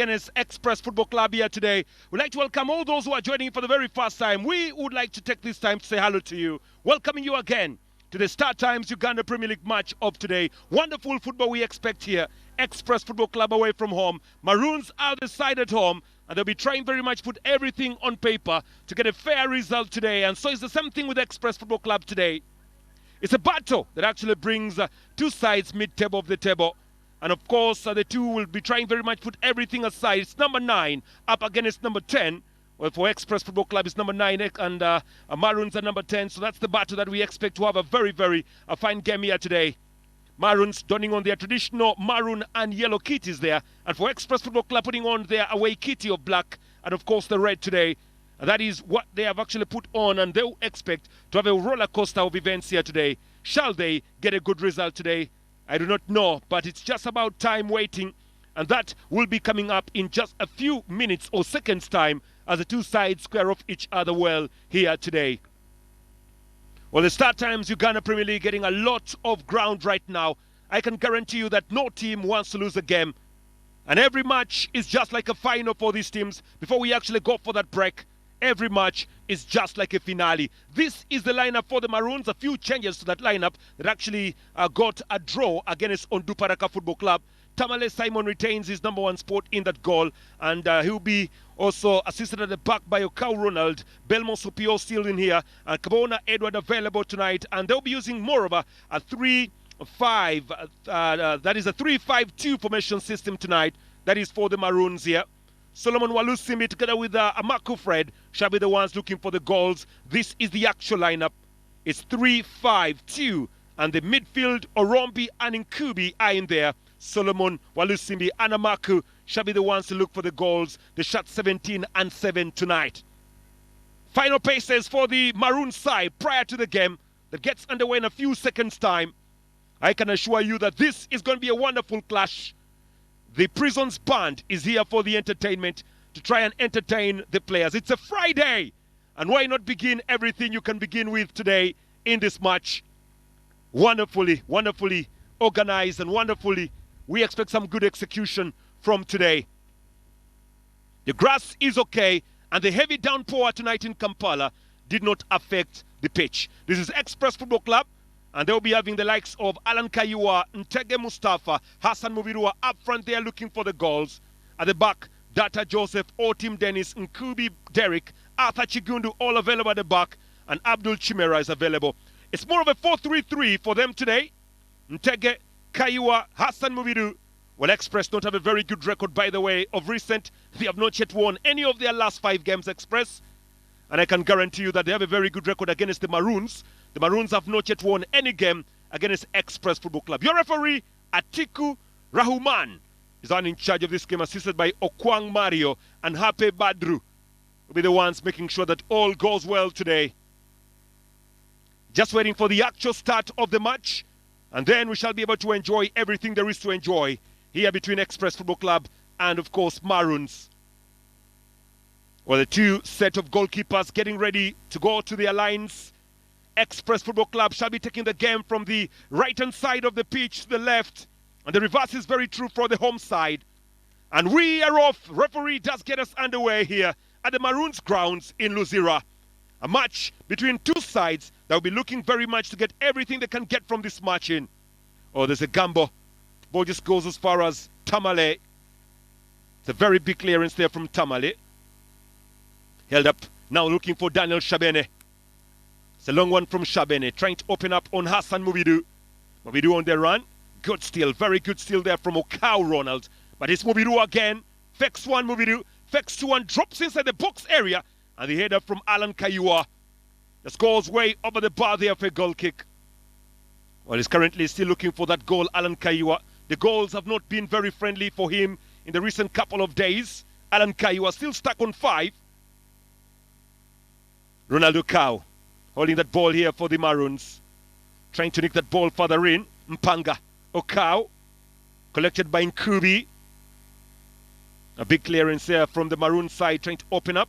Against Express Football Club here today. We'd like to welcome all those who are joining for the very first time. We would like to take this time to say hello to you, welcoming you again to the Star Times Uganda Premier League match of today. Wonderful football we expect here. Express Football Club away from home. Maroons are the side at home, and they'll be trying very much to put everything on paper to get a fair result today. And so it's the same thing with Express Football Club today. It's a battle that actually brings two sides mid-table of the table. And of course, the two will be trying very much to put everything aside. It's number 9 up against number 10. Well, for Express Football Club, it's number 9 and Maroons are number 10. So that's the battle that we expect to have a very, very fine game here today. Maroons donning on their traditional maroon and yellow kitties there. And for Express Football Club putting on their away kitty of black and of course the red today. And that is what they have actually put on, and they'll expect to have a roller coaster of events here today. Shall they get a good result today? I do not know, but it's just about time waiting, and that will be coming up in just a few minutes or seconds time as the two sides square off each other well here today. Well, the Star Times Uganda Premier League getting a lot of ground right now. I can guarantee you that no team wants to lose a game, and every match is just like a final for these teams. Before we actually go for that break, every match is just like a finale. This is the lineup for the Maroons. A few changes to that lineup that actually got a draw against Onduparaka Football Club. Tamale Simon retains his number 1 spot in that goal, and he'll be also assisted at the back by Okau Ronald. Belmo SUPL still in here, and Kabona Edward available tonight, and they'll be using more of a 3-5, that is a 3-5-2 formation system tonight. That is for the Maroons here. Solomon Walusimi together with Amaku Fred shall be the ones looking for the goals. This is the actual lineup. It's 3-5-2. And the midfield, Orombi and Nkubi are in there. Solomon Walusimi and Amaku shall be the ones to look for the goals. The shot 17 and 7 tonight. Final paces for the Maroon side prior to the game that gets underway in a few seconds' time. I can assure you that this is going to be a wonderful clash. The Prisons Band is here for the entertainment to try and entertain the players. It's a Friday, and why not begin everything you can begin with today in this match? Wonderfully organized and wonderfully, we expect some good execution from today. The grass is okay, and the heavy downpour tonight in Kampala did not affect the pitch. This is Express Football Club, and they'll be having the likes of Alan Kayua, Ntege Mustafa, Hassan Mubirua up front there looking for the goals. At the back, Data Joseph, Otim Dennis, Nkubi Derek, Arthur Chigundu all available at the back, and Abdul Chimera is available. It's more of a 4-3-3 for them today. Ntege, Kayua, Hassan Mubiru. Well, Express don't have a very good record, by the way, of recent. They have not yet won any of their last 5 games, Express. And I can guarantee you that they have a very good record against the Maroons. The Maroons have not yet won any game against Express Football Club. Your referee, Atiku Rahuman, is on in charge of this game, assisted by Okwang Mario and Hape Badru. Will be the ones making sure that all goes well today. Just waiting for the actual start of the match, and then we shall be able to enjoy everything there is to enjoy here between Express Football Club and, of course, Maroons. Well, the two set of goalkeepers getting ready to go to their lines. Express Football Club shall be taking the game from the right-hand side of the pitch to the left. And the reverse is very true for the home side. And we are off. Referee does get us underway here at the Maroons grounds in Luzira. A match between two sides that will be looking very much to get everything they can get from this match in. Oh, there's a gamble. Ball just goes as far as Tamale. It's a very big clearance there from Tamale. Held up. Now looking for Daniel Shabene. It's a long one from Shabene, trying to open up on Hassan Mubidu. Mubidu on the run. Good steal, very good steal there from Okau Ronald. But it's Mubidu again. Fakes one, Mubidu. Fakes 2 and drops inside the box area. And the header from Alan Kayua. The score's way over the bar there for a goal kick. Well, he's currently still looking for that goal, Alan Kayua. The goals have not been very friendly for him in the recent couple of days. Alan Kayua still stuck on 5. Ronaldo Cow holding that ball here for the Maroons. Trying to nick that ball further in. Mpanga. Okau. Collected by Nkubi. A big clearance there from the Maroon side, trying to open up.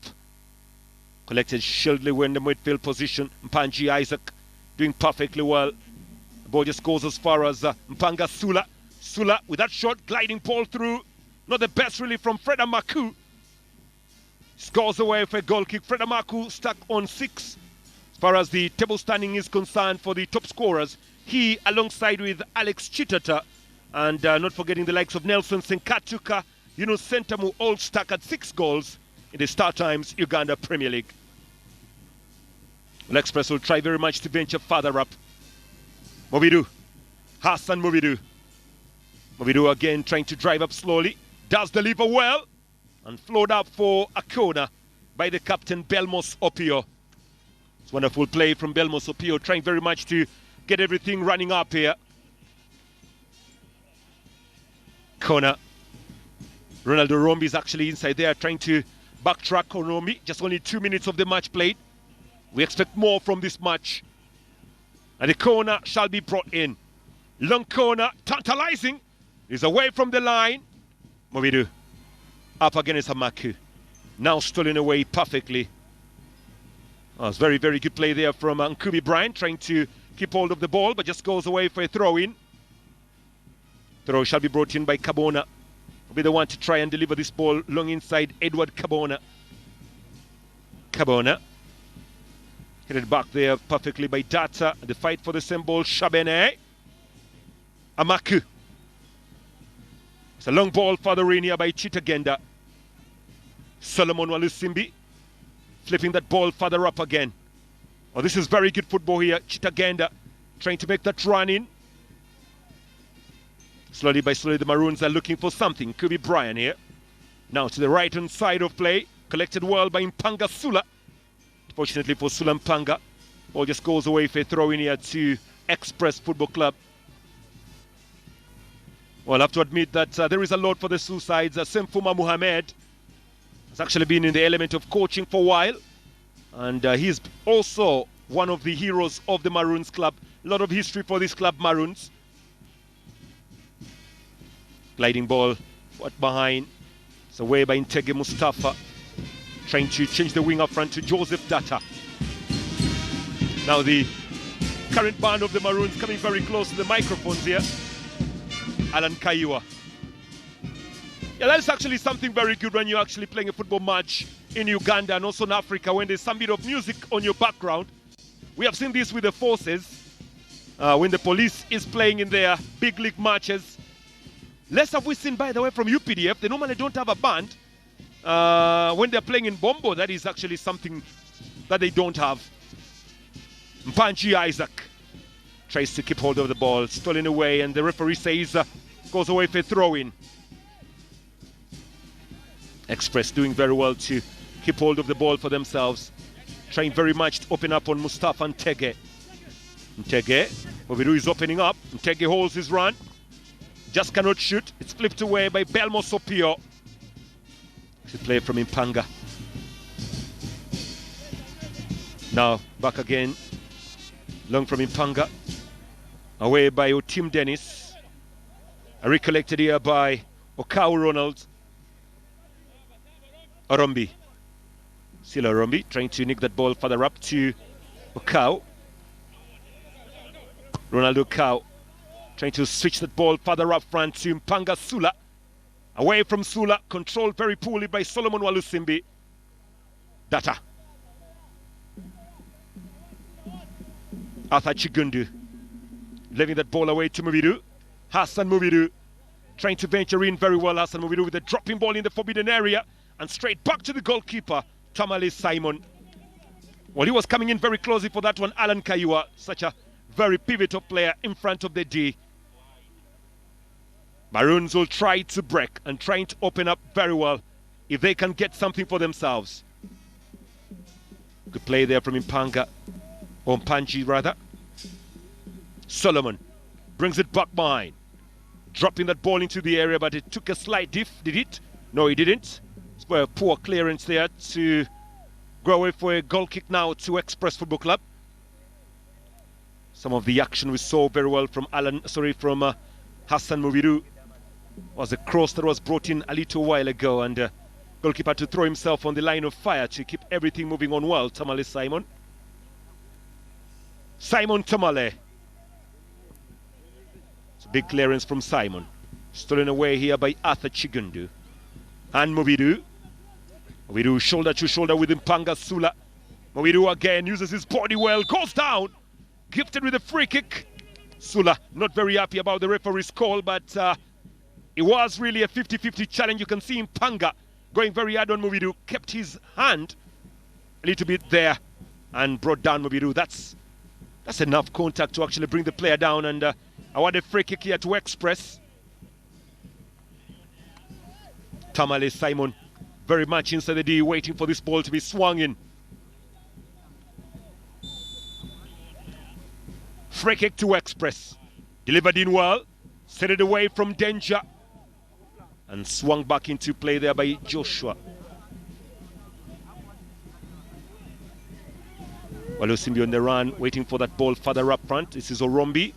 Collected shieldly in the midfield position. Mpanji Isaac doing perfectly well. The ball just goes as far as Mpanga Sula. Sula with that short gliding ball through. Not the best really from Freda Maku. Scores away for a goal kick. Freda Maku stuck on 6. As far as the table standing is concerned for the top scorers, he alongside with Alex Chitata and not forgetting the likes of Nelson Senkatuka, Yunus Sentamu, all stuck at 6 goals in the Star Times Uganda Premier League. Express will try very much to venture further up. Mobidu. Hassan Mobidu. Mobidu again trying to drive up slowly. Does deliver well. And flowed up for a corner by the captain Belmos Opio. It's wonderful play from Belmos Opio, trying very much to get everything running up here. Corner. Ronaldo Rombi is actually inside there trying to backtrack on Rombi. Just only 2 minutes of the match played. We expect more from this match. And the corner shall be brought in. Long corner, tantalizing. Is away from the line. Mobidu. Up against Hamaku. Now stolen away perfectly. Oh, it's very, very good play there from Nkubi Bryant, trying to keep hold of the ball, but just goes away for a throw-in. Throw shall be brought in by Kabona. Will be the one to try and deliver this ball long inside Edward Kabona. Kabona. Headed back there perfectly by Data. The fight for the same ball, Shabene. Amaku. It's a long ball further in here by Chitagenda. Solomon Walusimbi flipping that ball further up again. Oh, this is very good football here. Chitagenda trying to make that run in. Slowly by slowly, the Maroons are looking for something. Could be Brian here. Now to the right-hand side of play. Collected well by Mpanga Sula. Fortunately for Sula Mpanga, ball just goes away for a throw in here to Express Football Club. Well, I have to admit that there is a lot for the Suicides. Semfuma Muhammad has actually been in the element of coaching for a while. And he's also one of the heroes of the Maroons club. A lot of history for this club, Maroons. Gliding ball, what behind. It's away by Ntege Mustafa. Trying to change the wing up front to Joseph Data. Now the current band of the Maroons coming very close to the microphones here. Alan Kaiwa. Yeah, that's actually something very good when you're actually playing a football match in Uganda and also in Africa when there's some bit of music on your background. We have seen this with the forces when the police is playing in their big league matches. Less have we seen, by the way, from UPDF. They normally don't have a band. When they're playing in Bombo, that is actually something that they don't have. Mpanchi Isaac tries to keep hold of the ball, stolen away, and the referee says goes away for a throw-in. Express doing very well to keep hold of the ball for themselves, trying very much to open up on Mustafa Ntege. Ntege, Mobidu is opening up. Ntege holds his run, just cannot shoot. It's flipped away by Belmo Sopio. Good play from Impanga. Now back again, long from Impanga. Away by Otim Dennis. Recollected here by Okau Ronald. Orombi. Still Orombi trying to nick that ball further up to Okau. Ronaldo Okau trying to switch that ball further up front to Mpanga Sula. Away from Sula, controlled very poorly by Solomon Walusimbi. Data. Arthur Chigundu. Leaving that ball away to Mobidu. Hassan Mobidu trying to venture in very well. Hassan Mobidu with a dropping ball in the forbidden area. And straight back to the goalkeeper, Tamale Simon. Well, he was coming in very closely for that one, Alan Kaiwa. Such a very pivotal player in front of the D. Maroons will try to break and trying to open up very well if they can get something for themselves. Good play there from Impanga, or Mpanji rather. Solomon brings it back behind. Dropping that ball into the area, but it took a slight diff, did it? No, it didn't. It's a poor clearance there to go away for a goal kick now to Express Football Club. Some of the action we saw very well from Hassan Mobidu was a cross that was brought in a little while ago, and goalkeeper to throw himself on the line of fire to keep everything moving on well. Tamale Simon. Simon Tamale. It's a big clearance from Simon. Stolen away here by Arthur Chigundu. And Movidu. Movidu shoulder to shoulder with Mpanga Sula. Movidu again uses his body well, goes down, gifted with a free kick. Sula not very happy about the referee's call, but it was really a 50-50 challenge. You can see Mpanga going very hard on Movidu, kept his hand a little bit there and brought down Movidu. That's enough contact to actually bring the player down, and I want a free kick here to Express. Tamale Simon very much inside the D, waiting for this ball to be swung in. Free kick to Express. Delivered in well, set it away from danger, and swung back into play there by Joshua. Walusimbi on the run, waiting for that ball further up front. This is Orombi,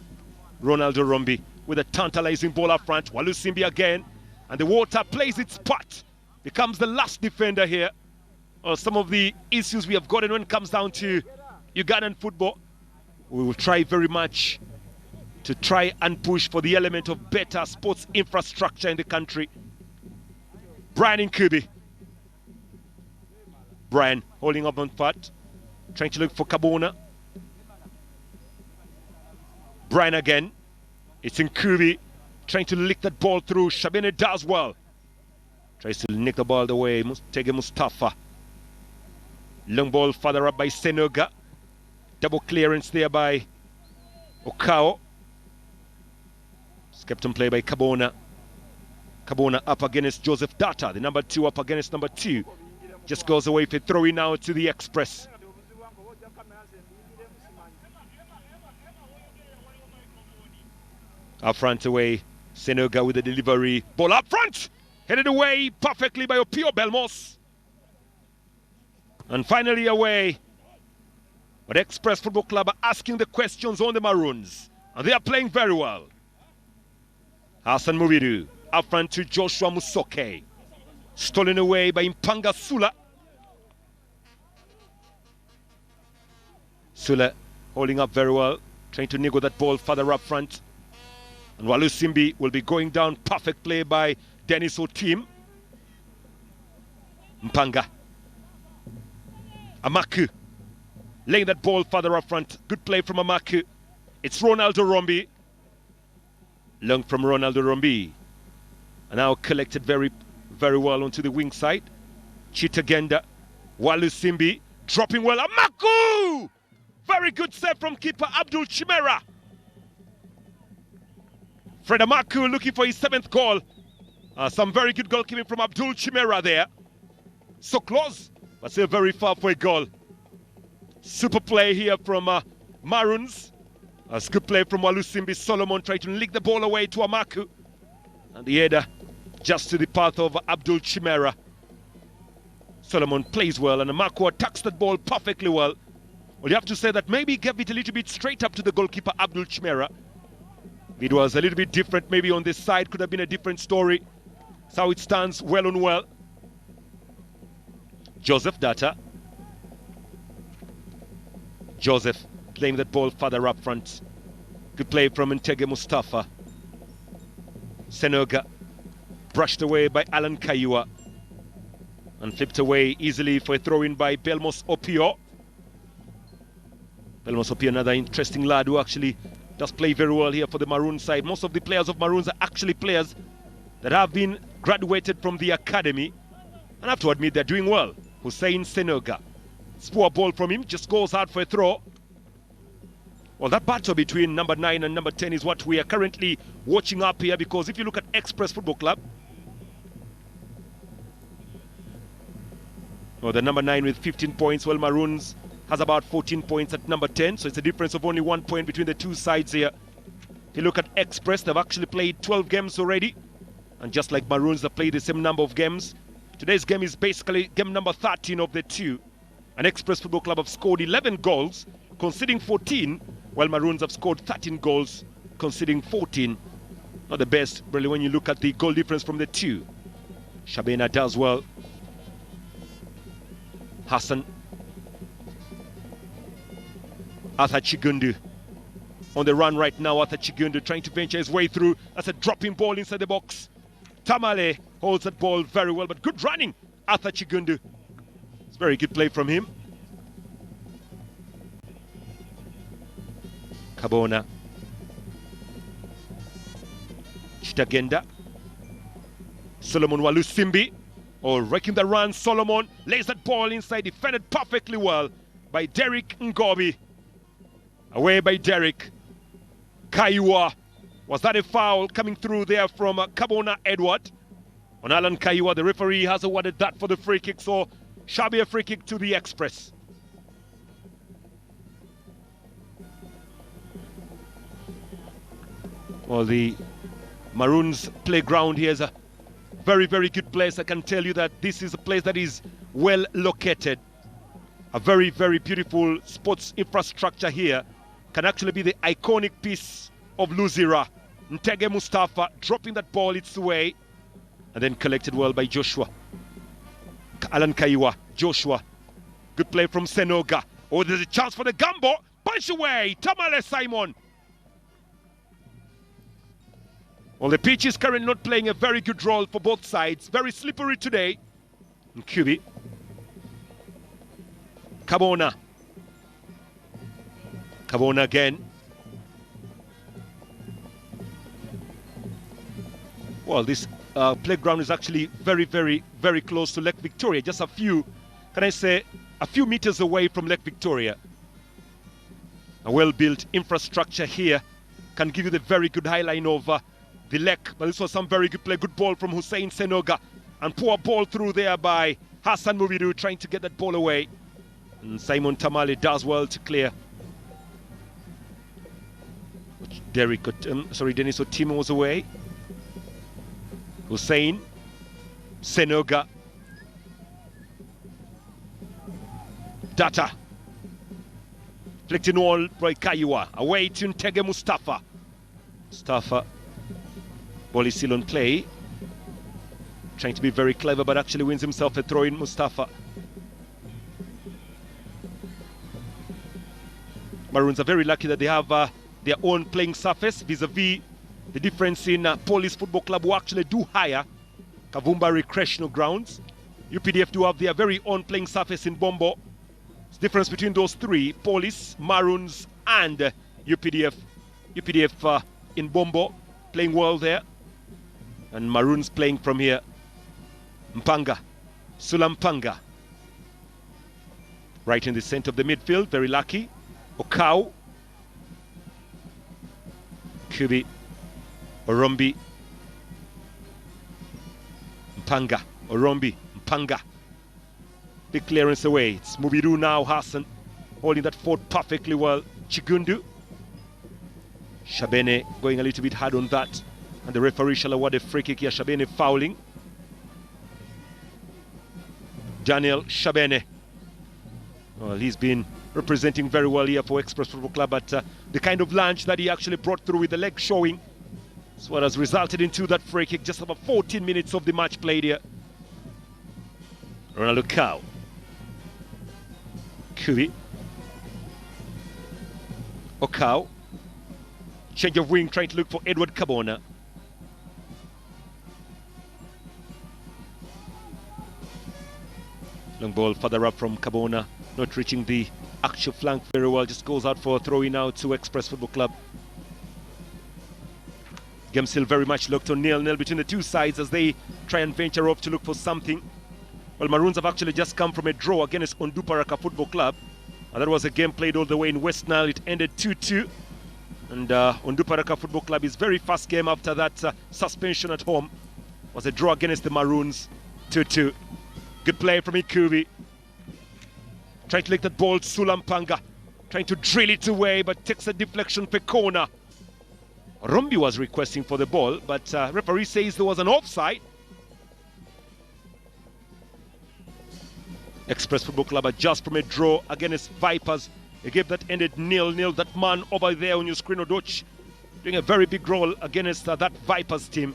Ronaldo Orombi, with a tantalizing ball up front. Walusimbi again, and the water plays its part. Becomes the last defender here. Some of the issues we have gotten when it comes down to Ugandan football. We will try very much to try and push for the element of better sports infrastructure in the country. Brian Nkubi. Brian holding up on fat, trying to look for Kabona. Brian again. It's Nkubi trying to lick that ball through. Shabene does well. Tries to nick the ball away. Tege Mustafa. Long ball further up by Senoga. Double clearance there by Okao. Kept on play by Kabona. Kabona up against Joseph Data. The number 2 up against number 2. Just goes away for throwing now to the Express. Up front away. Senoga with the delivery. Ball up front. Headed away perfectly by Opio Belmos. And finally away. But Express Football Club are asking the questions on the Maroons. And they are playing very well. Hassan Movidu. Up front to Joshua Musoke. Stolen away by Mpanga Sula. Sula holding up very well. Trying to niggle that ball further up front. And Walusimbi will be going down. Perfect play by Dennis Otim. Mpanga. Amaku. Laying that ball further up front. Good play from Amaku. It's Ronaldo Rombi. Long from Ronaldo Rombi. And now collected very, very well onto the wing side. Chitagenda. Walusimbi. Dropping well. Amaku! Very good save from keeper Abdul Chimera. Fred Amaku looking for his 7th goal. Some very good goalkeeping from Abdul Chimera there. So close, but still very far for a goal. Super play here from Maroons. Good play from Walusimbi. Solomon trying to lick the ball away to Amaku. And the header just to the path of Abdul Chimera. Solomon plays well, and Amaku attacks that ball perfectly well. Well, you have to say that maybe he gave it a little bit straight up to the goalkeeper, Abdul Chimera. If it was a little bit different, maybe on this side, could have been a different story. That's how it stands, well on well. Joseph Data. Joseph playing that ball further up front. Good play from Ntege Mustafa. Senoga brushed away by Alan Kayua. And flipped away easily for a throw-in by Belmos Opio. Belmos Opio, another interesting lad who actually does play very well here for the Maroon side. Most of the players of Maroons are actually players that have been graduated from the academy. And I have to admit they're doing well. Hussein Senoga. It's poor ball from him, just goes hard for a throw. Well, that battle between number 9 and number 10 is what we are currently watching up here, because if you look at Express Football Club, well, the number 9 with 15 points, well, Maroons has about 14 points at number 10, so it's a difference of only 1 point between the two sides here. If you look at Express, they've actually played 12 games already, and just like Maroons, they've played the same number of games. Today's game is basically game number 13 of the two. And Express Football Club have scored 11 goals, conceding 14, while Maroons have scored 13 goals, conceding 14. Not the best, really, when you look at the goal difference from the two. Shabena does well. Hassan. Arthur Chigundu on the run right now. Arthur Chigundu trying to venture his way through. That's a dropping ball inside the box. Tamale holds that ball very well, but good running. Arthur Chigundu. It's very good play from him. Kabona. Chitagenda. Solomon Walusimbi. Wrecking the run. Solomon lays that ball inside, defended perfectly well by Derek Ngobi. Away by Derek. Kaiwa. Was that a foul coming through there from Kabona Edward? On Alan Kaiwa, the referee has awarded that for the free kick, so shall be a free kick to the Express. Well, the Maroons playground here is a very, very good place. I can tell you that this is a place that is well located. A very, very beautiful sports infrastructure here. Can actually be the iconic piece of Luzira. Ntege Mustafa dropping that ball its way. And then collected well by Joshua. Alan Kaiwa, Joshua. Good play from Senoga. Oh, there's a chance for the Gambo. Punch away, Tamale Simon. Well, the pitch is currently not playing a very good role for both sides. Very slippery today. Nkubi. Kabona. Kabona again. Well, this playground is actually very, very, very close to Lake Victoria. Just a few, can I say, a few meters away from Lake Victoria. A well-built infrastructure here can give you the very good highline of the lake. But this was some very good play. Good ball from Hussein Senoga. And poor ball through there by Hassan Mubiru trying to get that ball away. And Simon Tamale does well to clear. Dennis Otimo was away. Hussein Senoga. Data. Flicked in all by Kaiwa. Away to Ntege Mustafa. Mustafa. Ball is still on play. Trying to be very clever, but actually wins himself a throw in. Mustafa. Maroons are very lucky that they have their own playing surface vis-a-vis the difference in Police Football Club, who actually do hire Kavumba Recreational Grounds. UPDF do have their very own playing surface in Bombo. It's the difference between those three, Police, Maroons and UPDF. UPDF in Bombo playing well there. And Maroons playing from here. Mpanga, Sulampanga. Right in the center of the midfield, very lucky. Okau. Kubi. Orombi. Mpanga. Orombi. Mpanga. Big clearance away. It's Mubiru now, Hassan. Holding that fort perfectly well. Chigundu. Shabene going a little bit hard on that. And the referee shall award a free kick here. Shabene fouling. Daniel Shabene. Well, he's been representing very well here for Express Football Club, but the kind of lunge that he actually brought through with the leg showing is what has resulted into that free kick. Just about 14 minutes of the match played here. Ronaldo Cow. Kubi. Okau. Change of wing, trying to look for Edward Kabona. Long ball further up from Kabona, not reaching the actual flank very well, just goes out for a throw-in now to Express Football Club. Game still very much looked on 0-0 between the two sides as they try and venture off to look for something. Well, Maroons have actually just come from a draw against Onduparaka Football Club. And that was a game played all the way in West Nile. It ended 2-2. And Onduparaka Football Club, his very first game after that suspension at home was a draw against the Maroons, 2-2. Good play from Ikubi. Trying to lick that ball, Sulampanga. Trying to drill it away, but takes a deflection for corner. Rombi was requesting for the ball, but referee says there was an offside. Express Football Club adjust from a draw against Vipers. A game that ended 0-0. That man over there on your screen, Odoch, doing a very big role against that Vipers team.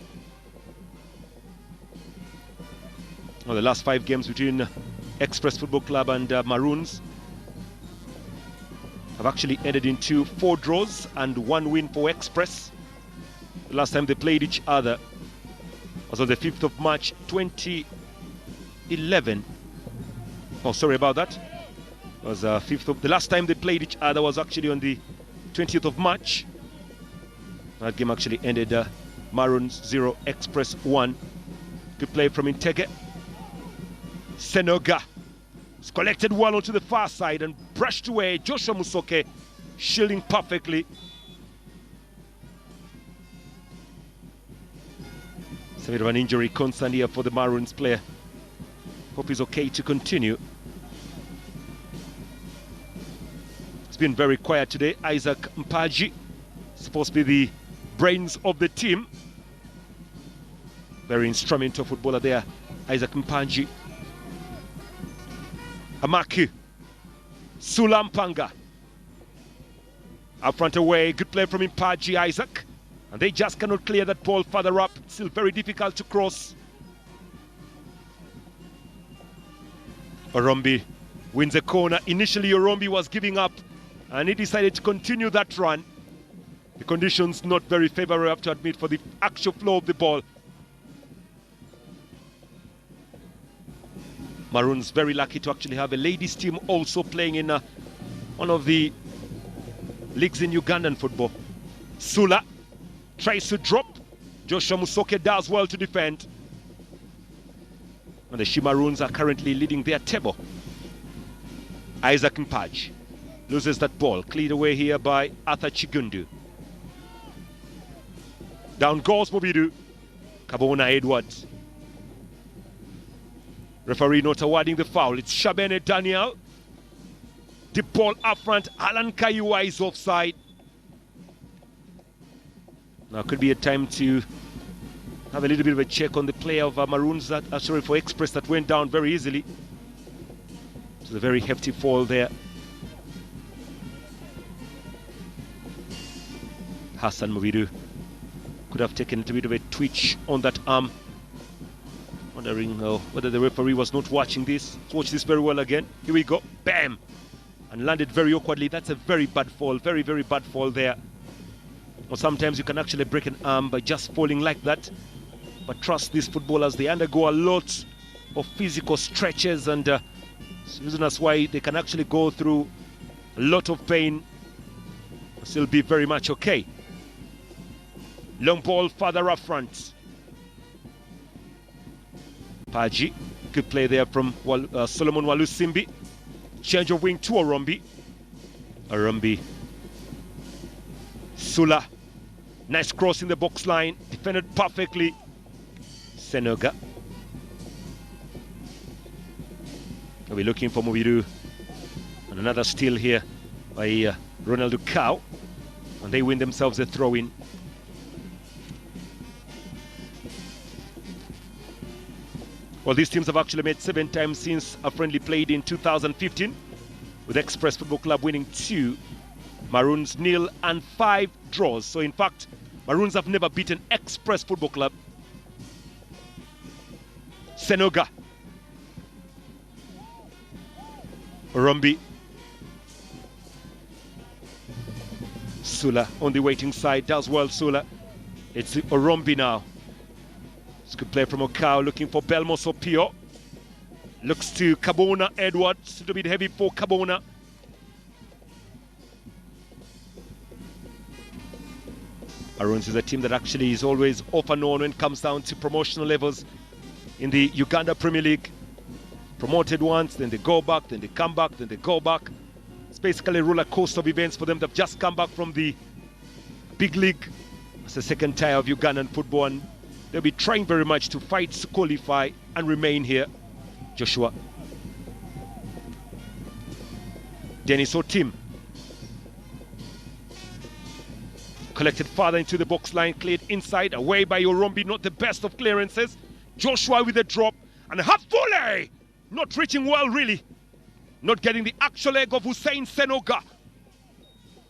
Well, the last 5 games between Express Football Club and Maroons have actually ended into 4 draws and 1 win for Express. The last time they played each other was on the 5th of March 2011. Oh, sorry about that. It was the last time they played each other was actually on the 20th of March. That game actually ended Maroons 0, Express 1. Good play from Intege. Senoga. It's collected well onto the far side and brushed away. Joshua Musoke shielding perfectly. It's a bit of an injury concern here for the Maroons player. Hope he's okay to continue. It's been very quiet today. Isaac Mpaji, supposed to be the brains of the team. Very instrumental footballer there, Isaac Mpaji. Amaki. Sulampanga. Up front away, good play from Mpaji, Isaac. And they just cannot clear that ball further up. It's still very difficult to cross. Orombi wins a corner. Initially, Orombi was giving up, and he decided to continue that run. The conditions not very favorable, I have to admit, for the actual flow of the ball. Maroons very lucky to actually have a ladies team also playing in one of the leagues in Ugandan football. Sula tries to drop. Joshua Musoke does well to defend. And the Shimaroons are currently leading their table. Isaac Mpaj loses that ball. Cleared away here by Arthur Chigundu. Down goes Mobidu. Kabona Edwards. Referee not awarding the foul. It's Shabene Daniel. The ball up front. Alan Kaiwa is offside. Now could be a time to have a little bit of a check on the player of Maroons that, sorry, for Express that went down very easily. It's a very hefty fall there. Hassan Mobidu could have taken a little bit of a twitch on that arm. Wondering whether the referee was not watching this. Let's watch this very well again. Here we go. Bam! And landed very awkwardly. That's a very bad fall. Very, very bad fall there. Or sometimes you can actually break an arm by just falling like that. But trust these footballers, they undergo a lot of physical stretches, and it's reason that's why they can actually go through a lot of pain and still be very much okay. Long ball further up front. Paji, good play there from Solomon Walusimbi. Change of wing to Orombi. Orombi. Sula. Nice cross in the box line. Defended perfectly. Senoga. We're looking for Mobidu. And another steal here by Ronaldo Cow. And they win themselves a throw-in. Well, these teams have actually met 7 times since a friendly played in 2015, with Express Football Club winning 2, Maroons 0 and 5 draws. So in fact, Maroons have never beaten Express Football Club. Senoga. Orombi. Sula on the waiting side, does well Sula. It's Orombi now. It's a good play from Okao, looking for Belmos Opio. Looks to Kabona Edwards, a little bit heavy for Kabona. Maroons is a team that actually is always off and on when it comes down to promotional levels in the Uganda Premier League. Promoted once, then they go back, then they come back, then they go back. It's basically a roller coaster of events for them. They've just come back from the big league. It's the second tier of Ugandan football, and they'll be trying very much to fight to qualify and remain here. Joshua. Dennis Otim. Collected farther into the box line, cleared inside, away by Orombi, not the best of clearances. Joshua with a drop, and Hafule not reaching well really. Not getting the actual leg of Hussein Senoga.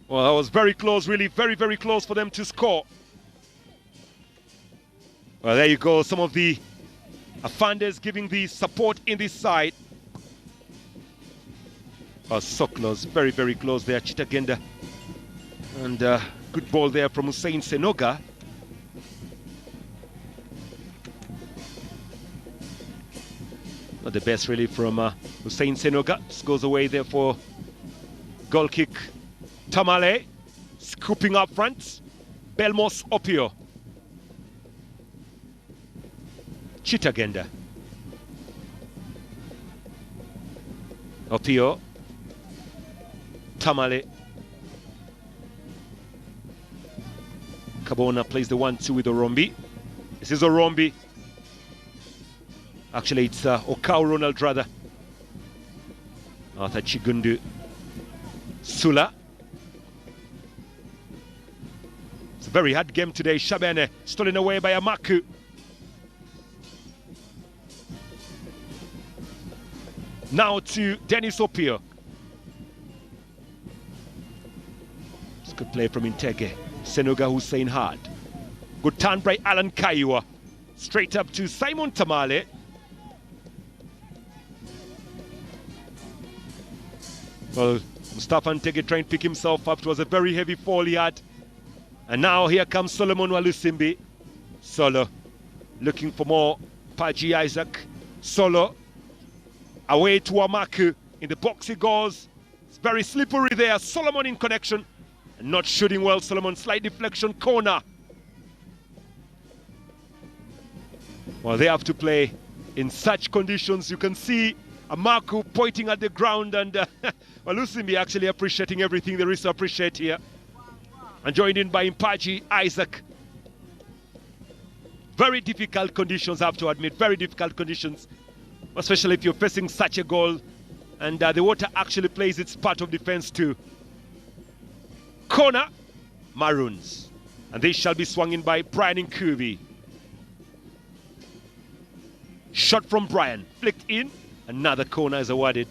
Well, that was very close, really, very, very close for them to score. Well, there you go, some of the Afandes giving the support in this side. Oh, so close, very, very close there, Chitagenda. And good ball there from Hussein Senoga. the best really from Hussein Senoga. Just goes away there for goal kick. Tamale scooping up front. Belmos Opio. Chitagenda. Opio. Tamale. Kabona plays the 1-2 with Orombi. This is Orombi. Actually, it's Okao Ronald rather. Arthur Chigundu. Sula. It's a very hard game today. Shabene stolen away by Amaku. Now to Dennis Opio. It's a good play from Intege. Senoga Hussein Hard. Good turn by Alan Kaiwa. Straight up to Simon Tamale. Well, Mustafa Ntege trying to pick himself up. It was a very heavy fall he had. And now here comes Solomon Walusimbi. Solo looking for more. Paji Isaac. Solo away to Amaku. In the box he goes. It's very slippery there. Solomon in connection. And not shooting well. Solomon slight deflection. Corner. Well, they have to play in such conditions. You can see Amaku pointing at the ground, and Walusimbi actually appreciating everything there is to appreciate here. And joined in by Impaji Isaac. Very difficult conditions, I have to admit. Very difficult conditions. Especially if you're facing such a goal. And the water actually plays its part of defense too. Corner, Maroons. And they shall be swung in by Brian Nkubi. Shot from Brian. Flicked in. Another corner is awarded.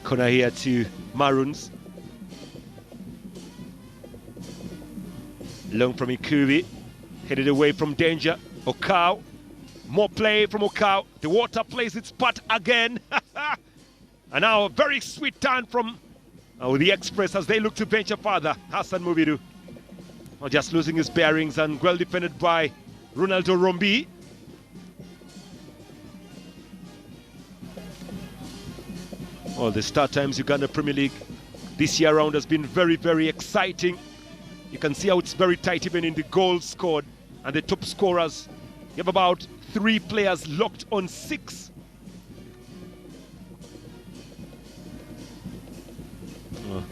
Corner here to Maroons. Long from Nkubi. Headed away from danger. Okao. More play from Okao. The water plays its part again. And now a very sweet turn from the Express as they look to venture further. Hassan Mubiru. Just losing his bearings and well defended by Ronaldo Rombi. Well, the start times Uganda Premier League this year round has been very, very exciting. You can see how it's very tight even in the goals scored and the top scorers. You have about 3 players locked on 6.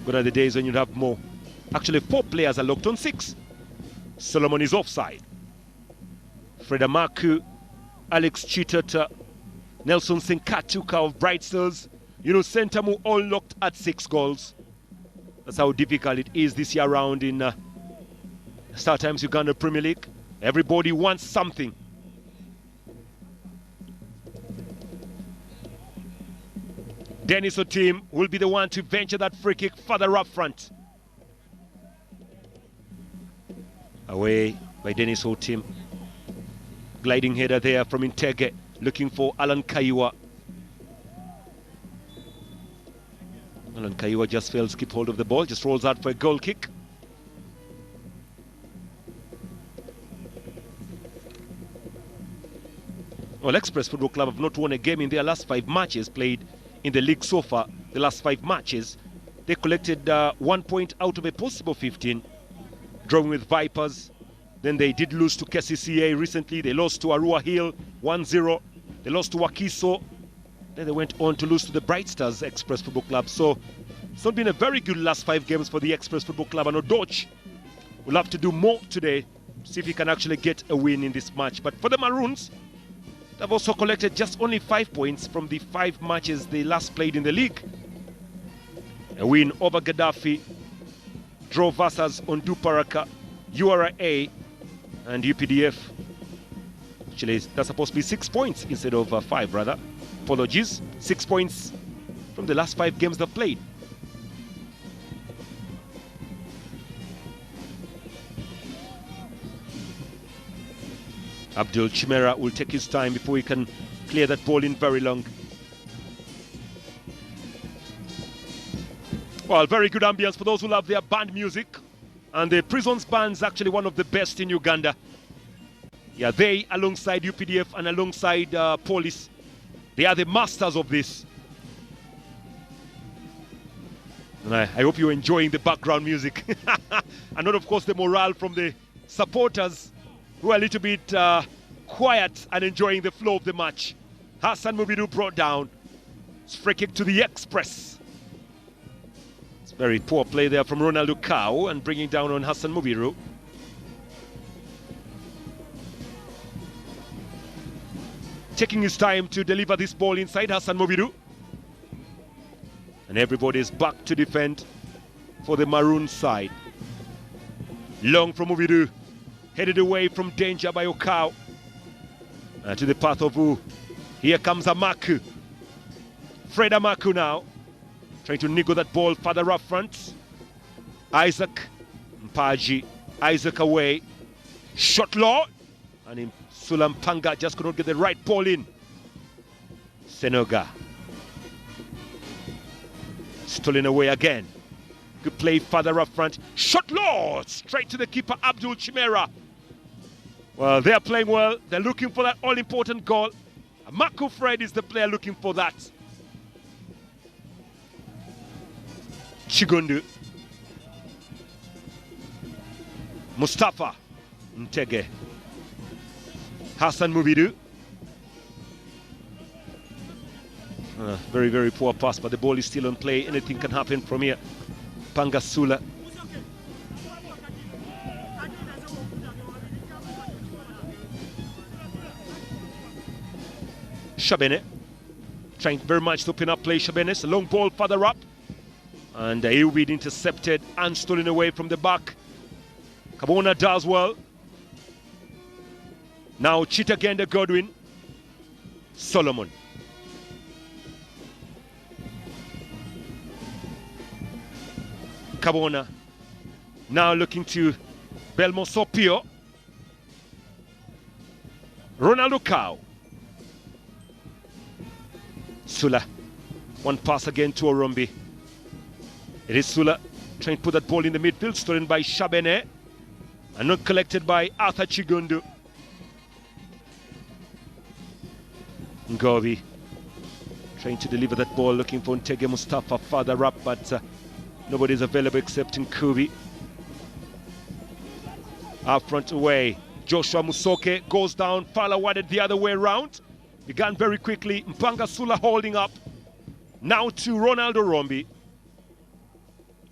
Good are the days when you'd have more. Actually, 4 players are locked on 6. Solomon is offside. Fred Amaku, Alex Chitata, Nelson Senkatuka of Bright Stars, Sentamu all locked at 6 goals. That's how difficult it is this year round in Star Times Uganda Premier League. Everybody wants something. Dennis Otim will be the one to venture that free kick further up front. Away by Dennis Otim. Gliding header there from Intege, looking for Alan Kaiwa. Alan Kaiwa just fails to keep hold of the ball, just rolls out for a goal kick. Well, Express Football Club have not won a game in their last 5 matches played in the league so far. The last 5 matches, they collected 1 point out of a possible 15, drawing with Vipers. Then they did lose to KCCA recently. They lost to Arua Hill 1-0. They lost to Wakiso. Then they went on to lose to the Bright Stars Express Football Club. So it's not been a very good last 5 games for the Express Football Club. And Odoch will have to do more today to see if he can actually get a win in this match. But for the Maroons, they've also collected just only 5 points from the 5 matches they last played in the league. A win over Gaddafi, draw versus Onduparaka, URA, and UPDF. Actually, that's supposed to be 6 points instead of 5, rather. Apologies. 6 points from the last 5 games they've played. Abdul Chimera will take his time before he can clear that ball in very long. Well, very good ambience for those who love their band music And the Prisons band's actually one of the best in Uganda. Yeah, they, alongside UPDF and alongside police, they are the masters of this. And I hope you're enjoying the background music. And not, of course, the morale from the supporters who are a little bit quiet and enjoying the flow of the match. Hassan Mubidu brought down. It's free kick to the Express. It's very poor play there from Ronaldo Cow and bringing down on Hassan Mubiru. Taking his time to deliver this ball inside Hassan Mubiru. And everybody's back to defend for the Maroon side. Long from Mubiru. Headed away from danger by Okao. To the path of who? Here comes Amaku. Fred Amaku now. Trying to niggle that ball further up front. Isaac Mpaji. Isaac away. Shot low. And Sulampanga just could not get the right ball in. Senoga. Stolen away again. Good play further up front. Shot low. Straight to the keeper, Abdul Chimera. Well, they're playing well. They're looking for that all-important goal. Amaku Fred is the player looking for that. Chigundu. Mustafa Ntege. Hassan Mubidu. Very, very poor pass, but the ball is still on play. Anything can happen from here. Pangasula. Shabene. Trying very much to open up play. Shabene. It's a long ball further up. And he'll be intercepted and stolen away from the back. Kabona does well. Now Chitagenda Godwin. Solomon. Kabona. Now looking to Belmo Sopio. Ronaldo Cow. Sula. One pass again to Orombi. It is Sula trying to put that ball in the midfield, stolen by Shabene. And not collected by Arthur Chigundu. Ngovi trying to deliver that ball, looking for Ntege Mustafa further up, but nobody's available except Nkubi. Up front away. Joshua Musoke goes down, Fala warded the other way around. Began very quickly. Mpanga Sula holding up. Now to Ronaldo Rombi.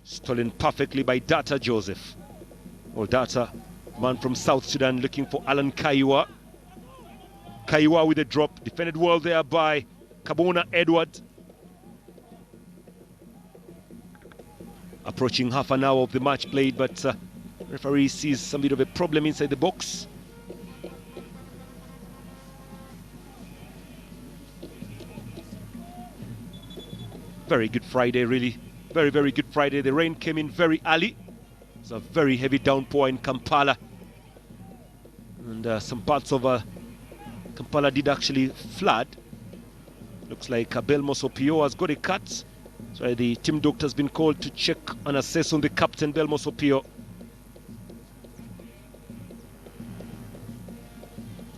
Stolen perfectly by Data Joseph. Or Data, man from South Sudan, looking for Alan Kaiwa. Kaiwa with a drop. Defended well there by Kabona Edward. Approaching half an hour of the match played, but referee sees some bit of a problem inside the box. Very good Friday, really. Very, very good Friday. The rain came in very early. It's a very heavy downpour in Kampala. And some parts of Kampala did actually flood. Looks like Belmo Sopio has got a cut. So the team doctor has been called to check and assess on the captain, Belmo Sopio.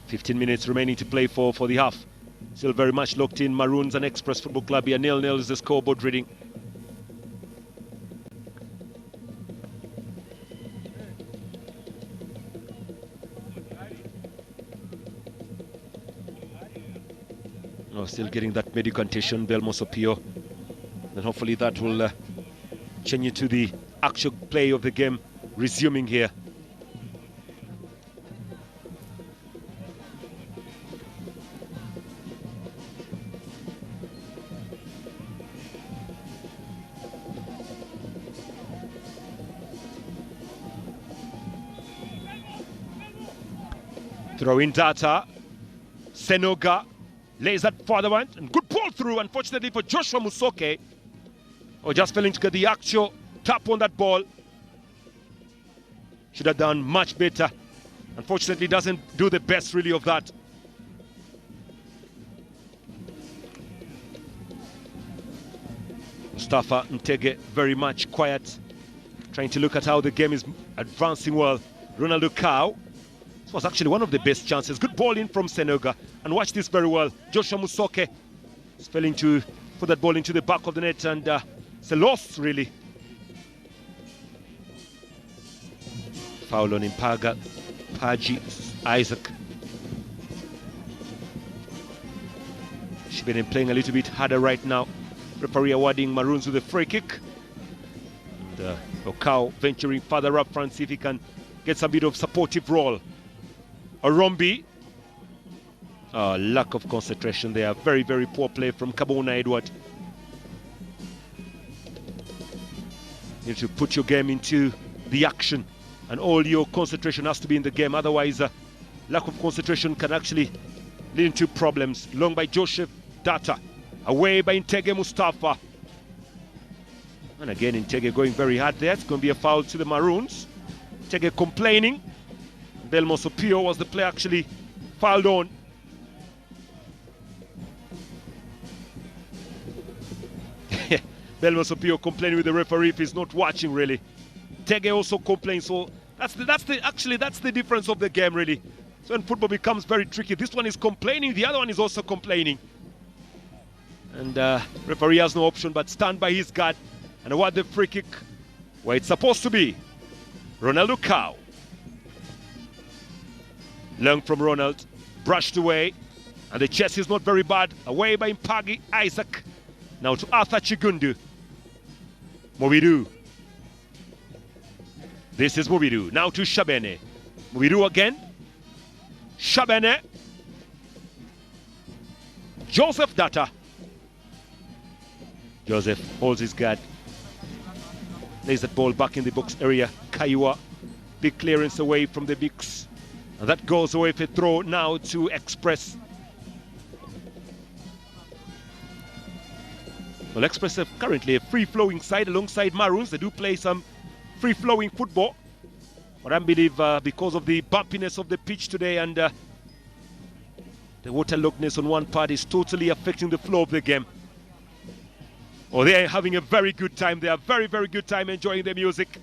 15 minutes remaining to play for the half. Still very much locked in. Maroons and Express Football Club here. 0-0 is the scoreboard reading. Oh, still getting that medicantation, Belmo Sopio. And hopefully that will change you to the actual play of the game resuming here. Throw in Data. Senoga lays that further one. And good ball through, unfortunately for Joshua Musoke. Oh, just failing to get the actual tap on that ball. Should have done much better. Unfortunately, doesn't do the best really of that. Mustafa Ntege very much quiet. Trying to look at how the game is advancing well. Ronaldo Cow. This was actually one of the best chances. Good ball in from Senoga. And watch this very well. Joshua Musoke is failing to put that ball into the back of the net, and it's a loss, really. Foul on Impaga, Paji, Isaac. She's been playing a little bit harder right now. Referee awarding Maroons with a free kick. And Okao venturing further up front, see if he can get some bit of supportive role. Orombi. Lack of concentration there. Very, very poor play from Kabona Edward. You need to put your game into the action, and all your concentration has to be in the game. Otherwise, lack of concentration can actually lead into problems. Long by Joseph Data. Away by Intege Mustafa. And again, Intege going very hard there. It's going to be a foul to the Maroons. Intege complaining. Belmo Sopio was the player actually fouled on. Belmo Sopio complaining with the referee if he's not watching, really. Tege also complains, so that's the difference of the game, really. So when football becomes very tricky, this one is complaining, the other one is also complaining. And referee has no option but stand by his guard and award the free kick where it's supposed to be. Ronaldo Cow. Long from Ronald, brushed away, and the chest is not very bad. Away by Mpagi Isaac. Now to Arthur Chigundu. Mobidu. This is Mobidu. Now to Shabene. Mobidu again. Shabene. Joseph Data. Joseph holds his guard. Lays that ball back in the box area. Kaiwa. Big clearance away from the Bix. And that goes away for a throw now to Express. Well, Express have currently a free-flowing side alongside Maroons. They do play some free-flowing football. But I believe because of the bumpiness of the pitch today and the waterloggedness on one part is totally affecting the flow of the game. Oh, they are having a very good time. They are very, very good time enjoying the music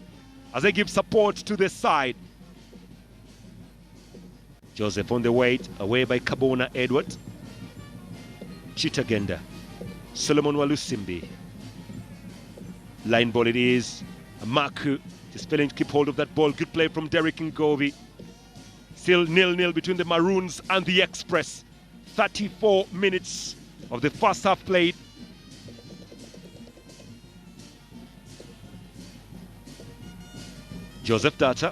as they give support to the side. Joseph on the wait, away by Kabona Edward. Chitagenda. Solomon Walusimbi. Line ball it is. Maku is failing to keep hold of that ball. Good play from Derek Ngovi. Still 0-0 between the Maroons and the Express. 34 minutes of the first half played. Joseph Data.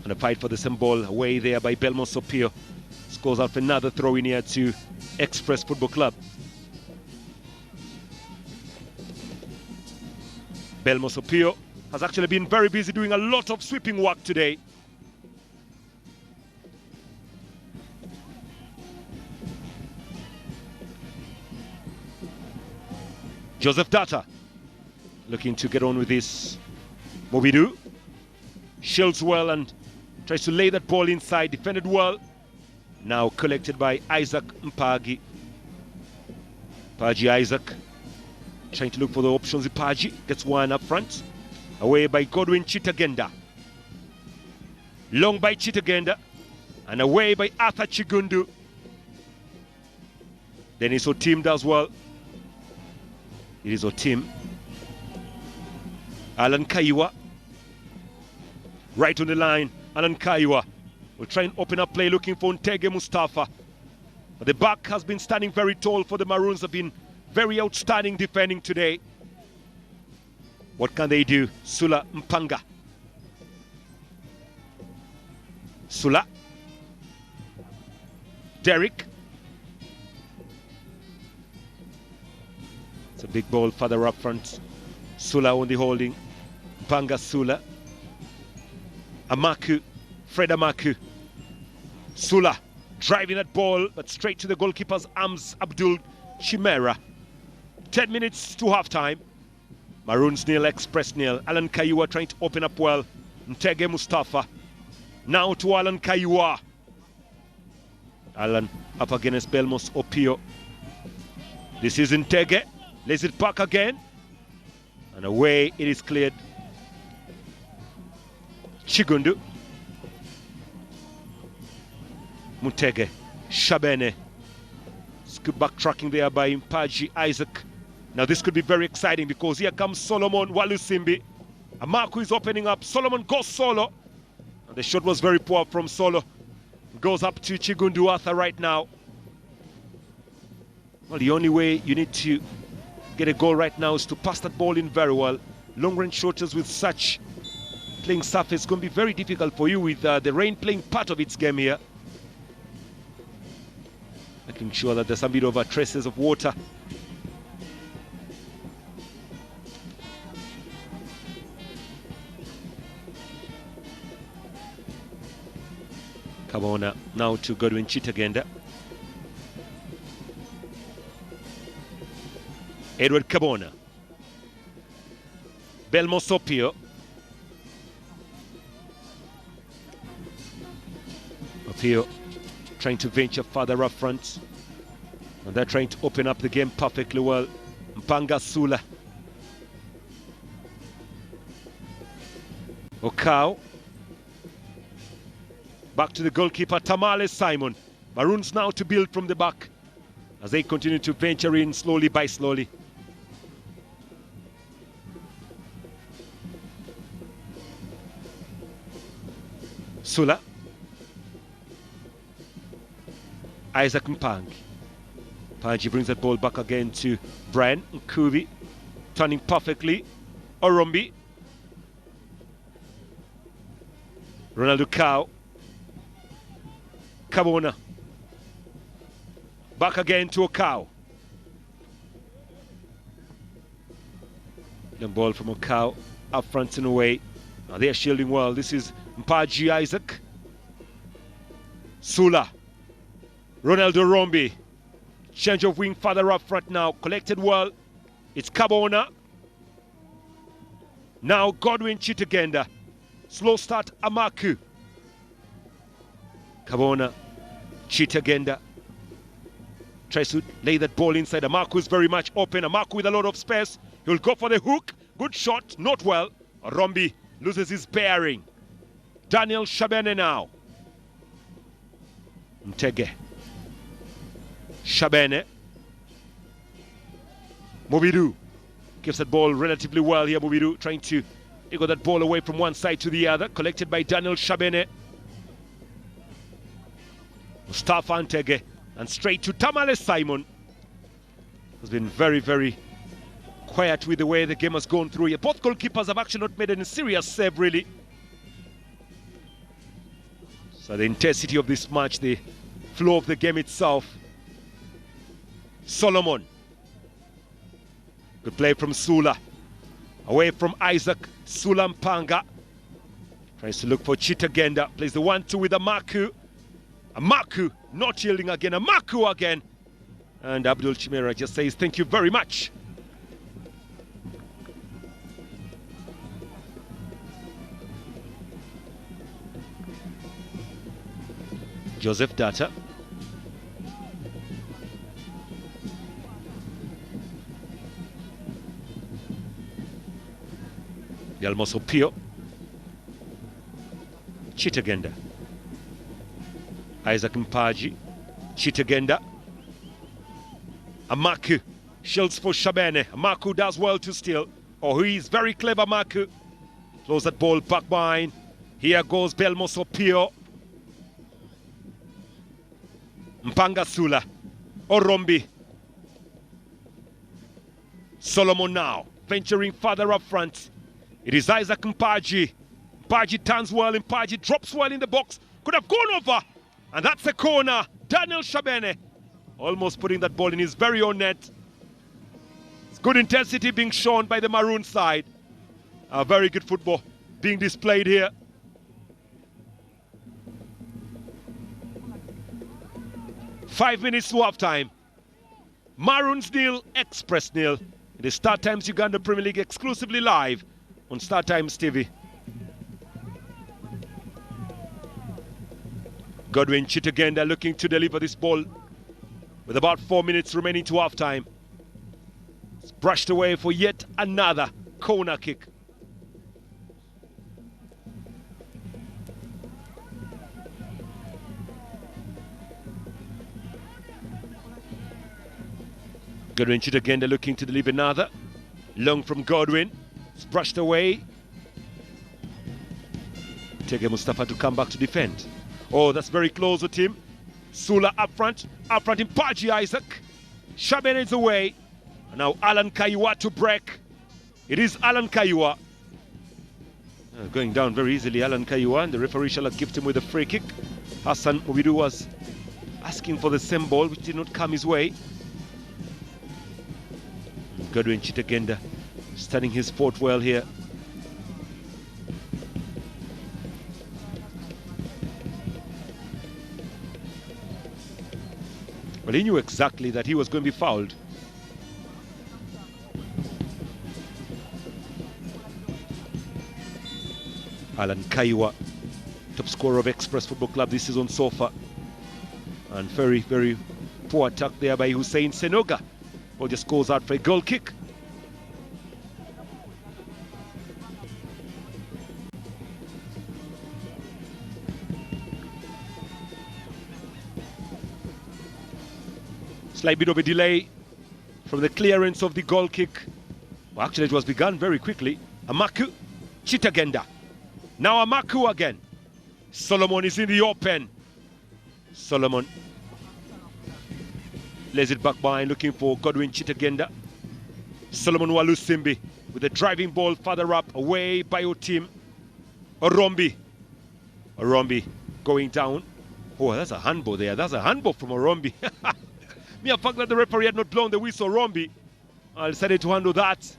And a fight for the same ball away there by Belmo Sopio. Scores out for another throw in here to Express Football Club. Belmo Sopio has actually been very busy doing a lot of sweeping work today. Joseph Data looking to get on with this. Mobidu shields well and tries to lay that ball inside, defended well. Now collected by Isaac Mpagi. Mpagi Isaac trying to look for the options. Mpagi gets one up front. Away by Godwin Chitagenda. Long by Chitagenda. And away by Arthur Chigundu. Dennis Otim does well. It is Otim. Alan Kaiwa. Right on the line. Alan Kaiwa will try and open up play looking for Ntege Mustafa. But the back has been standing very tall for the Maroons. Have been very outstanding defending today. What can they do? Sula Mpanga. Sula. Derek. It's a big ball further up front. Sula on the holding. Mpanga Sula. Amaku. Fred Amaku. Sula driving that ball, but straight to the goalkeeper's arms. Abdul Chimera. 10 minutes to half-time. Maroons 0, Express 0. Alan Kaiwa trying to open up well. Ntege Mustafa. Now to Alan Kaiwa. Alan up against Belmos Opio. This is Ntege. Lays it back again. And away it is cleared. Chigundu. Mutege. Shabene. Good backtracking there by Mpaji Isaac. Now this could be very exciting because here comes Solomon Walusimbi. Amaku is opening up. Solomon goes solo. And the shot was very poor from Solo. Goes up to Chigundu Arthur right now. Well, the only way you need to get a goal right now is to pass that ball in very well. Long-range shooters with such playing surface is going to be very difficult for you with the rain playing part of its game here. Making sure that there's some bit of traces of water. Kabona now to Godwin Chitagenda. Edward Kabona. Belmo Sopio. Opio trying to venture further up front. And they're trying to open up the game perfectly well. Mpanga Sula. Okao. Back to the goalkeeper, Tamale Simon. Maroons now to build from the back as they continue to venture in slowly by slowly. Sula. Isaac Mpangi. Panji brings that ball back again to Brian Nkuvi. Turning perfectly. Orombi. Ronaldo Cow. Kabona. Back again to Okao. The ball from Okao. Up front and away. Now they're shielding well. This is Mpaji Isaac. Sula. Ronaldo Rombi. Change of wing further up front now. Collected well. It's Kabona. Now Godwin Chitagenda. Slow start Amaku. Kabona. Chitagenda. Tries to lay that ball inside. Amaku is very much open. Amaku with a lot of space. He'll go for the hook. Good shot. Not well. Rombi loses his bearing. Daniel Shabene now. Mtege. Shabene. Mobidu gives that ball relatively well here. Mobidu trying to got that ball away from one side to the other. Collected by Daniel Shabene. Mustafa Ntege. And straight to Tamale Simon. Has been very, very quiet with the way the game has gone through here. Both goalkeepers have actually not made any serious save, really. So the intensity of this match, the flow of the game itself. Solomon. Good play from Sula. Away from Isaac. Sula Mpanga. Tries to look for Chitagenda. Plays the 1-2 with Amaku. Amaku not yielding again. Amaku again. And Abdul Chimera just says thank you very much. Joseph Data. Yalmoso Pio. Chitagenda. Isaac Mpaji. Chitagenda. Amaku. Shields for Shabene. Amaku does well to steal. Oh, he's very clever, Amaku. Throws that ball back behind. Here goes Belmoso Pio. Mpanga Sula. Orombi. Solomon now. Venturing further up front. It is Isaac Mpaji. Mpaji turns well. Mpaji drops well in the box. Could have gone over. And that's a corner. Daniel Shabene. Almost putting that ball in his very own net. It's good intensity being shown by the Maroon side. Very good football being displayed here. Five minutes to half time. Maroons nil, Express nil. It is Star Times Uganda Premier League exclusively live on Star Times TV. Godwin Chitagenda looking to deliver this ball with about 4 minutes remaining to half time. It's brushed away for yet another corner kick. Godwin again, they're looking to deliver another. Long from Godwin. It's brushed away. Tege Mustafa to come back to defend. Oh, that's very close with him. Sula up front in Paji Isaac. Shaben is away. And now Alan Kaiwa to break. It is Alan Kaiwa. Going down very easily, Alan Kaiwa, and the referee shall gift him with a free kick. Hassan Obidu was asking for the same ball, which did not come his way. Godwin Chitagenda studying his sport well here. Well, he knew exactly that he was going to be fouled. Alan Kaiwa, top scorer of Express Football Club this season so far. And very, very poor attack there by Hussein Senoga. Ball just goes out for a goal kick. Slight bit of a delay from the clearance of the goal kick. Well, actually, it was begun very quickly. Amaku Chitagenda. Now Amaku again. Solomon is in the open. Solomon lays it back behind, looking for Godwin Chitagenda. Solomon Walusimbi with a driving ball further up, away by your team. Orombi going down. Oh, that's a handball there. That's a handball from Orombi. Mere fact that the referee had not blown the whistle, Orombi decided to handle that.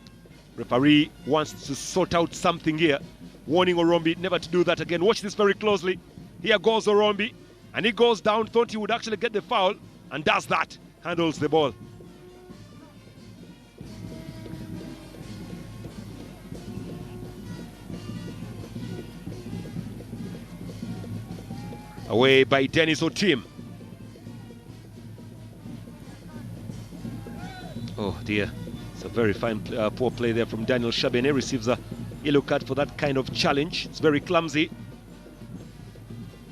Referee wants to sort out something here. Warning Orombi never to do that again. Watch this very closely. Here goes Orombi, and he goes down, thought he would actually get the foul, and does that. Handles the ball. Away by Dennis Otim. Oh dear, it's a very fine poor play there from Daniel Shabene. Receives a yellow card for that kind of challenge. It's very clumsy.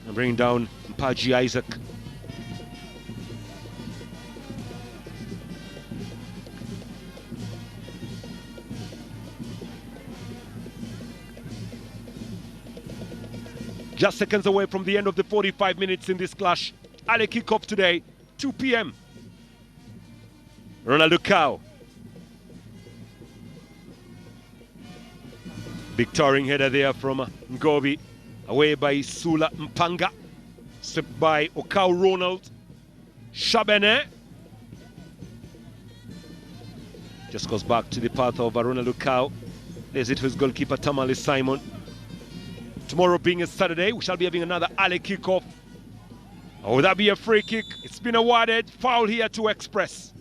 And bringing down Mpaji Isaac. Just seconds away from the end of the 45 minutes in this clash. Early kickoff today, 2 p.m. Ronaldo Cow. Big towering header there from Ngobi. Away by Sula Mpanga. Swept by Okau Ronald. Shabene. Just goes back to the path of Ronaldo Cow. There's it for his goalkeeper Tamale Simon. Tomorrow being a Saturday, we shall be having another early kickoff. Oh, would that be a free kick? It's been awarded. Foul here to Express.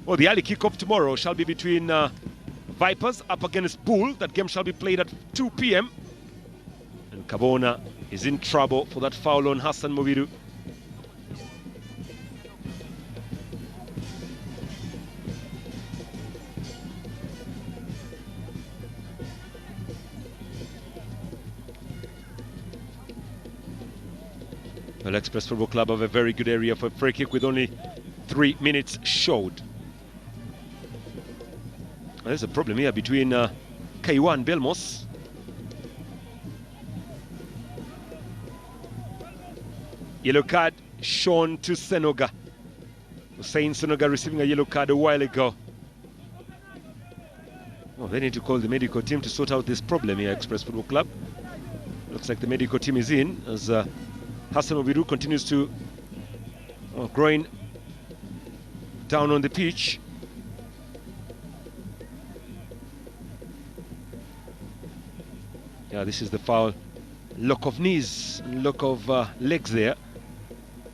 Well, the early kickoff tomorrow shall be between Vipers up against Bull. That game shall be played at 2 p.m. And Kabona is in trouble for that foul on Hassan Mobidu. Well, Express Football Club have a very good area for a free kick with only 3 minutes showed. There's a problem here between Kaiwa and Belmos. Yellow card shown to Senoga. Hussein Senoga receiving a yellow card a while ago. Oh, they need to call the medical team to sort out this problem here, Express Football Club. Looks like the medical team is in as Hassan Obidu continues to growing down on the pitch. Yeah, this is the foul. Lock of knees, lock of legs there.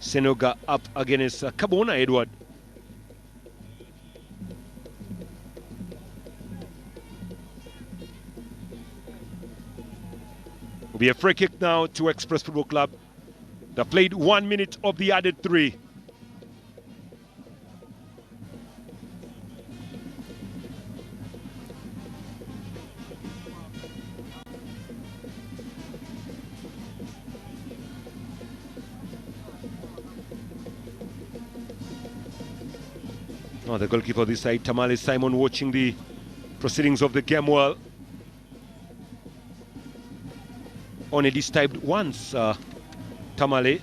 Senoga up against Kabona, Edward. Will be a free kick now to Express Football Club. They played 1 minute of the added 3. Oh, the goalkeeper this side, Tamale Simon, watching the proceedings of the game well. Only disturbed once, Tamale.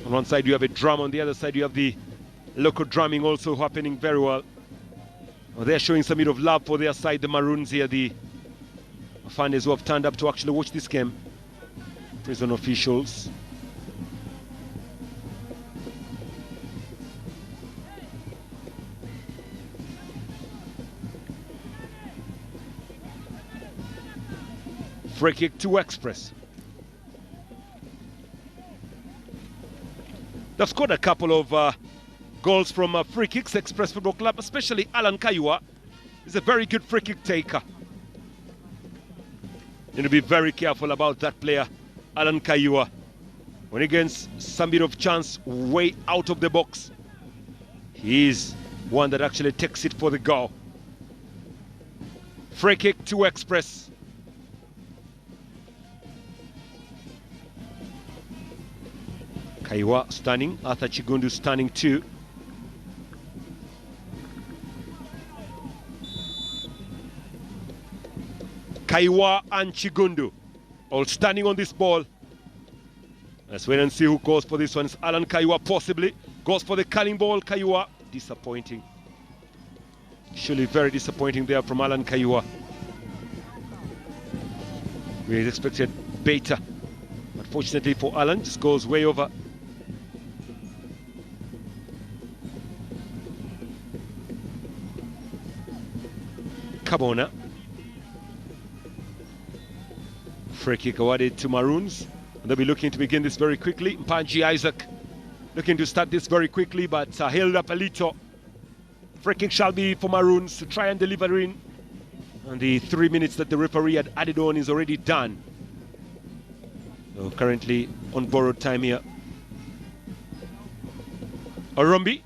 On one side you have a drum, on the other side you have the local drumming also happening very well. Oh, they're showing some bit of love for their side, the Maroons here, the fans who have turned up to actually watch this game. Prison officials. Free kick to Express. They've scored a couple of goals from free kicks, Express Football Club, especially Alan Kaiwa. He's a very good free kick taker. You need to be very careful about that player, Alan Kaiwa. When he gets some bit of chance way out of the box, he is one that actually takes it for the goal. Free kick to Express. Kaiwa standing, Arthur Chigundu standing too. Kaiwa and Chigundu all standing on this ball. Let's wait and see who goes for this one. It's Alan Kaiwa possibly. Goes for the curling ball, Kaiwa. Disappointing. Surely very disappointing there from Alan Kaiwa. We expected better. Unfortunately for Alan, just goes way over. Kabona. Free kick awarded to Maroons. And they'll be looking to begin this very quickly. Mpanji Isaac looking to start this very quickly, but held up a little. Free kick shall be for Maroons to try and deliver in. And the 3 minutes that the referee had added on is already done. So currently on borrowed time here. Orombi.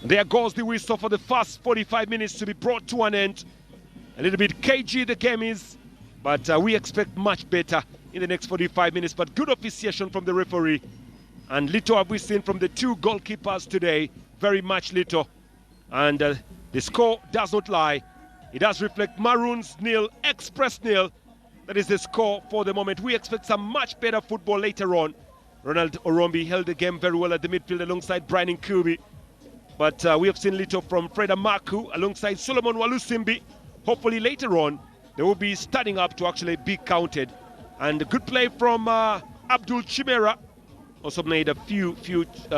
There goes the whistle for the first 45 minutes to be brought to an end. A little bit cagey the game is, but we expect much better in the next 45 minutes. But good officiation from the referee. And little have we seen from the two goalkeepers today. Very much little. And the score does not lie. It does reflect Maroons 0, Express 0. That is the score for the moment. We expect some much better football later on. Ronald Orombi held the game very well at the midfield alongside Brian Nkubi. But we have seen little from Freda Maku alongside Solomon Walusimbi. Hopefully later on, they will be starting up to actually be counted. And a good play from Abdul Chimera. Also made a few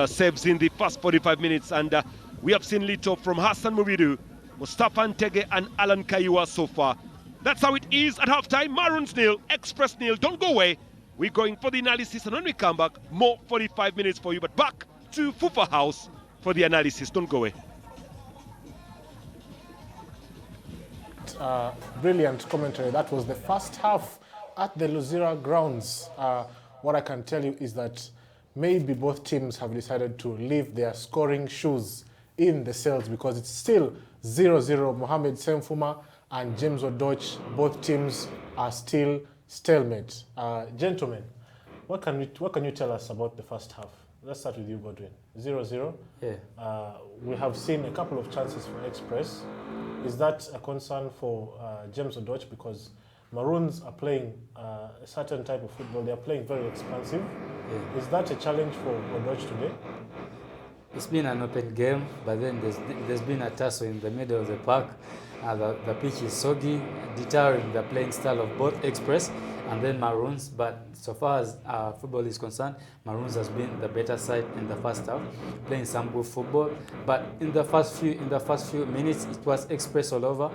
saves in the first 45 minutes. And we have seen little from Hassan Mubidu, Mustafa Ntege and Alan Kaiwa so far. That's how it is at halftime. Maroons 0, Express 0. Don't go away. We're going for the analysis, and when we come back, more 45 minutes for you. But back to FUFA House for the analysis. Don't go away. Brilliant commentary. That was the first half at the Luzira grounds. What I can tell you is that maybe both teams have decided to leave their scoring shoes in the cells because it's still 0-0. Mohamed Semfuma and James Odoch, both teams are still stalemate. Gentlemen, what can you tell us about the first half? Let's start with you, Godwin. 0-0. Yeah. We have seen a couple of chances for Express. Is that a concern for James Odoch? Because Maroons are playing a certain type of football. They are playing very expansive. Yeah. Is that a challenge for Odoch today? It's been an open game, but then there's been a tussle in the middle of the park. The pitch is soggy, deterring the playing style of both Express and then Maroons. But so far as football is concerned, Maroons has been the better side in the first half, playing some good football. But in the first few minutes, it was Express all over,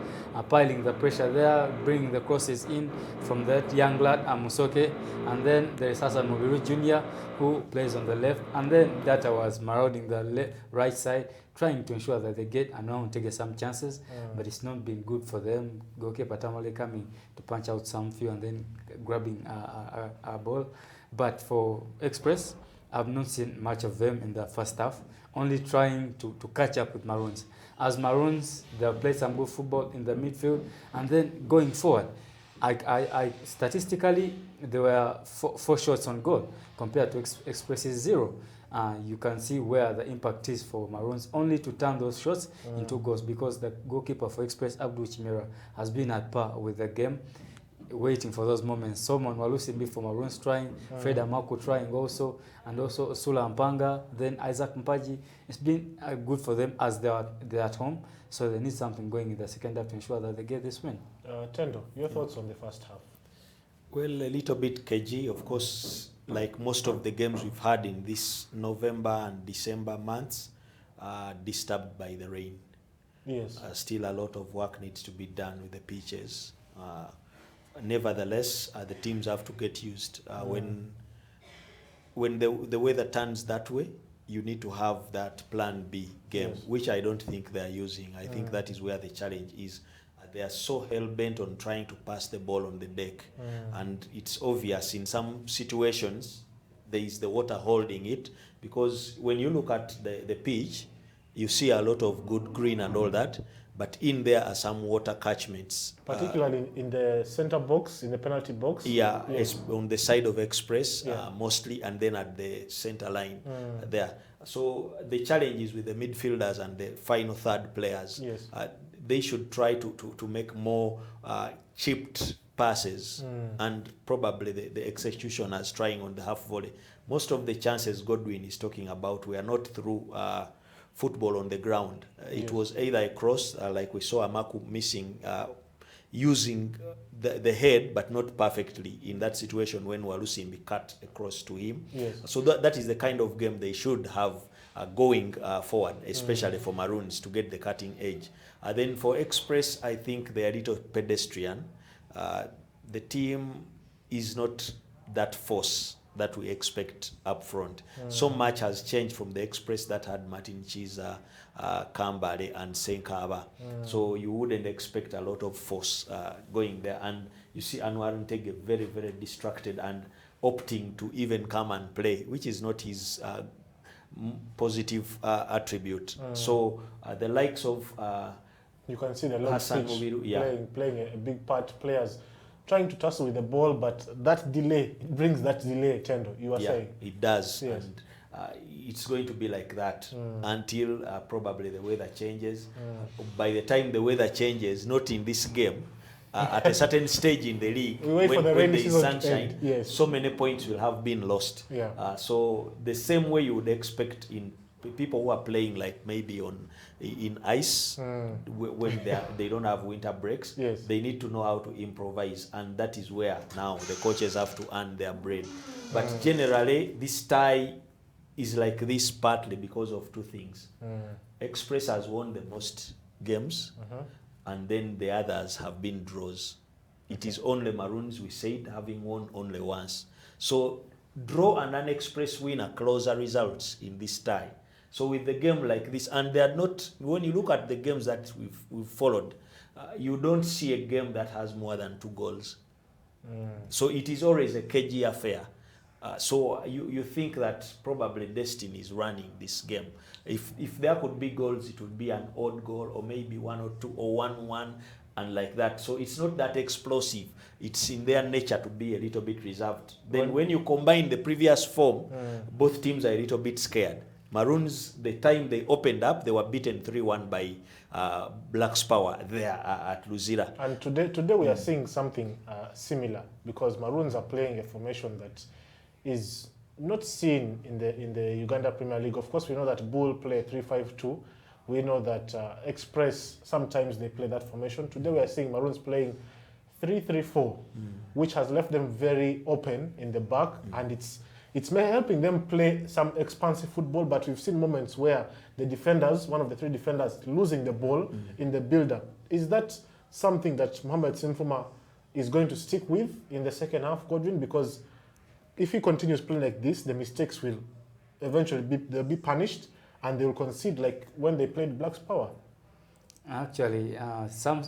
piling the pressure there, bringing the crosses in from that young lad Musoke, and then there is Hassan Mubiru Jr. who plays on the left, and then Data was marauding the right side, trying to ensure that they get and now take some chances, but it's not been good for them. Goalkeeper Tamale coming to punch out some few and then grabbing a ball. But for Express, I've not seen much of them in the first half, only trying to catch up with Maroons. As Maroons, they've played some good football in the midfield, and then going forward, I statistically there were four shots on goal compared to Express's 0. You can see where the impact is for Maroons, only to turn those shots into goals, because the goalkeeper for Express, Abdul Chimera, has been at par with the game, waiting for those moments. Solomon Walusimbi for Maroons trying, Fred Amaku trying also, and also Sula Mpanga, then Isaac Mpaji. It's been good for them as they're at home, so they need something going in the second half to ensure that they get this win. Tendo, your thoughts on the first half? Well, a little bit cagey, of course, like most of the games we've had in this November and December months, disturbed by the rain. Yes. Still a lot of work needs to be done with the pitches. Nevertheless, the teams have to get used. When the weather turns that way, you need to have that plan B game, Yes. which I don't think they're using. I think that is where the challenge is. They are so hell-bent on trying to pass the ball on the deck. And it's obvious in some situations there is the water holding it, because when you look at the pitch, you see a lot of good green and all that, but in there are some water catchments. Particularly in the center box, in the penalty box? Yeah, Yes. on the side of Express, Yeah. mostly, and then at the center line there. So the challenge is with the midfielders and the final third players. Yes. They should try to make more chipped passes, and probably the executioners trying on the half volley. Most of the chances Godwin is talking about were not through football on the ground. It was either a cross, like we saw Amaku missing, using the head, but not perfectly in that situation when Walusimbi cut across to him. Yes. So that is the kind of game they should have going forward, especially for Maroons, to get the cutting edge. Then for Express, I think they are a little pedestrian. The team is not that force that we expect up front. So much has changed from the Express that had Martin Chiza, Kambale, and Senkaba. So you wouldn't expect a lot of force going there. And you see Anwar Ntege very, very distracted and opting to even come and play, which is not his positive attribute. So the likes of You can see the long Hassan pitch Mubiru, yeah. playing a big part. Players trying to tussle with the ball, but that delay brings that delay. Tendo, you were saying. It does. Yes. And it's going to be like that until probably the weather changes. By the time the weather changes, not in this game, at a certain stage in the league, We wait for the when rainy there is season to sunshine, end. Yes. so many points will have been lost. Yeah. So the same way you would expect in people who are playing like maybe in ice, when they don't have winter breaks, Yes. they need to know how to improvise, and that is where now the coaches have to earn their brain. But generally, this tie is like this partly because of two things. Express has won the most games, and then the others have been draws. It is only Maroons, we said, having won only once. So draw and an Express win are closer results in this tie. So with the game like this, and they are not, when you look at the games that we've followed, you don't see a game that has more than 2 goals. So it is always a cagey affair. So you think that probably destiny is running this game. If there could be goals, it would be an odd goal, or maybe 1 or 2 or 1-1, and like that. So it's not that explosive. It's in their nature to be a little bit reserved. Then when you combine the previous form, both teams are a little bit scared. Maroons, the time they opened up, they were beaten 3-1 by Black's Power there at Luzira. And today we are seeing something similar, because Maroons are playing a formation that is not seen in the Uganda Premier League. Of course, we know that Bull play 3-5-2. We know that Express, sometimes they play that formation. Today we are seeing Maroons playing 3-3-4, which has left them very open in the back, and it's helping them play some expansive football. But we've seen moments where the defenders, one of the 3 defenders, losing the ball in the build-up. Is that something that Mohamed Sinfuma is going to stick with in the second half, Godwin? Because if he continues playing like this, the mistakes will eventually they'll be punished, and they will concede like when they played Black's Power. Actually, in some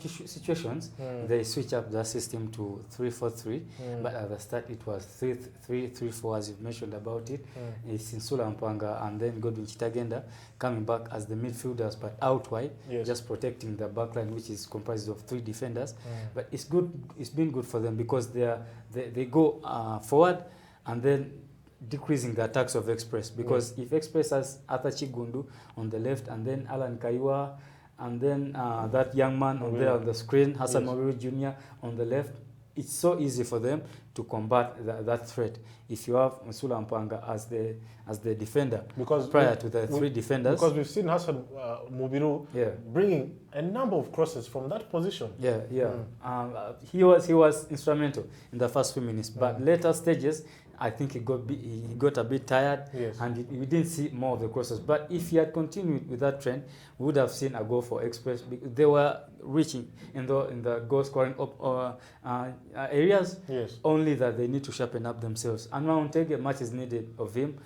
situations, they switch up the system to 3-4-3, but at the start it was 3-3-3-4, as you've mentioned about it. It's Insula Mpanga and then Godwin Chitagenda coming back as the midfielders, but out wide, just protecting the backline, which is comprised of 3 defenders. But it's good. It's been good for them because they go forward and then decreasing the attacks of Express, because if Express has Arthur Chigundu on the left and then Alan Kaiwa and then that young man on there on the screen, Hassan Mawiru Jr. on the left, it's so easy for them to combat that threat. If you have Nsula Mpanga as the defender, because prior to the 3 defenders, because we've seen Hassan Mubiru bringing a number of crosses from that position. He was instrumental in the first few minutes, but later stages, I think he got a bit tired, and we didn't see more of the crosses. But if he had continued with that trend, we would have seen a goal for Express. They were reaching in the goal scoring areas, only that they need to sharpen up themselves. And Mountege, much is needed of him.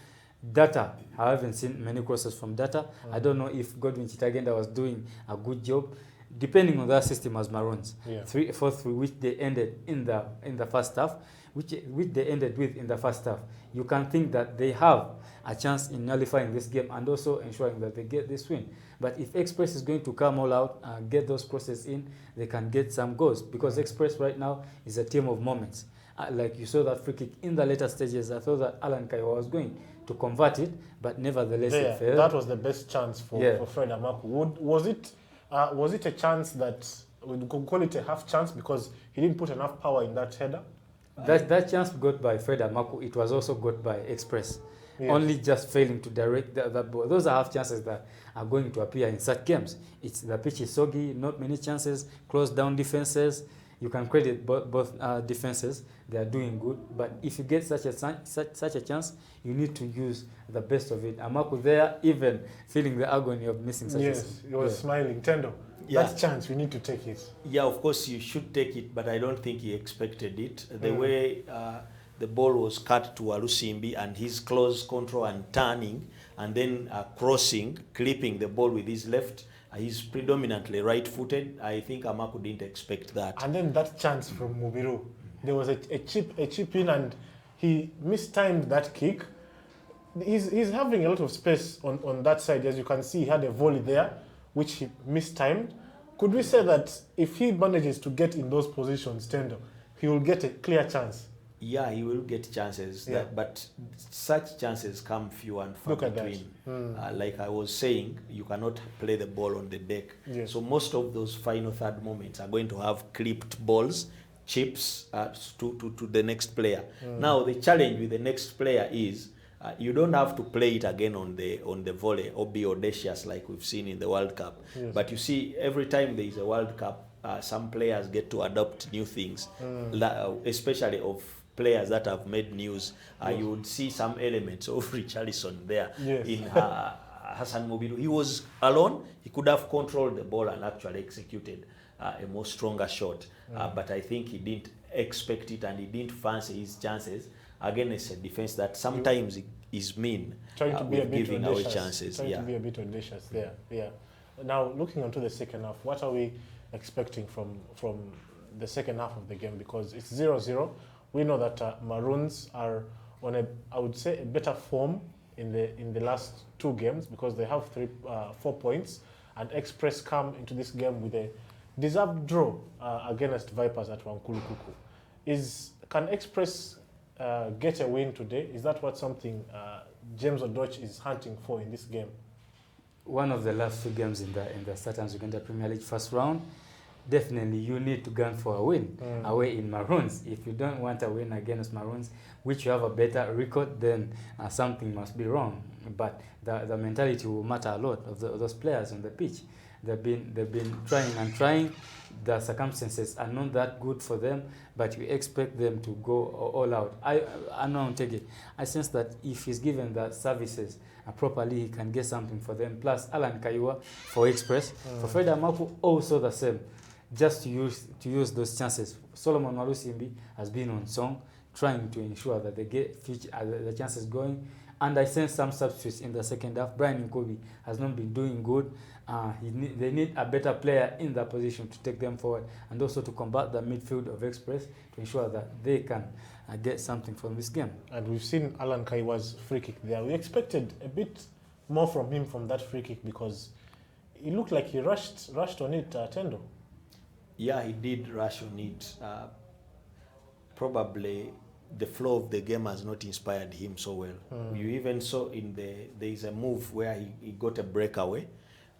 Data, I haven't seen many crosses from Data. I don't know if Godwin Chitagenda was doing a good job, depending on their system as Maroons. 3-4-3, which they ended in the first half. Which they ended with in the first half. You can think that they have a chance in nullifying this game and also ensuring that they get this win. But if Express is going to come all out and get those crosses in, they can get some goals, because Express right now is a team of moments. Like you saw that free kick in the later stages, I thought that Alan Kaiwa was going to convert it, but nevertheless it failed. That was the best chance for Fred Amaku. Was it a chance that we could call it a half chance because he didn't put enough power in that header? That chance got by Fred Amaku, it was also got by Express. Only just failing to direct that ball. Those are half chances that are going to appear in such games. It's the pitch is soggy, not many chances, closed down defenses. You can credit both defenses; they are doing good. But if you get such a chance, you need to use the best of it. Amaku there, even feeling the agony of missing such a chance. He was smiling. Tendo. That chance, we need to take it. Yeah, of course you should take it, but I don't think he expected it. The way the ball was cut to Alusimbi and his close control and turning and then crossing, clipping the ball with his left. He's predominantly right-footed. I think Amaku didn't expect that. And then that chance from Mubiru. There was a chip in and he mistimed that kick. He's having a lot of space on that side. As you can see, he had a volley there, which he mistimed. Could we say that if he manages to get in those positions, Tendo, he will get a clear chance? Yeah, he will get chances, but such chances come few and far between. Like I was saying, you cannot play the ball on the deck. So most of those final third moments are going to have clipped balls, chips to the next player. Now the challenge with the next player is you don't have to play it again on the volley or be audacious like we've seen in the World Cup. But you see, every time there is a World Cup, some players get to adopt new things, especially of players that have made news. You would see some elements of Richarlison there in Hassan Mubiru. He was alone. He could have controlled the ball and actually executed a more stronger shot. But I think he didn't expect it and he didn't fancy his chances against a defense that sometimes is mean, trying to be a bit giving audacious. away chances. Trying to be a bit audacious there. Now, looking onto the second half, what are we expecting from the second half of the game? Because it's 0-0. We know that Maroons are on I would say, a better form in the last 2 games because they have 4 points, and Express come into this game with a deserved draw against Vipers at Wankulukuku. Can Express get a win today? Is that something James Odoch is hunting for in this game? One of the last 2 games in the Saturn Uganda Premier League first round, definitely you need to gun for a win away in Maroons. If you don't want a win against Maroons, which you have a better record, then something must be wrong. But the mentality will matter a lot of those players on the pitch. They've been trying. The circumstances are not that good for them, but we expect them to go all out. I sense that if he's given the services properly, he can get something for them. Plus Alan Kaiwa for Express, for Fred Amaku also the same. Just to use those chances. Solomon Walusimbi has been on song, trying to ensure that they get the chances going. And I sense some substitutes in the second half. Brian Nkobi has not been doing good. They need a better player in that position to take them forward and also to combat the midfield of Express to ensure that they can get something from this game. And we've seen Alan Kaiwa's free kick there. We expected a bit more from him from that free kick because it looked like he rushed on it, Tendo. Yeah, he did rush on it. Probably the flow of the game has not inspired him so well. You even saw there is a move where he got a breakaway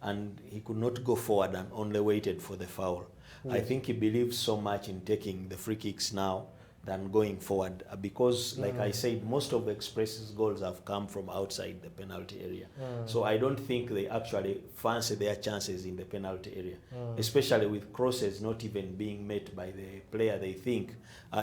and he could not go forward and only waited for the foul. Yes. I think he believes so much in taking the free kicks now than going forward because, like I said, most of Express's goals have come from outside the penalty area. So I don't think they actually fancy their chances in the penalty area, especially with crosses not even being met by the player they think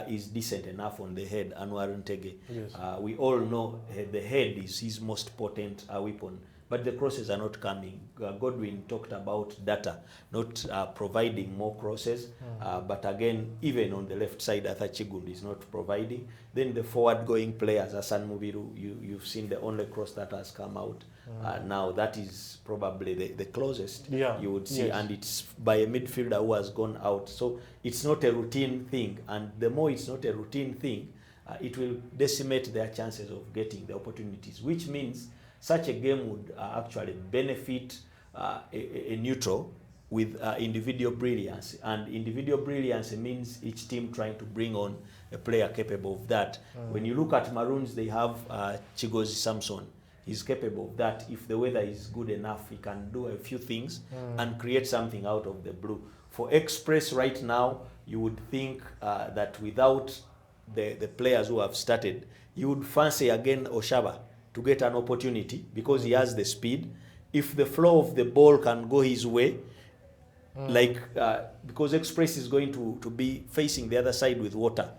is decent enough on the head, Anwar Ntege. Yes. We all know the head is his most potent weapon. But the crosses are not coming. Godwin talked about data, not providing more crosses. But again, even on the left side, Arthur Chigund is not providing. Then the forward-going players, Hassan Mubiru, you've seen the only cross that has come out. Now that is probably the closest you would see. Yes. And it's by a midfielder who has gone out. So it's not a routine thing. And the more it's not a routine thing, it will decimate their chances of getting the opportunities, which means such a game would actually benefit a neutral with individual brilliance. And individual brilliance means each team trying to bring on a player capable of that. When you look at Maroons, they have Chigozi Samson. He's capable of that. If the weather is good enough, he can do a few things and create something out of the blue. For Express right now, you would think that without the players who have started, you would fancy again Oshaba to get an opportunity because he has the speed. If the flow of the ball can go his way, because Express is going to be facing the other side with water.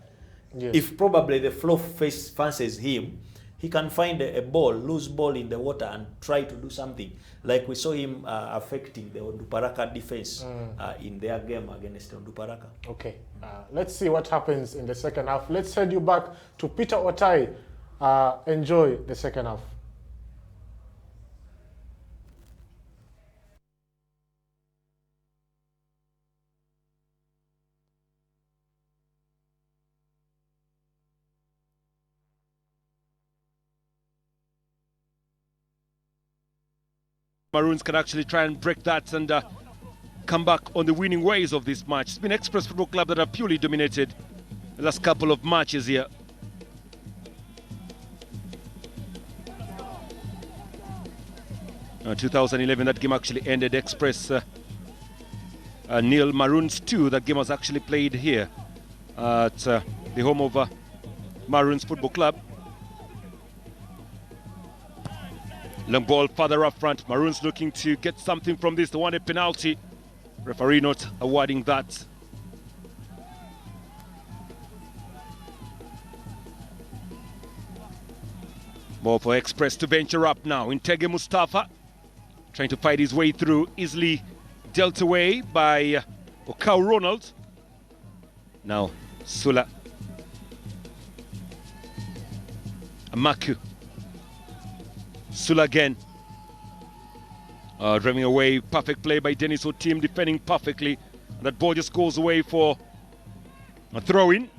Yes. If probably the flow fancies him, he can find a loose ball in the water and try to do something. Like we saw him affecting the Onduparaka defense in their game against Onduparaka. Okay, let's see what happens in the second half. Let's send you back to Peter Otai. Enjoy the second half. Maroons can actually try and break that and come back on the winning ways of this match. It's been Express Football Club that have purely dominated the last couple of matches here. 2011, that game actually ended Express nil, Maroons 2. That game was actually played here at the home of Maroons Football Club. Long ball further up front. Maroons looking to get something from this. They want a penalty. Referee not awarding that. Ball for Express to venture up now. Ntege Mustafa trying to fight his way through, easily dealt away by Okau Ronald. Now Sula Amaku. Sula again. Driving away, perfect play by Dennis Otim, defending perfectly. And that ball just goes away for a throw-in.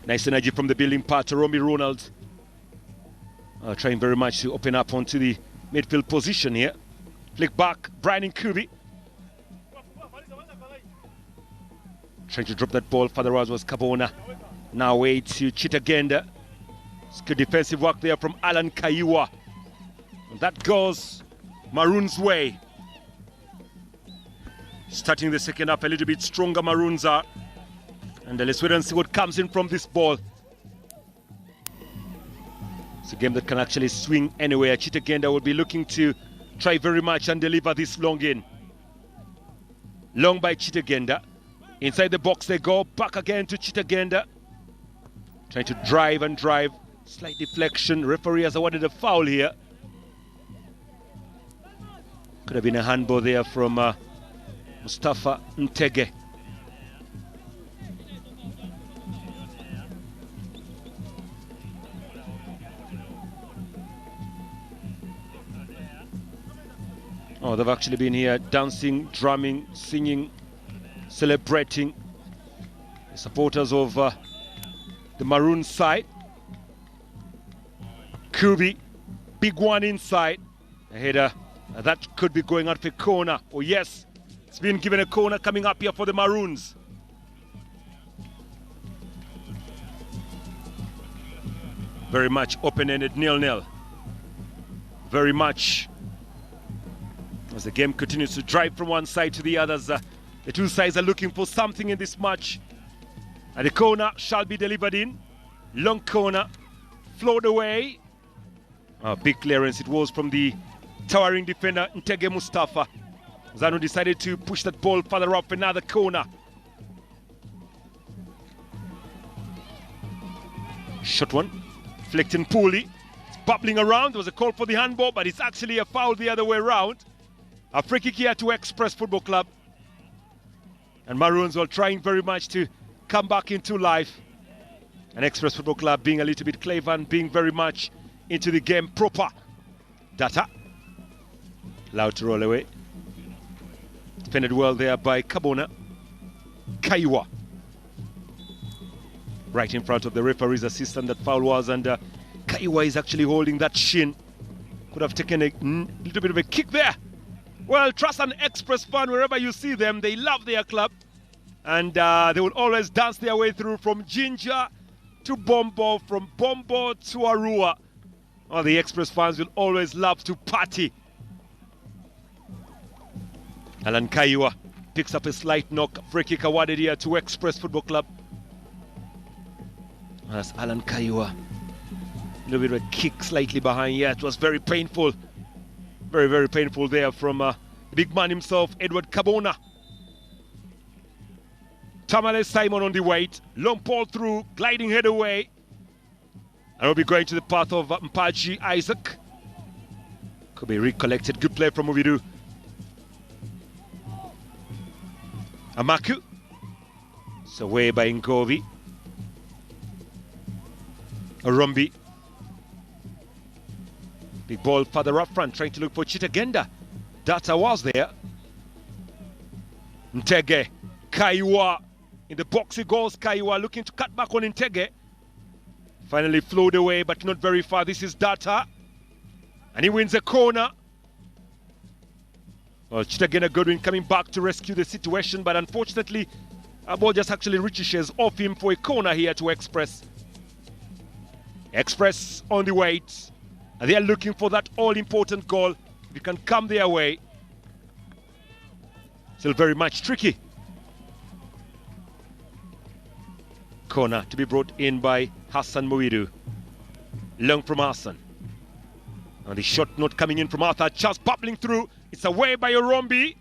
Nice energy from the building part, Romy Ronald. Trying very much to open up onto the midfield position here. Flick back, Brian Nkubi. Trying to drop that ball, further out was Kabona. Now away to Chitagenda. It's good defensive work there from Alan Kaiwa. And that goes Maroons' way. Starting the second half a little bit stronger, Maroons are. And let's wait and see what comes in from this ball. It's a game that can actually swing anywhere. Chitagenda will be looking to try very much and deliver this long in. Long by Chitagenda. Inside the box they go. Back again to Chitagenda. Trying to drive and drive. Slight deflection. Referee has awarded a foul here. Could have been a handball there from Mustafa Ntege. Oh, they've actually been here dancing, drumming, singing, celebrating. The supporters of the Maroons side. Kubi, big one inside. A header that could be going out for corner. Oh yes, it's been given a corner coming up here for the Maroons. Very much open-ended, 0-0. Very much. As the game continues to drive from one side to the others, the two sides are looking for something in this match. And the corner shall be delivered in. Long corner, flowed away. Big clearance it was from the towering defender Ntege Mustafa. Zanu decided to push that ball further up, another corner. Shot one, flicked poorly. It's bubbling around. There was a call for the handball, but it's actually a foul the other way around. A free kick here to Express Football Club. And Maroons were trying very much to come back into life. And Express Football Club being a little bit clever and being very much into the game proper. Data. Allowed to roll away. Defended well there by Kabona. Kaiwa. Right in front of the referee's assistant, that foul was, and Kaiwa is actually holding that shin. Could have taken a little bit of a kick there. Well, trust an Express fan, wherever you see them, they love their club. And they will always dance their way through from Ginger to Bombo, from Bombo to Arua. All the Express fans will always love to party. Alan Kaiwa picks up a slight knock. Free kick awarded here to Express Football Club. That's Alan Kaiwa. A little bit of a kick slightly behind. Yeah, it was very painful. Very, very painful there from the big man himself, Edward Kabona. Tamale Simon on the weight. Long ball through, gliding head away. And we'll be going to the path of Mpaji Isaac. Could be recollected. Good play from Uvidu. Amaku. It's away by Ngovi. Arumbi. Big ball further up front, trying to look for Chitagenda. Data was there. Ntege. Kaiwa. In the box he goes. Kaiwa looking to cut back on Ntege. Finally flowed away, but not very far. This is Data. And he wins a corner. Well, Chitagenda Godwin coming back to rescue the situation, but unfortunately, a ball just actually ricochets off him for a corner here to Express. Express on the weight. And they are looking for that all-important goal. If it can come their way. Still very much tricky. Corner to be brought in by Hassan Muidu. Long from Hassan. And the shot not coming in from Arthur. Just bubbling through. It's away by Orombi.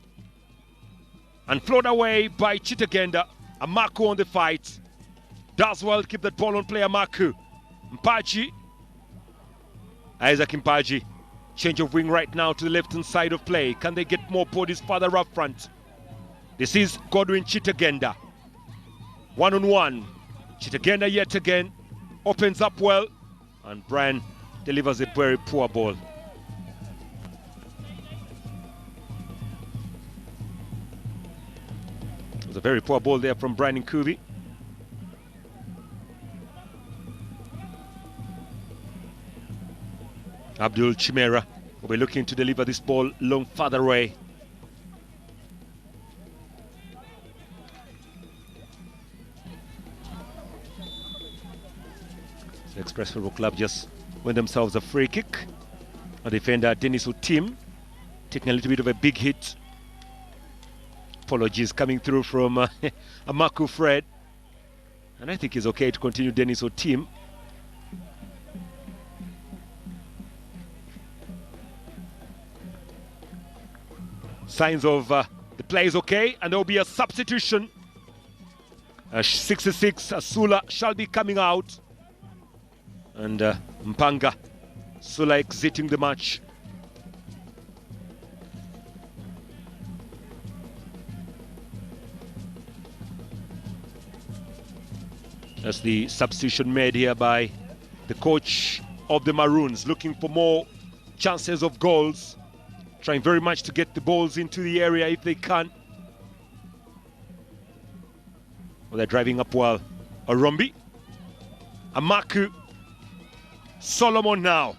And flowed away by Chitagenda. Amaku on the fight. Does well keep that ball on play, Amaku. Mpaji. Isaac Mpaji. Change of wing right now to the left-hand side of play. Can they get more bodies further up front? This is Godwin Chitagenda. One-on-one. Chitagenda yet again. Opens up well. And Brian delivers a very poor ball. It was a very poor ball there from Brian Nkuvi. Abdul Chimera will be looking to deliver this ball long further away. The Express Football Club just win themselves a free kick. A defender, Dennis Otim, taking a little bit of a big hit. Apologies coming through from Amaku Fred. And I think it's okay to continue Dennis Otim. Signs of the play is okay, and there will be a substitution. 66, Asula shall be coming out. And Mpanga Sula exiting the match. That's the substitution made here by the coach of the Maroons, looking for more chances of goals, trying very much to get the balls into the area if they can. Well, they're driving up well. Orombi, Amaku, Solomon now.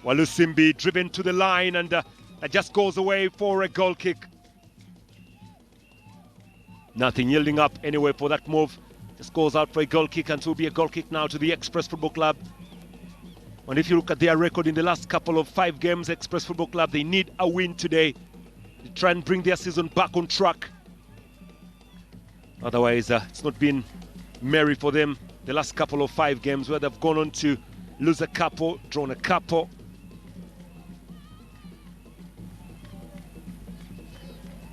Walusimbi driven to the line, and that just goes away for a goal kick. Nothing yielding up anyway for that move. Just goes out for a goal kick, and it will be a goal kick now to the Express Football Club. And if you look at their record in the last couple of 5 games, Express Football Club, they need a win today to try and bring their season back on track. Otherwise, it's not been merry for them the last couple of 5 games, where they've gone on to lose a couple, drawn a couple.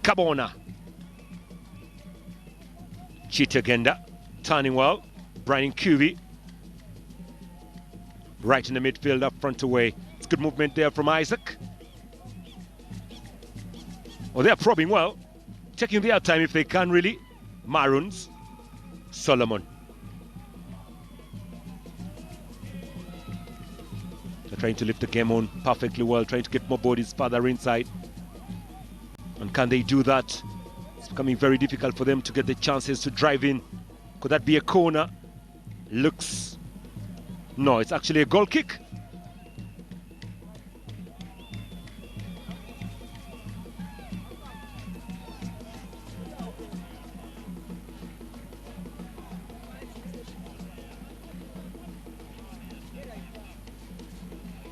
Kabona. Chitagenda, turning well. Brian Kubi. Right in the midfield, up front away. It's good movement there from Isaac. Well, they're probing well. Taking their time if they can, really. Maroons. Solomon. They're trying to lift the game on perfectly well, trying to get more bodies further inside. And can they do that? It's becoming very difficult for them to get the chances to drive in. Could that be a corner? Looks... No, it's actually a goal kick.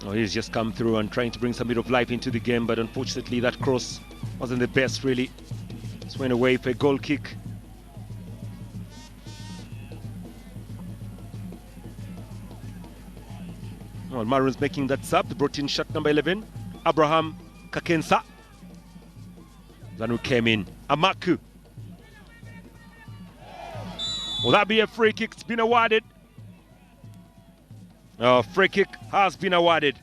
Oh, he's just come through and trying to bring some bit of life into the game, but unfortunately that cross wasn't the best, really. Just went away for a goal kick. Well, Maroons making that sub. They brought in shot number 11, Abraham Kakensa. Then who came in, Amaku. Will that be a free kick? It's been awarded. Oh, free kick has been awarded.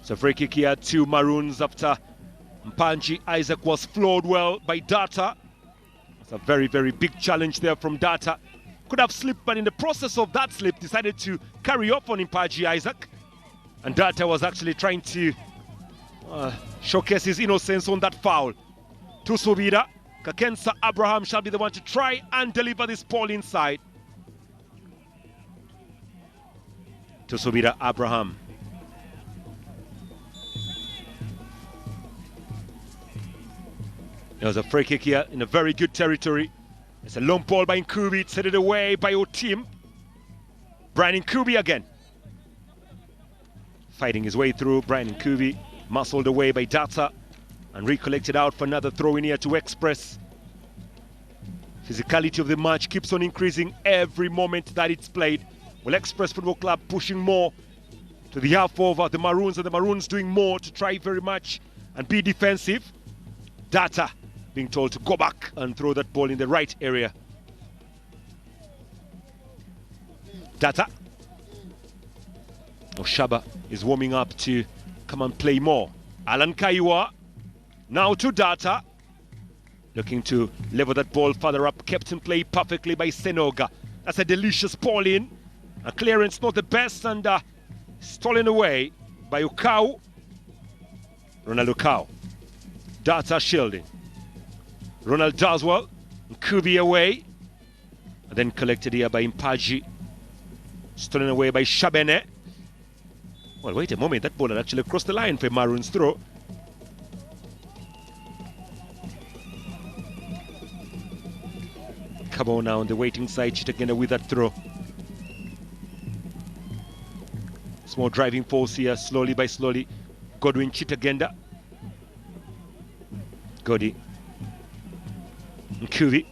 So free kick here to Maroons after Mpanji Isaac was floored well by Data. It's a very, very big challenge there from Data. Could have slipped, but in the process of that slip, decided to carry up on Mpanji Isaac. And Data was actually trying to showcase his innocence on that foul. Tusubira, Kakensa Abraham shall be the one to try and deliver this ball inside. Tusubira Abraham. There was a free kick here in a very good territory. It's a long ball by Nkubi. It's headed away by your team. Brian Nkubi again. Fighting his way through. Brian Nkubi muscled away by Data and recollected out for another throw in here to Express. Physicality of the match keeps on increasing every moment that it's played. Well, Express Football Club pushing more to the half over the Maroons, and the Maroons doing more to try very much and be defensive. Data being told to go back and throw that ball in the right area. Data. Oshaba is warming up to come and play more. Alan Kaiwa now to Data. Looking to level that ball further up. Kept in play perfectly by Senoga. That's a delicious ball in. A clearance not the best, and stolen away by Ukau. Ronald Ukau. Data shielding. Ronald does well. Nkubi away. And then collected here by Mpaji. Stolen away by Shabene. Well, wait a moment. That ball had actually crossed the line for Maroons throw. Come on now on the waiting side. Chitagenda with that throw. Small driving force here. Slowly by slowly. Godwin Chitagenda. Godi. Nkubi.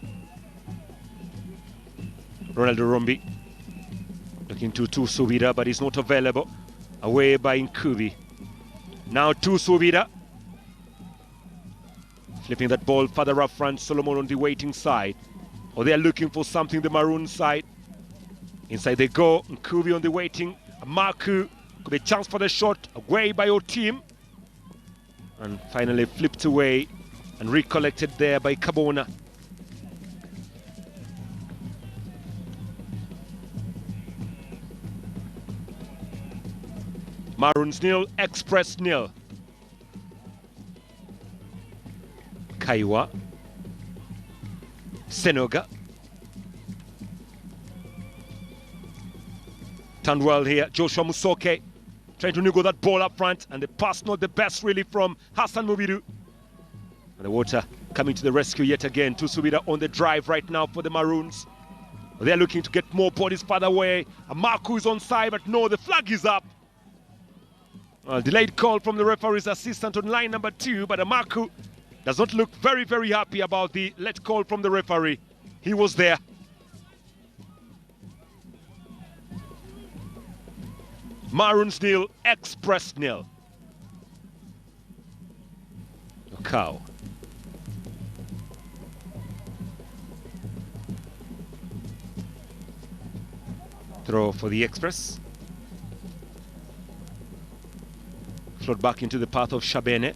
Ronaldo Rombi. Looking to Subida, but he's not available. Away by Nkubi. Now to Subida. Flipping that ball further up front. Solomon on the waiting side. or they are looking for something, the Maroon side. Inside they go, Nkubi on the waiting, Marku, could be a chance for the shot, away by your team. And finally flipped away and recollected there by Kabona. Maroons nil, Express nil. Kaiwa, Senoga. Turned well here, Joshua Musoke trying to niggle that ball up front, and the pass not the best really from Hassan Mubiru. And the water coming to the rescue yet again. Tusubida on the drive right now for the Maroons. They're looking to get more bodies further away. Amaku is on side, but no, the flag is up. Well, delayed call from the referee's assistant on line number 2, but Amaku does not look very, very happy about the let call from the referee. He was there. Maroons nil, Express nil. Cow. Throw for the Express. Float back into the path of Shabene.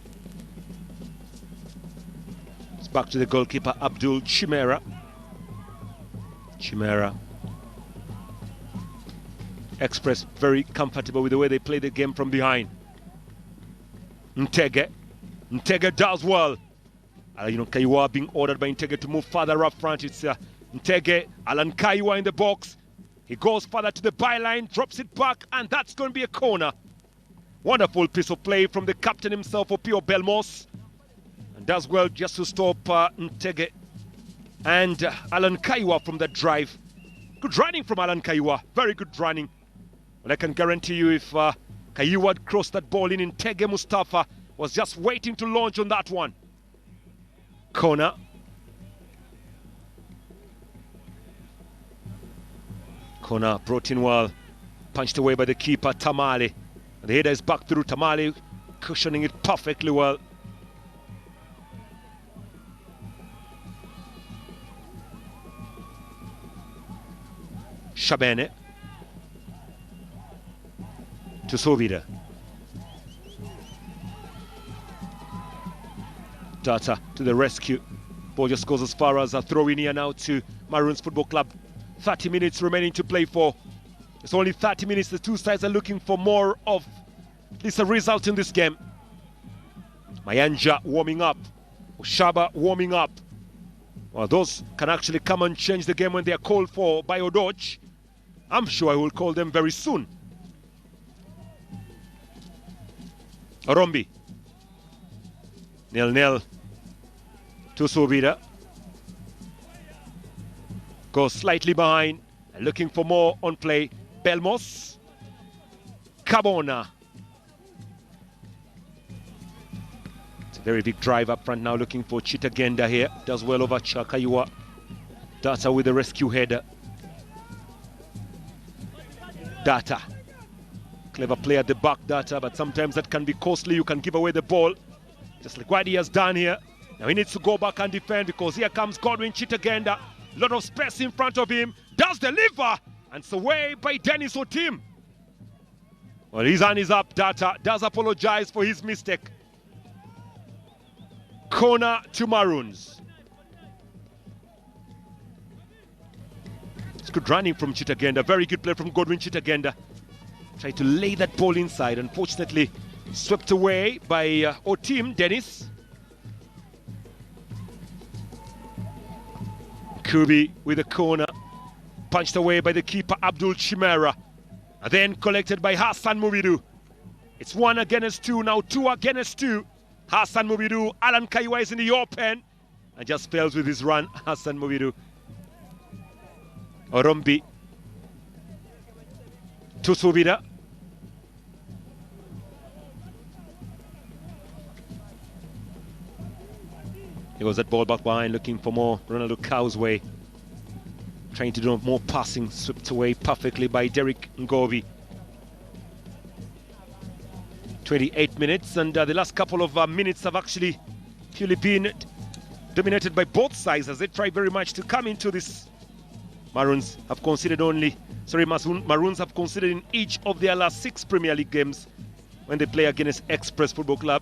It's back to the goalkeeper, Abdul Chimera. Chimera. Express very comfortable with the way they play the game from behind. Ntege. Ntege does well. Kaiwa being ordered by Ntege to move further up front. It's Ntege, Alan Kaiwa in the box. He goes further to the byline, drops it back, and that's going to be a corner. Wonderful piece of play from the captain himself, Opio Belmos. And does well just to stop Ntege and Alan Kaiwa from that drive. Good running from Alan Kaiwa, very good running. But I can guarantee you if Kaiwa had crossed that ball in, Ntege Mustafa was just waiting to launch on that one. Corner. Corner brought in well, punched away by the keeper, Tamale. The header is back through Tamale, cushioning it perfectly well. Shabene to Sovida. Data to the rescue. Ball just goes as far as a throw in here now to Maroons Football Club. 30 minutes remaining to play for. It's only 30 minutes. The two sides are looking for more of at least a result in this game. Mayanja warming up. Oshaba warming up. Well, those can actually come and change the game when they are called for by Odoch. I'm sure I will call them very soon. Orombi. 0-0 to Sobida. Goes slightly behind and looking for more on play. Belmos. Cabona. It's a very big drive up front now, looking for Chitagenda here. Does well over Chakaiwa. Data with the rescue header. Data. Clever play at the back, Data, but sometimes that can be costly. You can give away the ball, just like what he has done here. Now he needs to go back and defend, because here comes Godwin Chitagenda. A lot of space in front of him. Does deliver, and it's away by Dennis Otim. Well, his hand is up. Data does apologize for his mistake. Corner to Maroons. It's good running from Chitagenda. Very good play from Godwin Chitagenda. Tried to lay that ball inside. Unfortunately, swept away by Otim, Dennis. Kubi with a corner. Punched away by the keeper, Abdul Chimera. And then collected by Hassan Mubidu. It's 1 against 2, now 2 against 2. Hassan Mubidu, Alan Kaiwa is in the open. And just fails with his run, Hassan Mubidu. Orombi. To Subida. He goes that ball back behind, looking for more. Ronaldo Cowsway. Trying to do more passing, swept away perfectly by Derek Ngovi. 28 minutes, and the last couple of minutes have actually purely been dominated by both sides as they try very much to come into this. Maroons have conceded Maroons have conceded in each of their last 6 Premier League games when they play against Express Football Club.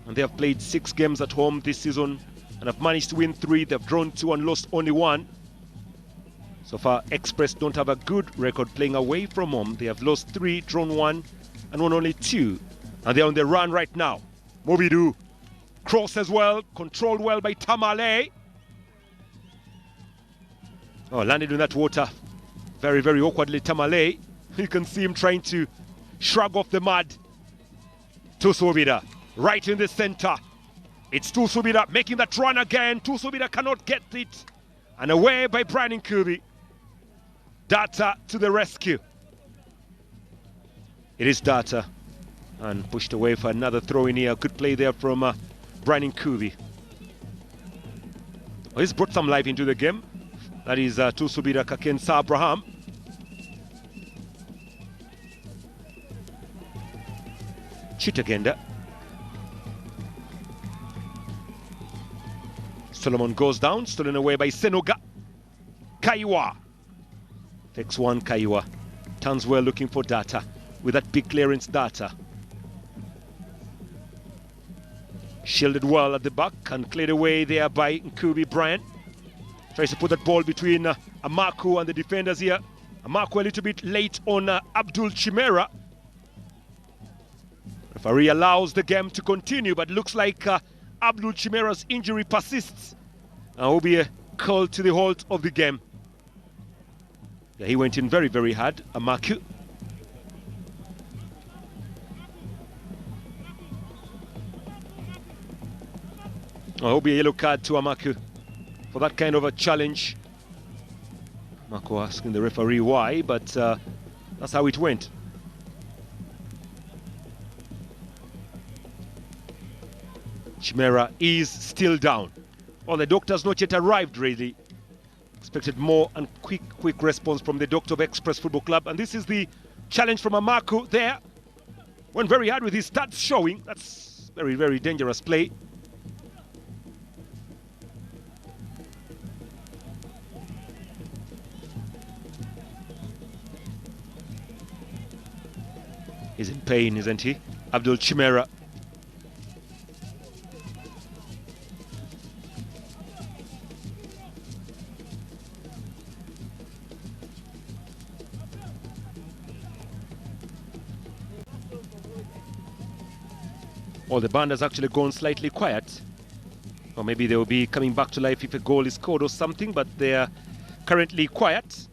And they have played 6 games at home this season and have managed to win 3. They've drawn 2 and lost only 1. So far, Express don't have a good record playing away from home. They have lost 3, drawn 1, and won only 2. And they're on the run right now. Mobidu. Cross as well, controlled well by Tamale. Oh, landed in that water. Very, very awkwardly, Tamale. You can see him trying to shrug off the mud. Tusubira, right in the center. It's Tusubira making that run again. Tusubira cannot get it. And away by Brian Nkubi. Data to the rescue. It is Data. And pushed away for another throw in here. Good play there from Brian Nkubi. Oh, he's brought some life into the game. That is Tusubira Kakensa Abraham. Chitagenda. Solomon goes down, stolen away by Senoga. Kaiwa. Takes one, Kaiwa. Turns well looking for Data. With that big clearance, Data. Shielded well at the back and cleared away there by Nkubi Bryant. Tries to put that ball between Amaku and the defenders here. Amaku a little bit late on Abdul Chimera. Referee allows the game to continue, but looks like Abdul Chimera's injury persists. And will be a call to the halt of the game. Yeah, he went in very, very hard, Amaku. Oh, will be a yellow card to Amaku for that kind of a challenge. Amaku asking the referee why, but that's how it went. Chimera is still down. Well, the doctor's not yet arrived, really. Expected more and quick response from the doctor of Express Football Club. And this is the challenge from Amaku there. Went very hard with his stats showing. That's very, very dangerous play. He's in pain, isn't he? Abdul Chimera. Well, the band has actually gone slightly quiet. Or maybe they will be coming back to life if a goal is scored or something, but they are currently quiet.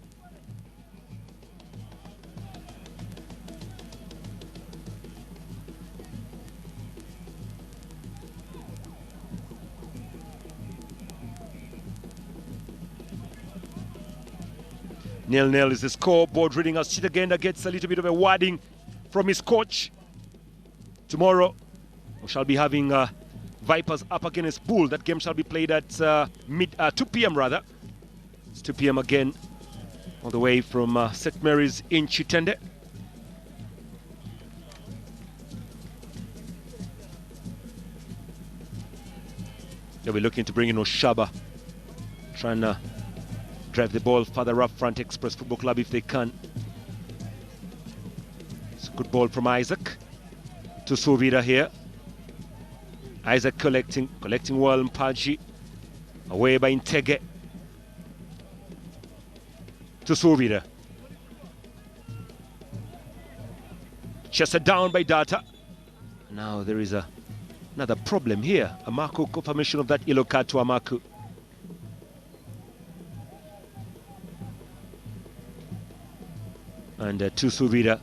Nil-nil is the scoreboard reading as Chitagenda gets a little bit of a wording from his coach. Tomorrow, we shall be having Vipers up against Bull. That game shall be played at 2 p.m. rather. It's 2 p.m. again, all the way from St. Mary's in Chitende. They'll be looking to bring in Oshaba, trying to drive the ball further up front. Express Football Club if they can. It's a good ball from Isaac to Suvira here. Isaac collecting well. Mpaji away by Intege to Suvira. Chested down by Data. Now there is another problem here. Amaku, confirmation of that yellow card to Amaku. And Tusubira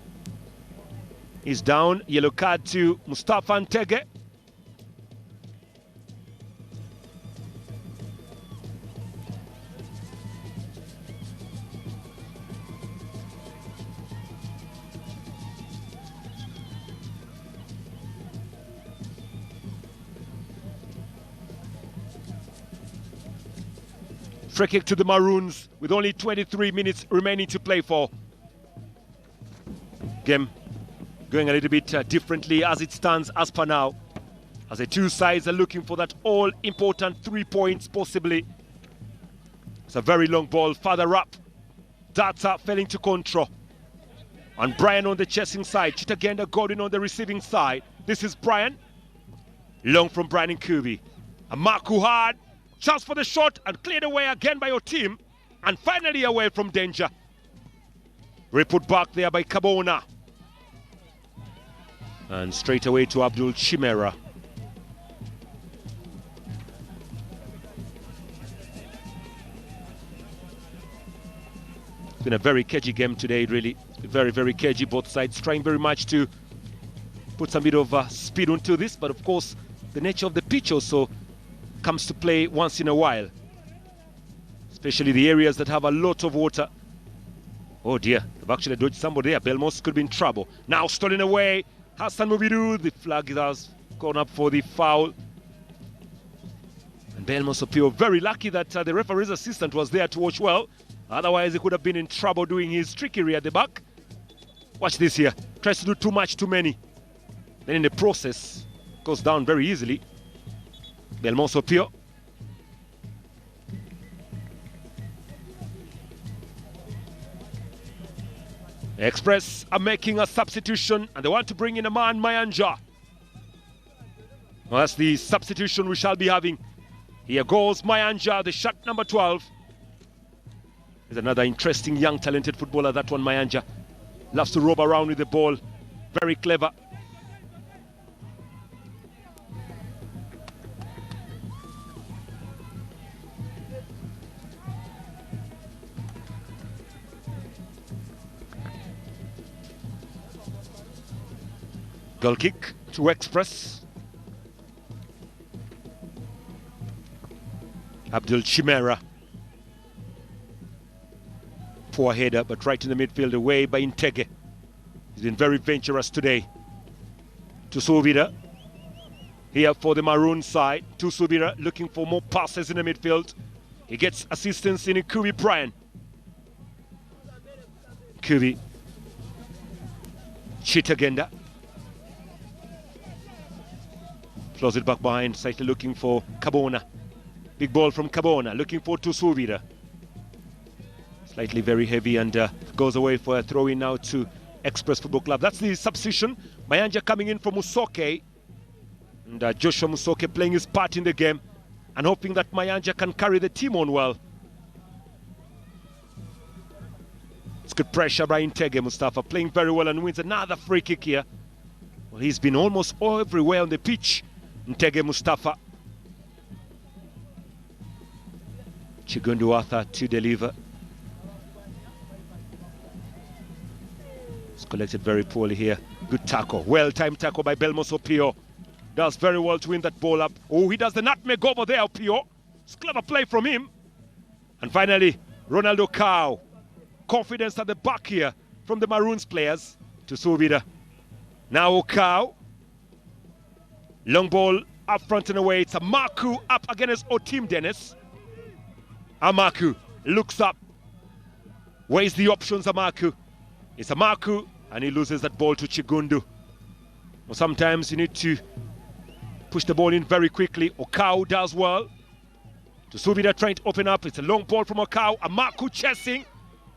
is down. Yellow card to Mustafa Ntege. Free kick to the Maroons with only 23 minutes remaining to play for. Game going a little bit differently as it stands as per now. as the two sides are looking for that all-important 3 points possibly. It's a very long ball further up. Data failing to control. And Brian on the chasing side. Chitagenda Godwin on the receiving side. This is Brian. Long from Brian and Kubi. And Marku hard. Chance for the shot and cleared away again by your team. And finally away from danger. Reput back there by Kabona. And straight away to Abdul Chimera. It's been a very cagey game today, really. Very, very cagey. Both sides trying very much to put some bit of speed onto this. But of course, the nature of the pitch also comes to play once in a while. Especially the areas that have a lot of water. Oh dear, they've actually dodged somebody there. Belmos could be in trouble. Now stolen away. Hassan Mubiru, the flag has gone up for the foul. And Belmos appear very lucky that the referee's assistant was there to watch well. Otherwise, he could have been in trouble doing his trickery at the back. Watch this here. Tries to do too much, too many. Then in the process, goes down very easily. Belmos Pio. Express are making a substitution and they want to bring in a man, Mayanja. Well, that's the substitution we shall be having. Here goes Mayanja, the shot number 12. There's another interesting young talented footballer, that one Mayanja. Loves to rob around with the ball. Very clever. Goal kick to Express. Abdul Chimera. Poor header, but right in the midfield, away by Intege. He's been very venturous today. To Subira. Here for the Maroon side. To Subira, looking for more passes in the midfield. He gets assistance in Kubi Brian. Kubi. Chitagenda. Flows it back behind, slightly looking for Kabona. Big ball from Kabona, looking for Tusuvira. Slightly very heavy and goes away for a throw-in now to Express Football Club. That's the substitution. Mayanja coming in for Musoke. And Joshua Musoke playing his part in the game and hoping that Mayanja can carry the team on well. It's good pressure by Intege Mustafa, playing very well and wins another free kick here. Well, he's been almost everywhere on the pitch. Ntege Mustafa. Chigundu Arthur to deliver. It's collected very poorly here. Good tackle. Well-timed tackle by Belmos Opio. Does very well to win that ball up. Oh, he does the nutmeg over there, Opio. It's clever play from him. And finally, Ronaldo Cow. Confidence at the back here from the Maroons players to Subida. Now Cow. Long ball up front and away. It's Amaku up against Otim Dennis. Amaku looks up. Where's the options, Amaku? It's Amaku and he loses that ball to Chigundu. Well, sometimes you need to push the ball in very quickly. Okau does well. To Subida trying to open up. It's a long ball from Okau. Amaku chasing.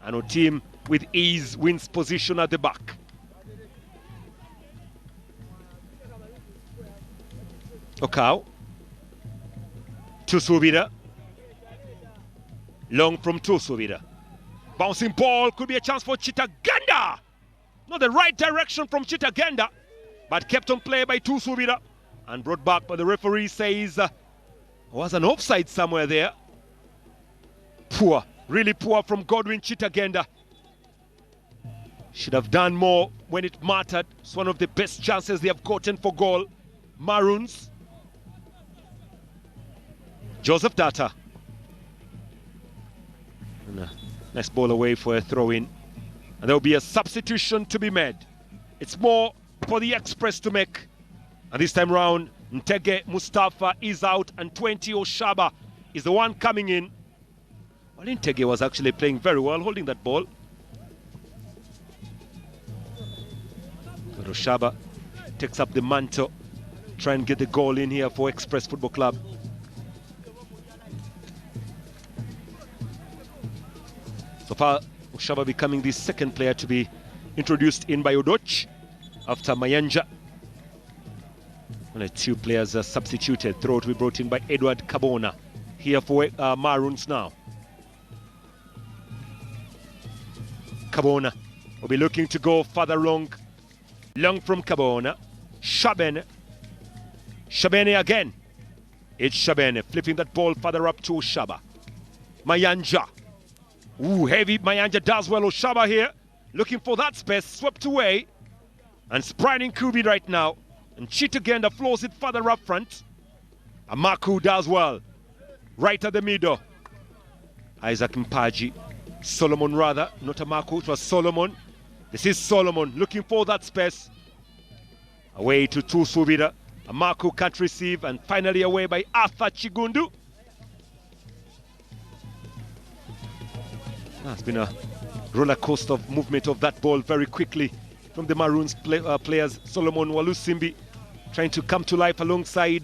And Otim with ease wins position at the back. Okau to Subida. Long from to Subida. Bouncing ball, could be a chance for Chitaganda. Not the right direction from Chitaganda, but kept on play by Tu Subida and brought back. But the referee says was an offside somewhere there. Poor, really poor from Godwin Chitaganda. Should have done more when it mattered. It's one of the best chances they have gotten for goal. Maroons. Joseph Data. And nice ball away for a throw-in. And there will be a substitution to be made. It's more for the Express to make. And this time round, Ntege Mustafa is out and 20 Oshaba is the one coming in. Well, Ntege was actually playing very well, holding that ball. But Oshaba takes up the mantle, try and get the goal in here for Express Football Club. So far, Oshaba becoming the second player to be introduced in by Odoch after Mayanja. Only 2 players are substituted. Throw to be brought in by Edward Kabona here for Maroons now. Kabona will be looking to go further long. Long from Kabona. Shabene. Shabene again. It's Shabene flipping that ball further up to Oshaba. Mayanja. Ooh, heavy. Mayanja does well. Oshaba here looking for that space. Swept away. And Brian Kubi right now. And Chitagenda floors it further up front. Amaku does well. Right at the middle. Isaac Mpaji. Solomon rather. Not Amaku. It was Solomon. This is Solomon looking for that space. Away to Tusuvida. Amaku can't receive. And finally away by Arthur Chigundu. It's been a roller coaster of movement of that ball very quickly from the Maroons players. Solomon Walusimbi trying to come to life alongside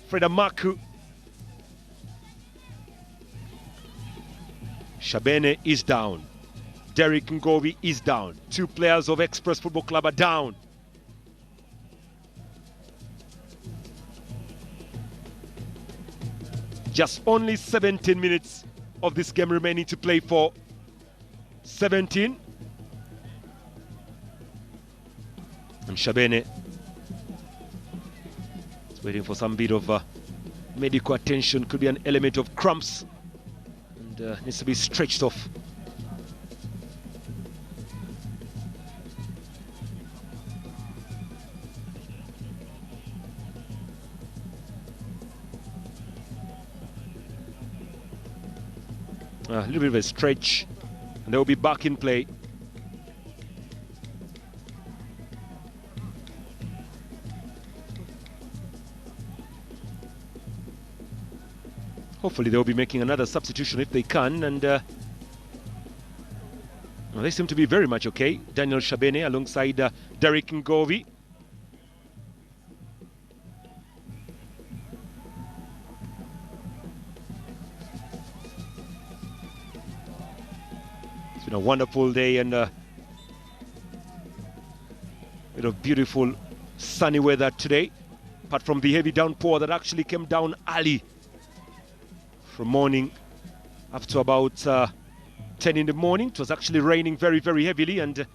Fred Amaku. Shabene is down. Derek Ngovi is down. 2 players of Express Football Club are down. Just only 17 minutes of this game remaining to play for. 17. And Shabene is waiting for some bit of medical attention. Could be an element of cramps. And needs to be stretched off. A little bit of a stretch, and they'll be back in play. Hopefully they'll be making another substitution if they can, and well, they seem to be very much okay. Daniel Shabene alongside Derek Ngovi. It's been a wonderful day and a bit of beautiful sunny weather today, apart from the heavy downpour that actually came down early from morning up to about 10 in the morning. It was actually raining very, very heavily, and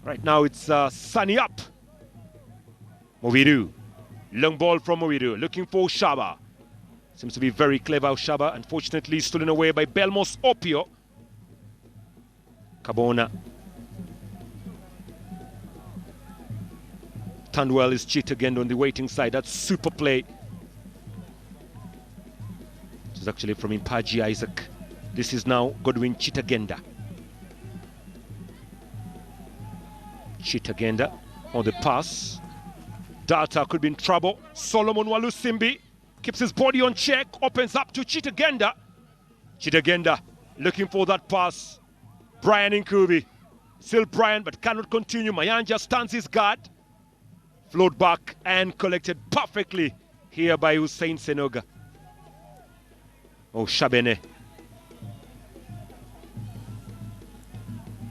right now it's sunny up. Movidu, long ball from Movidu, looking for Shaba. Seems to be very clever, Shaba. Unfortunately stolen away by Belmos Opio. Kabona. Tandwell is cheat again on the waiting side. That's super play. This is actually from Impaji Isaac. This is now Godwin Chitagenda. Chitagenda on the pass. Data could be in trouble. Solomon Walusimbi keeps his body on check, opens up to Chitagenda. Chitagenda looking for that pass. Brian Nkubi. Still Brian, but cannot continue. Mayanja stands his guard. Float back and collected perfectly here by Hussein Senoga. Oh, Shabene.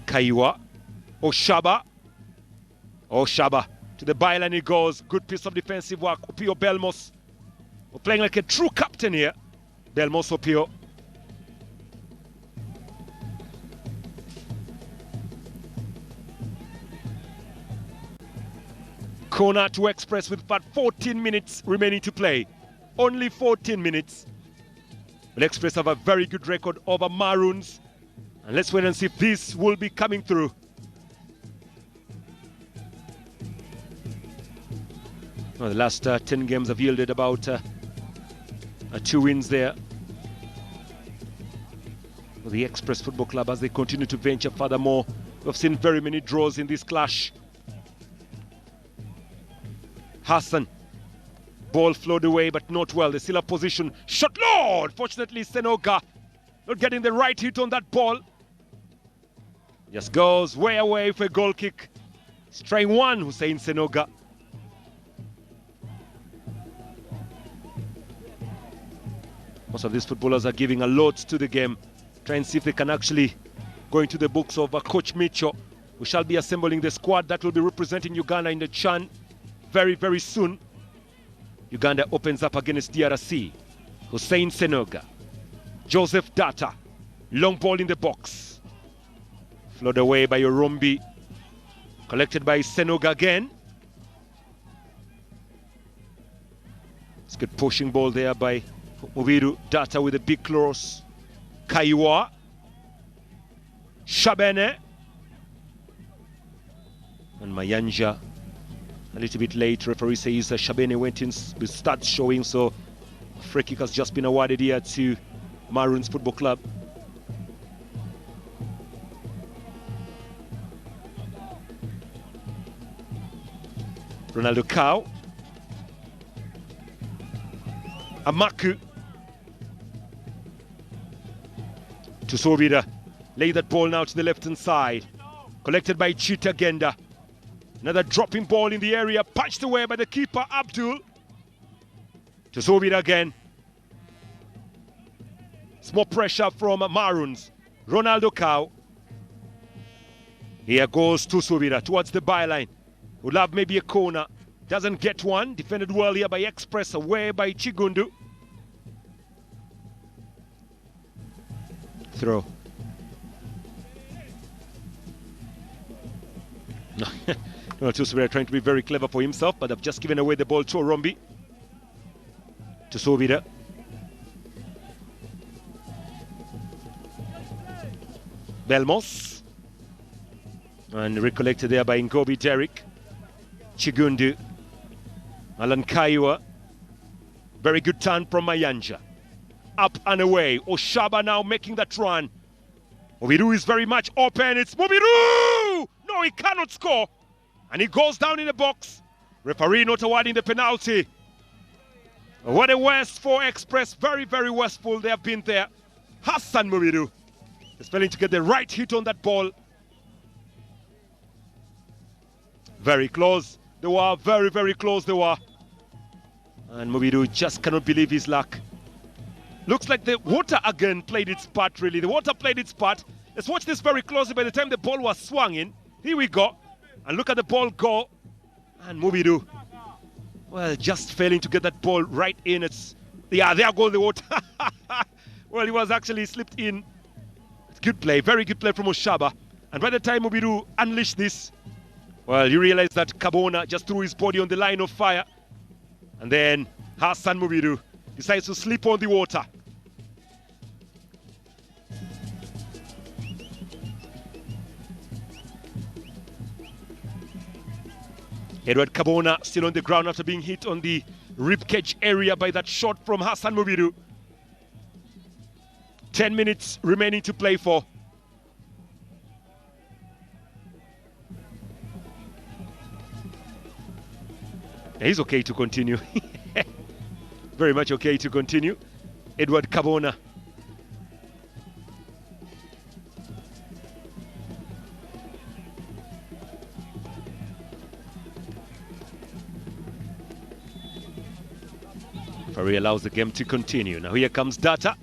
Kaiwa. Oshaba. Oshaba. To the byline he goes. Good piece of defensive work. Opio Belmos. We're playing like a true captain here. Belmos Opio. Corner to Express with about 14 minutes remaining to play. Only 14 minutes. But Express have a very good record over Maroons. And let's wait and see if this will be coming through. Well, the last 10 games have yielded about 2 wins there for the Express Football Club as they continue to venture furthermore. We've seen very many draws in this clash. Hassan. Ball flowed away, but not well. They still have position. Shot, Lord! Fortunately, Senoga not getting the right hit on that ball. Just goes way away for a goal kick. He's trying one, Hussein Senoga. Most of these footballers are giving a lot to the game. Try and see if they can actually go into the books of Coach Micho. We shall be assembling the squad that will be representing Uganda in the CHAN very, very soon. Uganda opens up against DRC. Hussein Senoga. Joseph Data. Long ball in the box. Floated away by Orombi. Collected by Senoga again. It's a good pushing ball there by Mubiru. Data with a big cross. Kaiwa. Shabene. And Mayanja a little bit late. Referee says Shabene went in with stats showing, so a free kick has just been awarded here to Maroons Football Club. Ronaldo Cow. Amaku. To Sovida. Lay that ball now to the left-hand side. Collected by Chita Genda. Another dropping ball in the area. Patched away by the keeper, Abdul. To Sovida again. Small pressure from Maroons. Ronaldo Cow. Here goes to Sovida towards the byline. Would have maybe a corner. Doesn't get one. Defended well here by Express. Away by Chigundu. Throw. No, Tusubira trying to be very clever for himself, but they've just given away the ball to Orombi. To Sovida. Belmos. And recollected there by Ngobi Derek. Chigundu. Alan Kaiwa. Very good turn from Mayanja. Up and away. Oshaba now making that run. Mubiru is very much open. It's Mubiru! No, he cannot score. And he goes down in the box. Referee not awarding the penalty. What a waste for Express. Very, very wasteful. They have been there. Hassan Mubiru is failing to get the right hit on that ball. Very close. They were very, very close. They were. And Mubiru just cannot believe his luck. Looks like the water again played its part, really. The water played its part. Let's watch this very closely. By the time the ball was swung in, here we go. And look at the ball go. And Mubiru, well, just failing to get that ball right in. It's, yeah, there goes the water. Well, he was actually slipped in. Good play, very good play from Oshaba. And by the time Mubiru unleashed this, well, you realize that Kabona just threw his body on the line of fire. And then Hassan Mubiru decides to slip on the water. Edward Kabona still on the ground after being hit on the ribcage area by that shot from Hassan Mubiru. 10 minutes remaining to play for. He's okay to continue. Very much okay to continue. Edward Kabona. Referee allows the game to continue. Now here comes Data.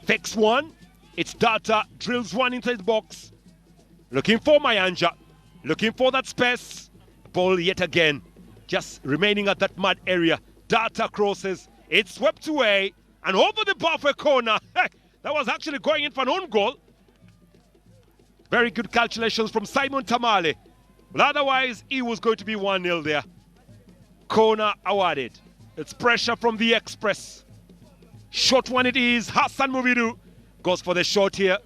Fakes one. It's Data. Drills one inside the box. Looking for Mayanja. Looking for that space. Ball yet again. Just remaining at that mud area. Data crosses. It's swept away. And over the bar for a corner. That was actually going in for an own goal. Very good calculations from Simon Tamale. But otherwise, it was going to be 1-0 there. Corner awarded. It's pressure from the Express. Short one it is. Hassan Mubiru goes for the shot here.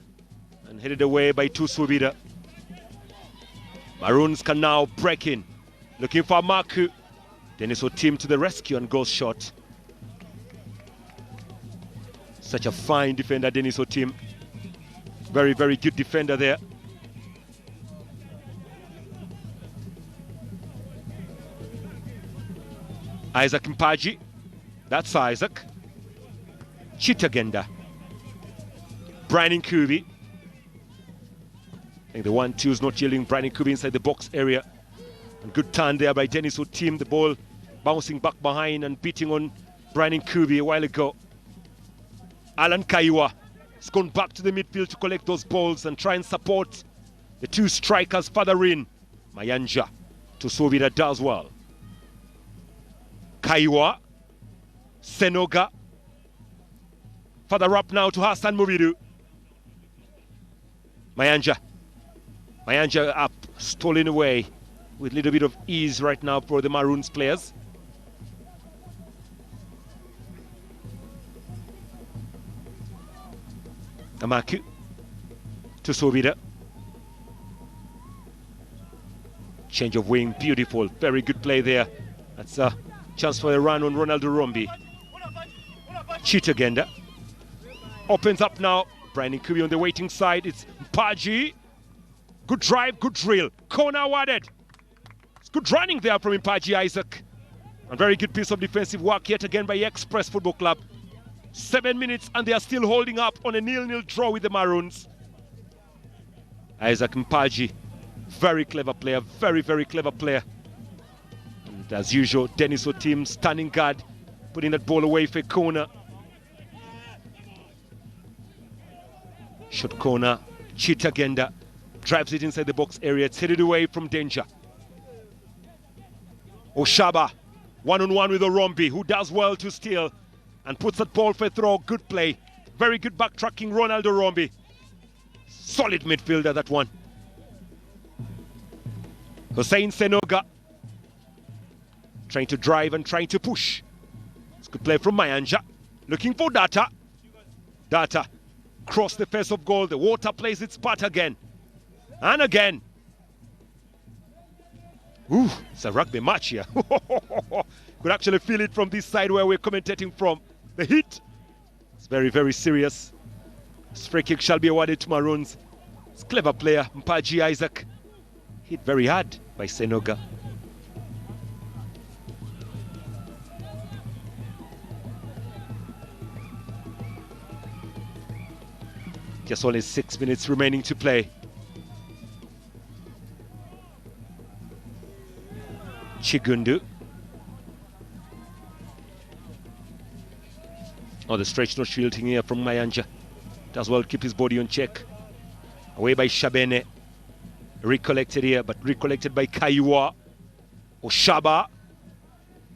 And headed away by Tusubida. Maroons can now break in. Looking for Maku. Dennis Otim to the rescue and goes short. Such a fine defender, Dennis Otim. Very, very good defender there. Isaac Mpaji. That's Isaac. Chitagenda. Brian Nkubi. I think the 1-2 is not yielding. Brian Nkubi inside the box area. And good turn there by Dennis Otim. The ball bouncing back behind and beating on Brian Nkubi a while ago. Alan Kaiwa has gone back to the midfield to collect those balls and try and support the two strikers further in. Mayanja to Sovida does well. Kaiwa, Senoga, further up now to Hassan Mubidu. Mayanja up, stolen away with a little bit of ease right now for the Maroons players. Amaku to Sovida. Change of wing, beautiful, very good play there. That's a chance for a run on Ronaldo Rombi. Chitagenda opens up now. Brian Nkubi on the waiting side. It's Mpaji. Good drive, good drill. Corner awarded. It's good running there from Mpaji Isaac. And very good piece of defensive work yet again by Express Football Club. 7 minutes and they are still holding up on a 0-0 draw with the Maroons. Isaac Mpaji, very clever player, very, very clever player. And as usual, Dennis Otim standing guard, putting that ball away for a corner. Short corner, Chitagenda drives it inside the box area. It's headed away from danger. Oshaba, one-on-one with Orombi, who does well to steal and puts that ball for a throw. Good play. Very good backtracking, Ronaldo Orombi. Solid midfielder, that one. Hussein Senoga trying to drive and trying to push. It's good play from Mayanja. Looking for Data. Data cross the face of goal. The water plays its part again. And again. Ooh, it's a rugby match here. Could actually feel it from this side where we're commentating from. The hit. It's very, very serious. This free kick shall be awarded to Maroons. It's a clever player, Mpaji Isaac. Hit very hard by Senoga. Just only 6 minutes remaining to play. Chigundu. Oh, the stretch not shielding here from Mayanja. Does well keep his body on check. Away by Shabene. Recollected here, but recollected by Kaiwa. Oshaba.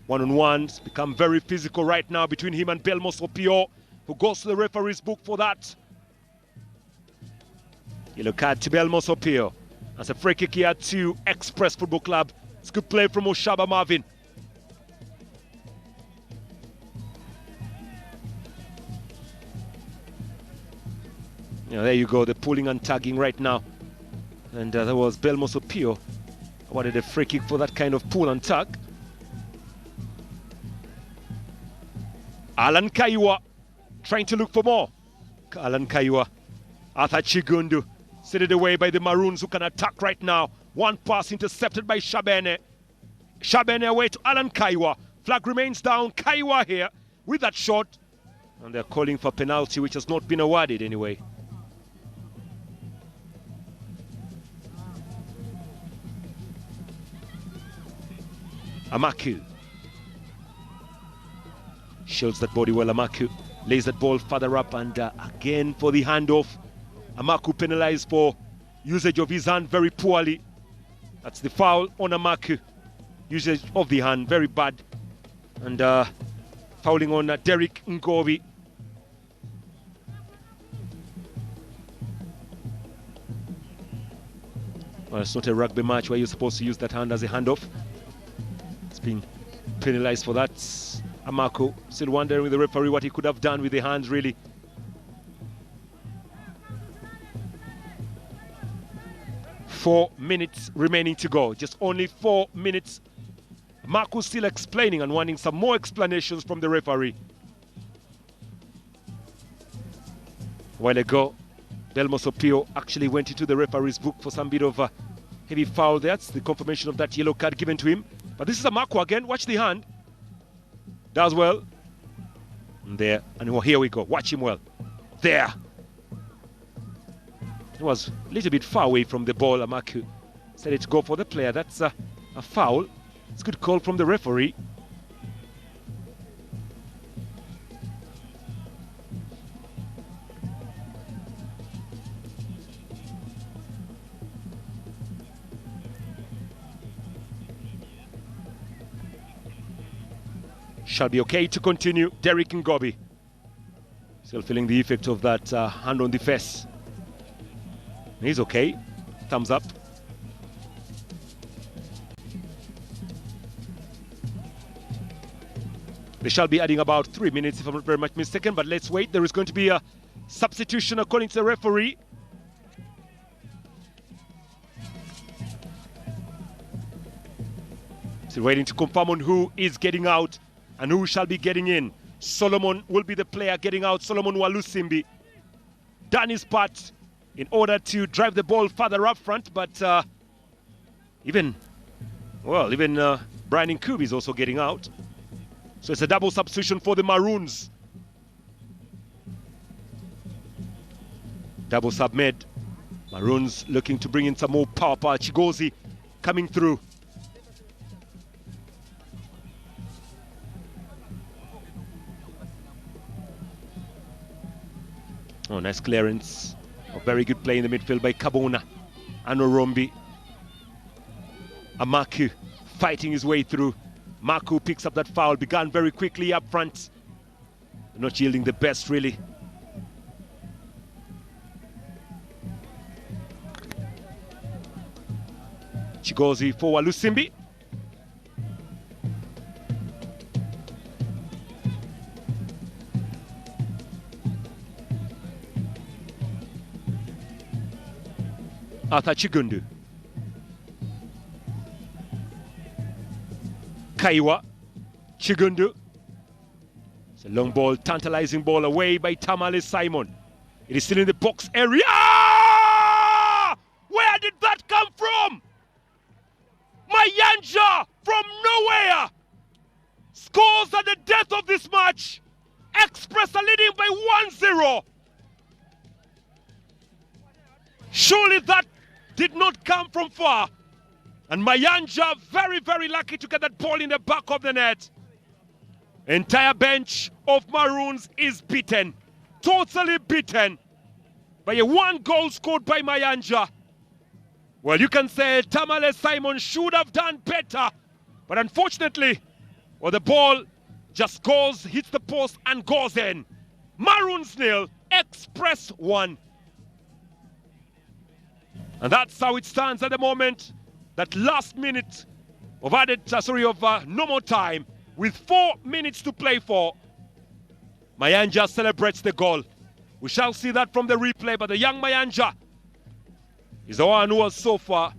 One-on-ones become very physical right now between him and Belmo Sopio, who goes to the referee's book for that. Yellow card to Belmo Sopio. That's a free kick here to Express Football Club. It's good play from Oshaba Marvin. Yeah, there you go, the pulling and tagging right now. And that was Belmo Sopio. Awarded a free kick for that kind of pull and tug. Alan Kaiwa trying to look for more. Alan Kaiwa. Arthur Chigundu. Set it away by the Maroons, who can attack right now. One pass intercepted by Shabene. Shabene away to Alan Kaiwa. Flag remains down. Kaiwa here with that shot. And they're calling for penalty, which has not been awarded anyway. Amaku shields that body well. Amaku lays that ball further up, and again for the handoff. Amaku penalized for usage of his hand very poorly. That's the foul on Amaku. Usage of the hand very bad, and fouling on Derek Ngovi. Well, it's not a rugby match where you're supposed to use that hand as a handoff. Being penalized for that. Amako still wondering with the referee what he could have done with the hands, really. Four minutes remaining to go. Just only 4 minutes. Marco still explaining and wanting some more explanations from the referee. A while ago, Belmo Sopio actually went into the referee's book for some bit of a heavy foul. That's the confirmation of that yellow card given to him. But this is a Marco again. Watch the hand. Does well. And there. And here we go. Watch him well. There. It was a little bit far away from the ball. Amaku said it to go for the player. That's a foul. It's a good call from the referee. shall be okay to continue. Derek Ngobi still feeling the effect of that hand on the face. He's okay. Thumbs up. They shall be adding about 3 minutes if I'm not very much mistaken, but let's wait. There is going to be a substitution according to the referee. Still waiting to confirm on who is getting out and who shall be getting in. Solomon will be the player getting out. Solomon Walusimbi done his part in order to drive the ball further up front, but even Brian Nkubi is also getting out. So it's a double substitution for the Maroons. Double sub made. Maroons looking to bring in some more power. Chigozi coming through. Oh, nice clearance. A very good play in the midfield by Kabona. Anorombi. Amaku fighting his way through. Maku picks up that foul. Began very quickly up front. Not yielding the best, really. Chigozi for Walusimbi. Arthur Chigundu. Kaiwa. Chigundu. It's a long ball, tantalizing ball away by Tamale Simon. It is still in the box area. Where did that come from? Mayanja from nowhere scores at the death of this match. Express are leading by 1-0. Surely that did not come from far. And Mayanja very, very lucky to get that ball in the back of the net. Entire bench of Maroons is beaten. Totally beaten by a 1 goal scored by Mayanja. Well, you can say Tamale Simon should have done better. But unfortunately, well, the ball just goes, hits the post and goes in. Maroons 0, Express 1. And that's how it stands at the moment. That last minute of normal time with 4 minutes to play for. Mayanja celebrates the goal. We shall see that from the replay, but the young Mayanja is the one who has so far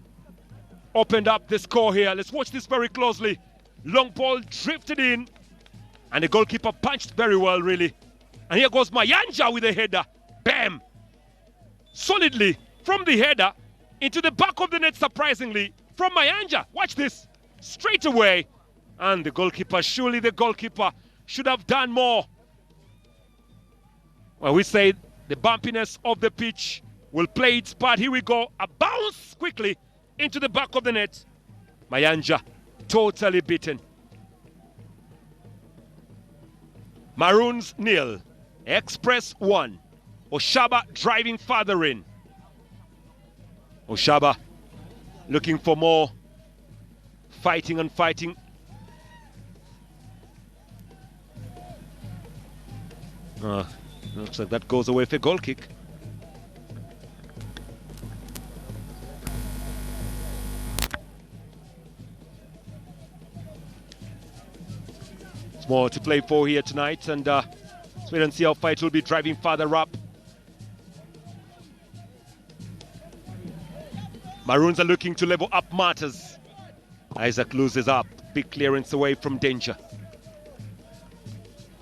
opened up the score here. Let's watch this very closely. Long ball drifted in, and the goalkeeper punched very well, really. And here goes Mayanja with a header. Bam! Solidly from the header into the back of the net, surprisingly, from Mayanja. Watch this. Straight away. And the goalkeeper, surely the goalkeeper should have done more. Well, we say the bumpiness of the pitch will play its part. Here we go. A bounce quickly into the back of the net. Mayanja totally beaten. Maroons 0. Express 1. Oshaba driving further in. Oshaba looking for more. Fighting and fighting. Looks like that goes away for a goal kick. It's more to play for here tonight, and let's wait and see how far it will be driving further up. Maroons are looking to level up matters. Isaac loses up. Big clearance away from danger.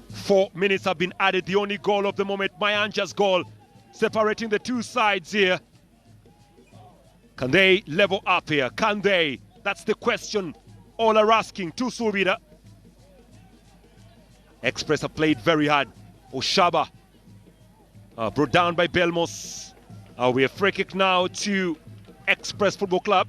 4 minutes have been added. The only goal of the moment, Mayanja's goal, separating the two sides here. Can they level up here? Can they? That's the question all are asking. To Subida. Express have played very hard. Oshaba brought down by Belmos. We have free kick now to Express Football Club.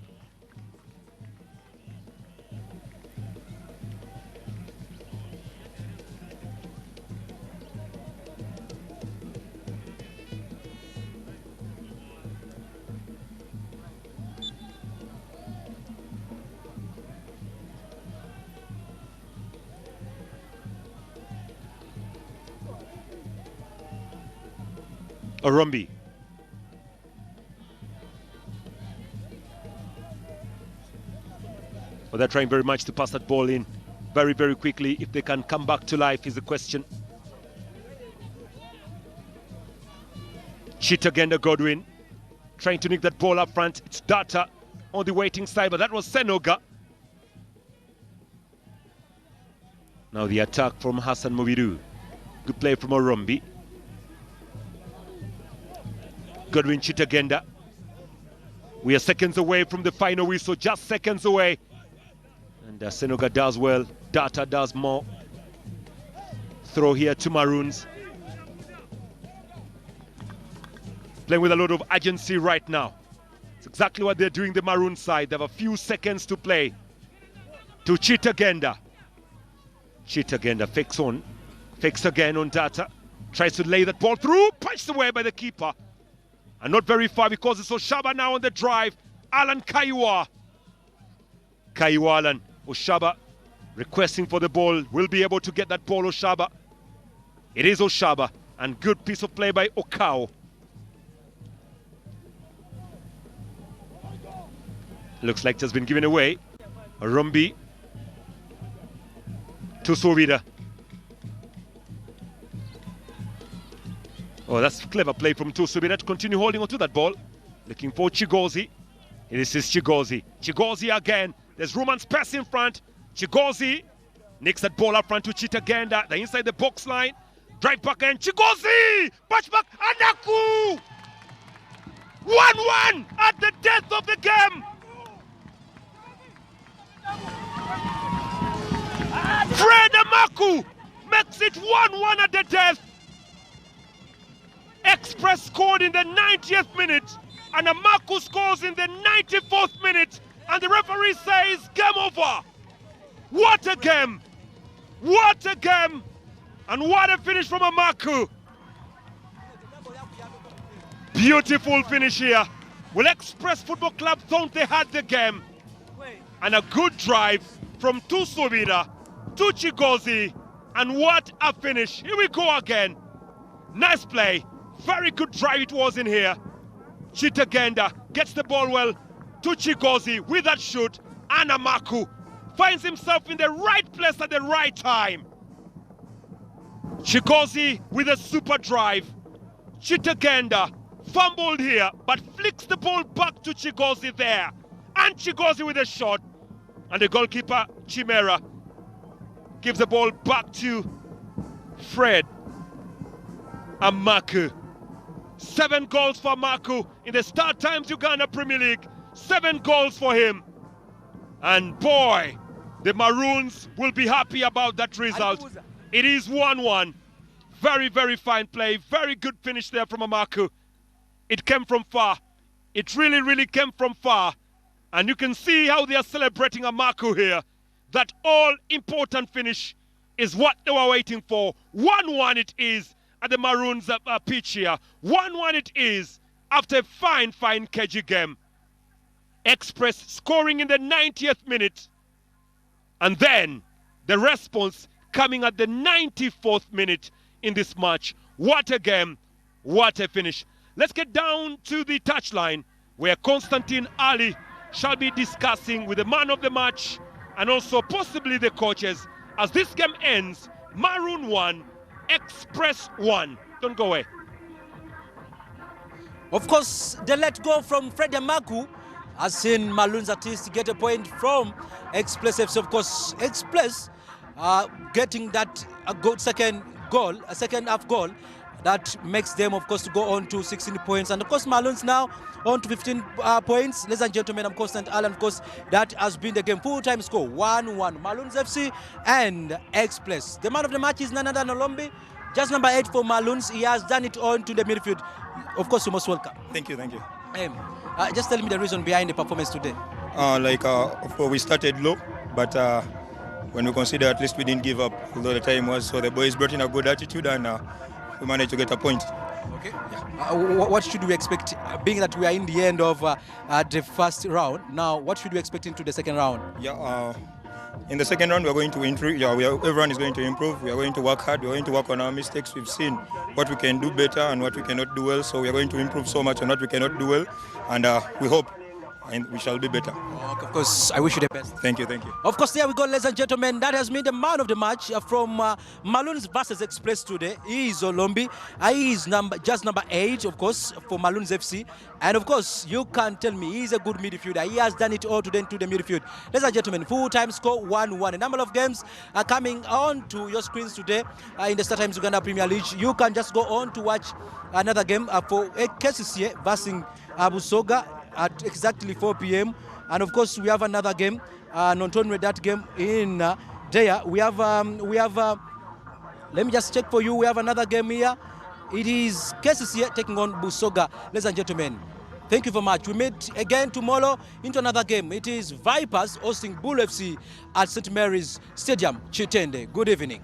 Orombi. Well, they're trying very much to pass that ball in very, very quickly. If they can come back to life is the question. Chitagenda Godwin trying to nick that ball up front. It's Data on the waiting side, but that was Senoga. Now the attack from Hassan Mobiru. Good play from Orombi. Godwin Chitagenda. We are seconds away from the final whistle, just seconds away. And Senoga does well, Data does more. Throw here to Maroons. Playing with a lot of urgency right now. It's exactly what they're doing the Maroon side. They have a few seconds to play. To Chitagenda. Chitagenda fakes again on Data. Tries to lay that ball through, punched away by the keeper. And not very far because it's Oshaba now on the drive. Alan Kaiwa. Alan Oshaba requesting for the ball. Will be able to get that ball, Oshaba. It is Oshaba. And good piece of play by Okao. Looks like it has been given away. Rumbi to Sovida. Oh, that's clever play from Tusubira to continue holding on to that ball. Looking for Chigozi. This is Chigozi. Chigozi again. There's Roman space in front. Chigozi nicks that ball up front to Chitagenda. They're inside the box line. Drive back and Chigozi! Patch back, Anaku! 1-1 at the death of the game. Fred Amaku makes it 1-1 at the death. Express scored in the 90th minute and Amaku scores in the 94th minute and the referee says game over. What a game! What a game! And what a finish from Amaku. Beautiful finish here. Well, Express Football Club thought they had the game. And a good drive from Tusubira to Chigozi. And what a finish. Here we go again. Nice play. Very good drive it was in here. Chitagenda gets the ball well to Chigozi with that shoot. And Amaku finds himself in the right place at the right time. Chigozi with a super drive. Chitagenda fumbled here, but flicks the ball back to Chigozi there. And Chigozi with a shot. And the goalkeeper, Chimera, gives the ball back to Fred Amaku. 7 goals for Amaku in the Star Times Uganda Premier League. 7 goals for him. And boy, the Maroons will be happy about that result. It is 1-1. Very, very fine play. Very good finish there from Amaku. It came from far. It really, really came from far. And you can see how they are celebrating Amaku here. That all-important finish is what they were waiting for. 1-1 it is at the Maroons pitch here. 1-1 it is after a fine, fine KG game. Express scoring in the 90th minute. And then the response coming at the 94th minute in this match. What a game. What a finish. Let's get down to the touchline where Constantine Ali shall be discussing with the man of the match and also possibly the coaches as this game ends. Maroon 1, Express 1. Don't go away. Of course, the let go from Fred Amaku has seen Maroons at least get a point from Express FC. Of course, Express getting that second half goal that makes them, of course, to go on to 16 points. And of course, Maroons now on to 15 points. Ladies and gentlemen, I'm Constant Allen. Of course, that has been the game. Full-time score, 1-1. Maroons FC and Express. The man of the match is none other than Olombi. Just number 8 for Maroons. He has done it on to the midfield. Of course, you're most welcome. Thank you. Just tell me the reason behind the performance today. Of course, we started low, but when we consider at least we didn't give up, although the time was. So the boys brought in a good attitude and we managed to get a point. Okay. Yeah. What should we expect, being that we are in the end of the first round? Now, what should we expect into the second round? Yeah, in the second round, we are going to improve. Yeah, everyone is going to improve. We are going to work hard. We are going to work on our mistakes. We've seen what we can do better and what we cannot do well. So we are going to improve so much on what we cannot do well, and we hope and we shall be better. Okay, of course, I wish you the best. Thank you, thank you. Of course, there we go, ladies and gentlemen. That has been the man of the match from Maroons versus Express today. He is Olombi. He is just number 8, of course, for Maroons FC. And of course, you can tell me he's a good midfielder. He has done it all today to the midfield. Ladies and gentlemen, full-time score 1-1. A number of games are coming on to your screens today in the StarTimes Uganda Premier League. You can just go on to watch another game for KCCA versus Busoga at exactly 4 p.m. And of course, we have another game, not only that game in there. We have, let me just check for you. We have another game here. It is KCCA taking on Busoga. Ladies and gentlemen, thank you very much. We meet again tomorrow into another game. It is Vipers hosting Bull FC at St. Mary's Stadium, Chitende. Good evening.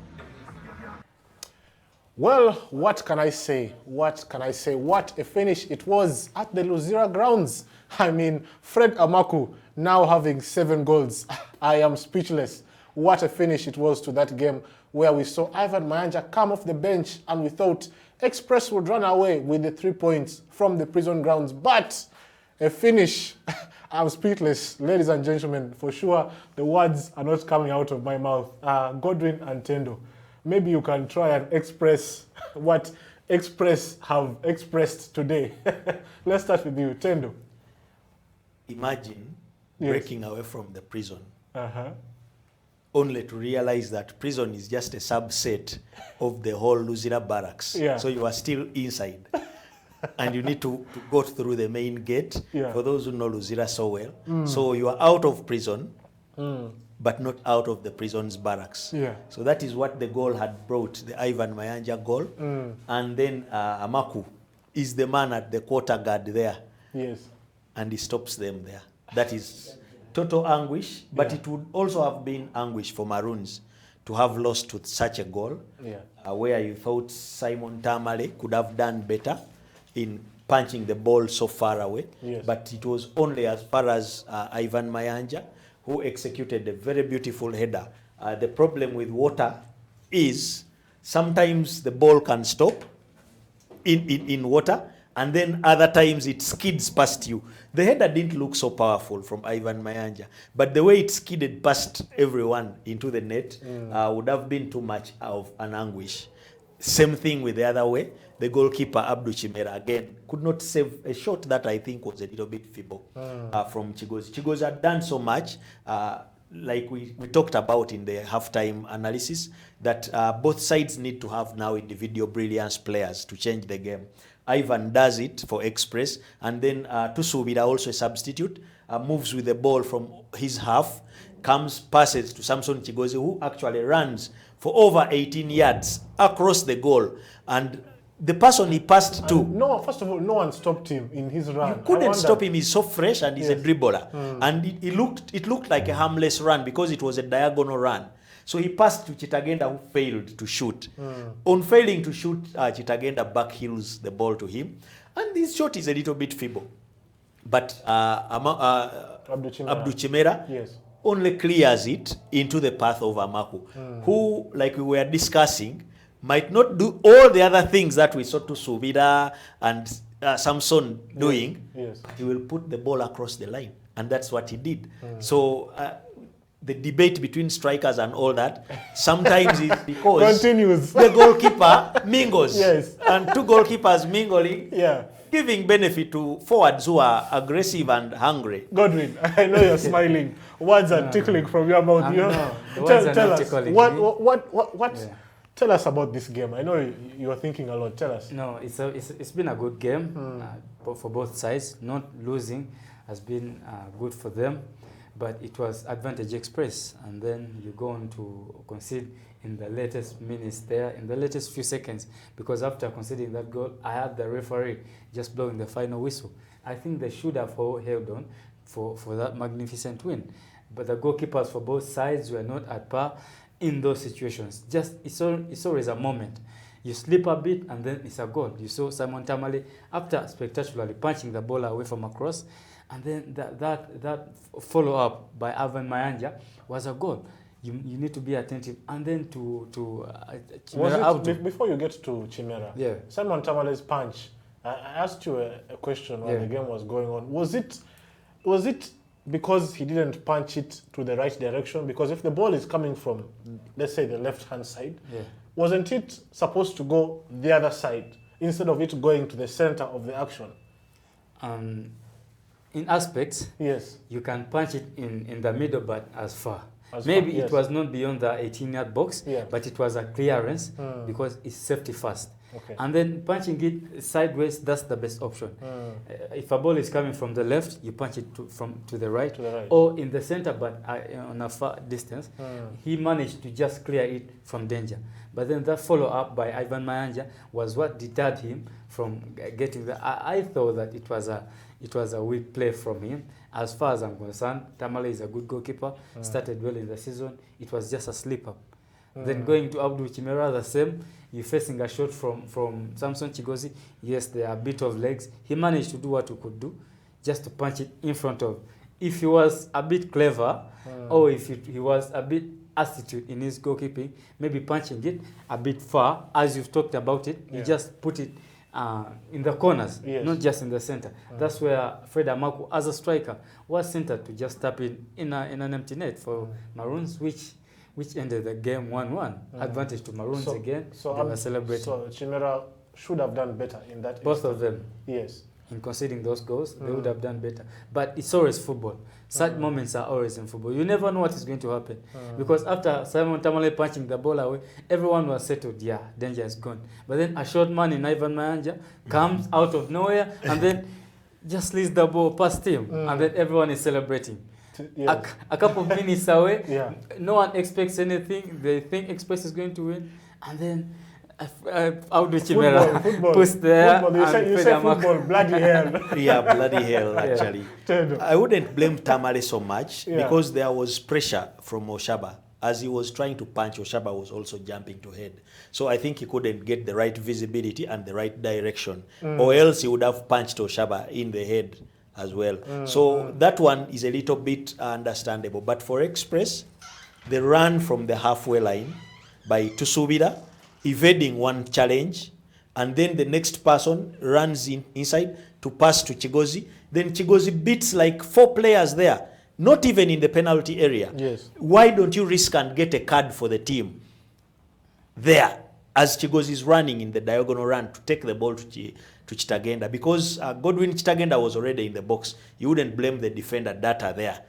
Well, what can I say? What can I say? What a finish it was at the Luzira grounds. I mean, Fred Amaku now having 7 goals. I am speechless. What a finish it was to that game where we saw Ivan Mayanja come off the bench and we thought Express would run away with the 3 points from the prison grounds. But a finish. I'm speechless, ladies and gentlemen. For sure, the words are not coming out of my mouth. Godwin and Tendo, maybe you can try and express what Express have expressed today. Let's start with you, Tendo. Imagine Yes. breaking away from the prison, Uh-huh. only to realize that prison is just a subset of the whole Luzira barracks. Yeah. So you are still inside. And you need to go through the main gate, Yeah. for those who know Luzira so well. So you are out of prison, but not out of the prison's barracks. Yeah. So that is what the goal had brought, the Ivan Mayanja goal. And then Amaku is the man at the quarter guard there, Yes. and he stops them there. That is total anguish, but Yeah. it would also have been anguish for Maroons to have lost to such a goal, Yeah. where you thought Simon Tamale could have done better in punching the ball so far away. Yes. But it was only as far as Ivan Mayanja, who executed a very beautiful header. The problem with water is sometimes the ball can stop in water, and then other times it skids past you. The header didn't look so powerful from Ivan Mayanja, but the way it skidded past everyone into the net would have been too much of an anguish. Same thing with the other way. The goalkeeper, Abdu Chimera, again, could not save a shot that I think was a little bit feeble from Chigozi. Chigozi had done so much, like we talked about in the halftime analysis, that both sides need to have now individual brilliance players to change the game. Ivan does it for Express, and then Tusubira, also a substitute, moves with the ball from his half, passes to Samson Chigozi, who actually runs for over 18 yards across the goal. And the person he passed to, No, first of all, no one stopped him in his run. you couldn't stop him. He's so fresh and he's a Yes. dribbler. And it looked like a harmless run because it was a diagonal run. So he passed to Chitagenda, who failed to shoot. On failing to shoot, Chitagenda backheels the ball to him. And this shot is a little bit feeble. But Abdu Chimera. Abdu Chimera Yes. only clears it into the path of Amaku, who, like we were discussing, might not do all the other things that we saw to Subira and Samson doing. Yes. He will put the ball across the line, and that's what he did. So the debate between strikers and all that sometimes is because Continues. the goalkeeper mingles. Yes. And two goalkeepers mingling, Yeah. giving benefit to forwards who are aggressive and hungry. Godwin, I know you're smiling. Words are tickling from your mouth. You no, the words are tell not us tickling what me. what Yeah. tell us about this game. I know you are thinking a lot. Tell us. No, it's been a good game for both sides. Not losing has been good for them, but it was advantage Express, and then you go on to concede in the latest minutes there, in the latest few seconds, because after conceding that goal, I had the referee just blowing the final whistle. I think they should have held on for that magnificent win, but the goalkeepers for both sides were not at par in those situations. Just it's always a moment. You slip a bit and then it's a goal. You saw Simon Tamale, after spectacularly punching the ball away from across, And then that follow-up by Ivan Mayanja was a goal. You need to be attentive. And then to Chimera Abdu. Before you get to Chimera, Yeah. Simon Tamale's punch, I asked you a question while the game was going on. Was it because he didn't punch it to the right direction? Because if the ball is coming from, let's say, the left-hand side, wasn't it supposed to go the other side instead of it going to the center of the action? In aspects, Yes. you can punch it in the middle, but as far. As Maybe far, it was not beyond the 18-yard box, but it was a clearance because it's safety first. Okay. And then punching it sideways, that's the best option. If a ball is coming from the left, you punch it to the right, or in the center, but on a far distance. He managed to just clear it from danger. But then that follow-up by Ivan Mayanja was what deterred him from getting the... I thought that it was a weak play from him. As far as I'm concerned, Tamale is a good goalkeeper, started well in the season. It was just a slip-up. Then going to Abdul Chimera, the same. You're facing a shot from Samson Chigozi. Yes, there are a bit of legs. He managed to do what he could do, just to punch it in front of. If he was a bit clever, or if he was a bit astute in his goalkeeping, maybe punching it a bit far, as you've talked about it, you just put it in the corners, not just in the center. That's where Fred Amaku, as a striker, was centered to just tap in an empty net for Maroons, which ended the game 1-1. Advantage to Maroons again. So they were celebrating. So Chimera should have done better in that. Both of them. Yes. In conceding those goals, they would have done better. But it's always football. Such moments are always in football. You never know what is going to happen. Because after Simon Tamale punching the ball away, everyone was settled. Yeah, danger is gone. But then a short man in Ivan Mayanja comes out of nowhere and then just leaves the ball past him. And then everyone is celebrating. A couple of minutes away, no one expects anything. They think Express is going to win. And then Audu Chimera puts there. You say football, bloody hell. Yeah, bloody hell, actually. I wouldn't blame Tamale so much because there was pressure from Oshaba. As he was trying to punch, Oshaba was also jumping to head. So I think he couldn't get the right visibility and the right direction. Or else he would have punched Oshaba in the head as well. So that one is a little bit understandable. But for Express, the run from the halfway line by Tusubira, evading one challenge, and then the next person runs inside to pass to Chigozi. Then Chigozi beats like 4 players there, not even in the penalty area. Yes. Why don't you risk and get a card for the team there as Chigozi is running in the diagonal run to take the ball to Chitagenda? Because Godwin Chitagenda was already in the box. You wouldn't blame the defender Data there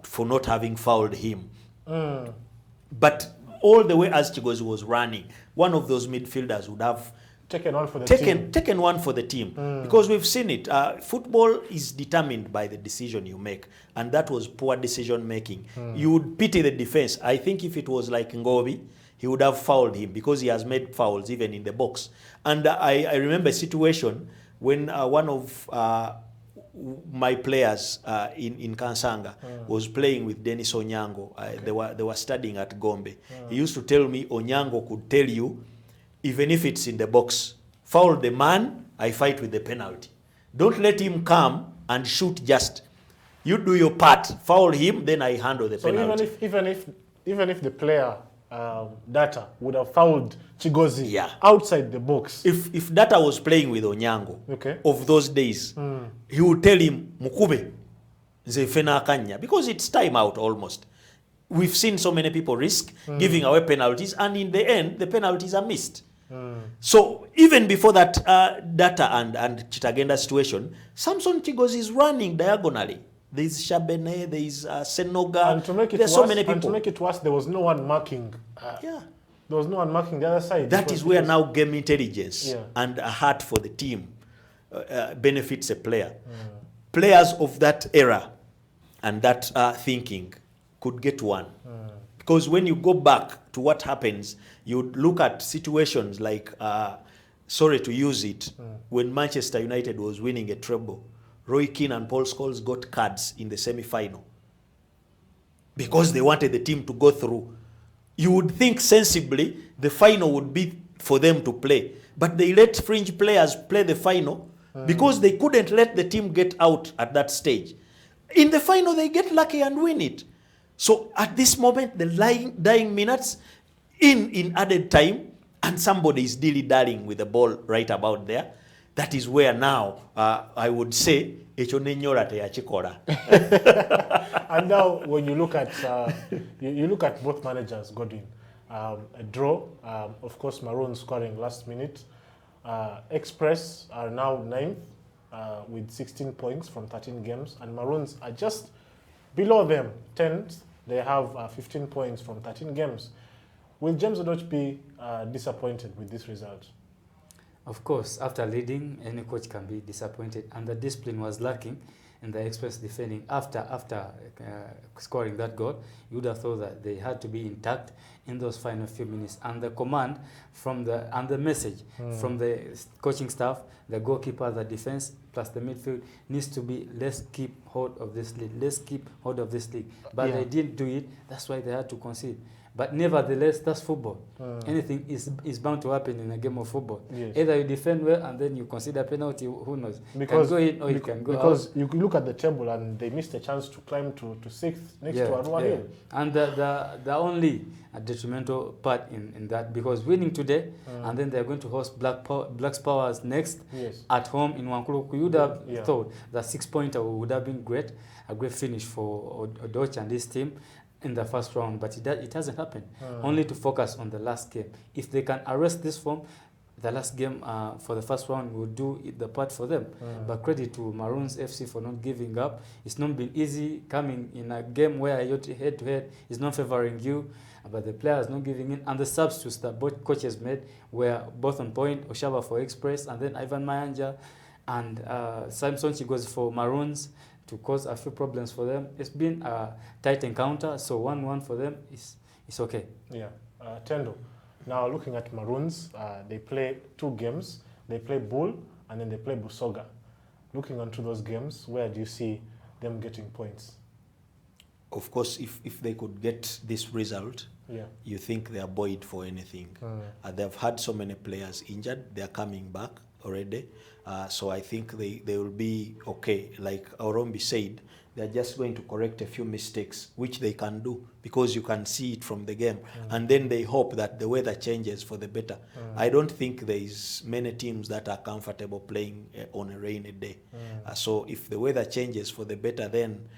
for not having fouled him. But all the way as Chigozi was running, one of those midfielders would have taken one for the team. Taken one for the team. Because we've seen it. Football is determined by the decision you make. And that was poor decision making. You would pity the defense. I think if it was like Ngobi, he would have fouled him because he has made fouls even in the box. And I remember a situation when one of my players in Kansanga was playing with Dennis Onyango. They were studying at Gombe. He used to tell me Onyango could tell you, even if it's in the box, foul the man, I fight with the penalty. Don't let him come and shoot just. You do your part, foul him, then I handle the penalty. Even if the player Data would have fouled Chigozi outside the box. If Data was playing with Onyango of those days, he would tell him, Mukube, Zefena Kanya, because it's time out almost. We've seen so many people risk giving away penalties, and in the end, the penalties are missed. So even before that Data and Chitagenda situation, Samson Chigozi is running diagonally. There is Shabene, there is Senoga. And to make it There's so many people. And to make it worse, there was no one marking. There was no one marking the other side. That is where now game intelligence and a heart for the team benefits a player. Players of that era and that thinking could get one. Because when you go back to what happens, you look at situations like, sorry to use it, when Manchester United was winning a treble, Roy Keane and Paul Scholes got cards in the semi-final because they wanted the team to go through. You would think sensibly the final would be for them to play, but they let fringe players play the final because they couldn't let the team get out at that stage. In the final, they get lucky and win it. So at this moment, the dying minutes in added time, and somebody is dilly-dallying with the ball right about there. That is where now I would say And now, when you look at you look at both managers, Godwin, a draw. Of course, Maroons scoring last minute. Express are now 9th with 16 points from 13 games, and Maroons are just below them, 10th. They have 15 points from 13 games. Will James Odoch be disappointed with this result? Of course, after leading, any coach can be disappointed, and the discipline was lacking in the Express defending. After scoring that goal, you would have thought that they had to be intact in those final few minutes. And the command from the message from the coaching staff, the goalkeeper, the defense, plus the midfield needs to be, let's keep hold of this league. Let's keep hold of this league. But they didn't do it. That's why they had to concede. But nevertheless, that's football. Anything is bound to happen in a game of football. Yes. Either you defend well and then you consider penalty, who knows? Because, you can go in or you can go because out. you look at the table and they missed a chance to climb to 6th next to Arua Hill. And the only detrimental part in that, because winning today and then they're going to host Black Powers next at home in Wankuru, you would have thought that 6-pointer would have been great, a great finish for Odoch and his team in the first round, but it hasn't happened. Only to focus on the last game. If they can arrest this form, the last game for the first round will do the part for them. But credit to Maroons FC for not giving up. It's not been easy coming in a game where your head-to-head is not favoring you, but the players not giving in. And the substitutes that both coaches made were both on point. Oshaba for Express, and then Ivan Mayanja and Samson Chigozi for Maroons, to cause a few problems for them. It's been a tight encounter, so 1-1 for them is okay. Yeah. Tendo, now looking at Maroons, they play 2 games. They play Bull and then they play Busoga. Looking onto those games, where do you see them getting points? Of course, if they could get this result, you think they are buoyed for anything. They've had so many players injured. They are coming back already. So I think they will be okay. Like Orombi said, they're just going to correct a few mistakes, which they can do because you can see it from the game. And then they hope that the weather changes for the better. I don't think there is many teams that are comfortable playing on a rainy day. So if the weather changes for the better, then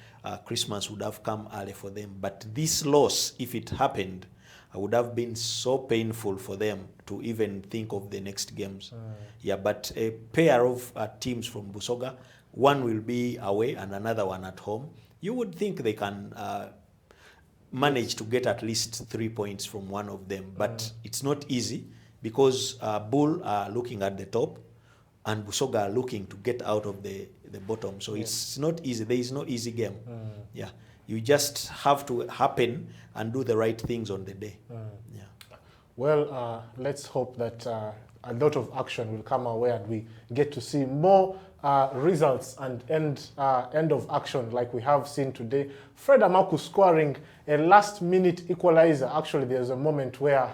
Christmas would have come early for them. But this loss, if it happened, would have been so painful for them to even think of the next games. But a pair of teams from Busoga, one will be away and another one at home. You would think they can manage to get at least 3 points from one of them, but it's not easy because Bull are looking at the top and Busoga are looking to get out of the bottom. So it's not easy. There is no easy game. You just have to happen and do the right things on the day. Well, let's hope that a lot of action will come our way and we get to see more results and end of action like we have seen today. Fred Amaku scoring a last-minute equalizer. Actually, there's a moment where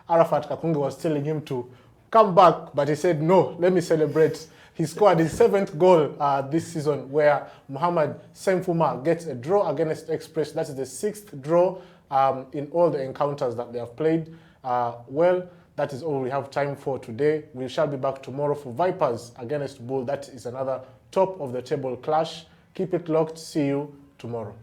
Arafat Kakunge was telling him to come back, but he said, no, let me celebrate. He scored his 7th goal this season, where Muhammad Semfuma gets a draw against Express. That is the 6th draw in all the encounters that they have played. Well, that is all we have time for today. We shall be back tomorrow for Vipers against Bull. That is another top of the table clash. Keep it locked. See you tomorrow.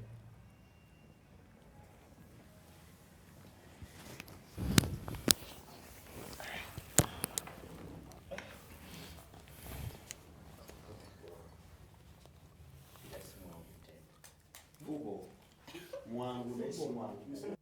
Mwangu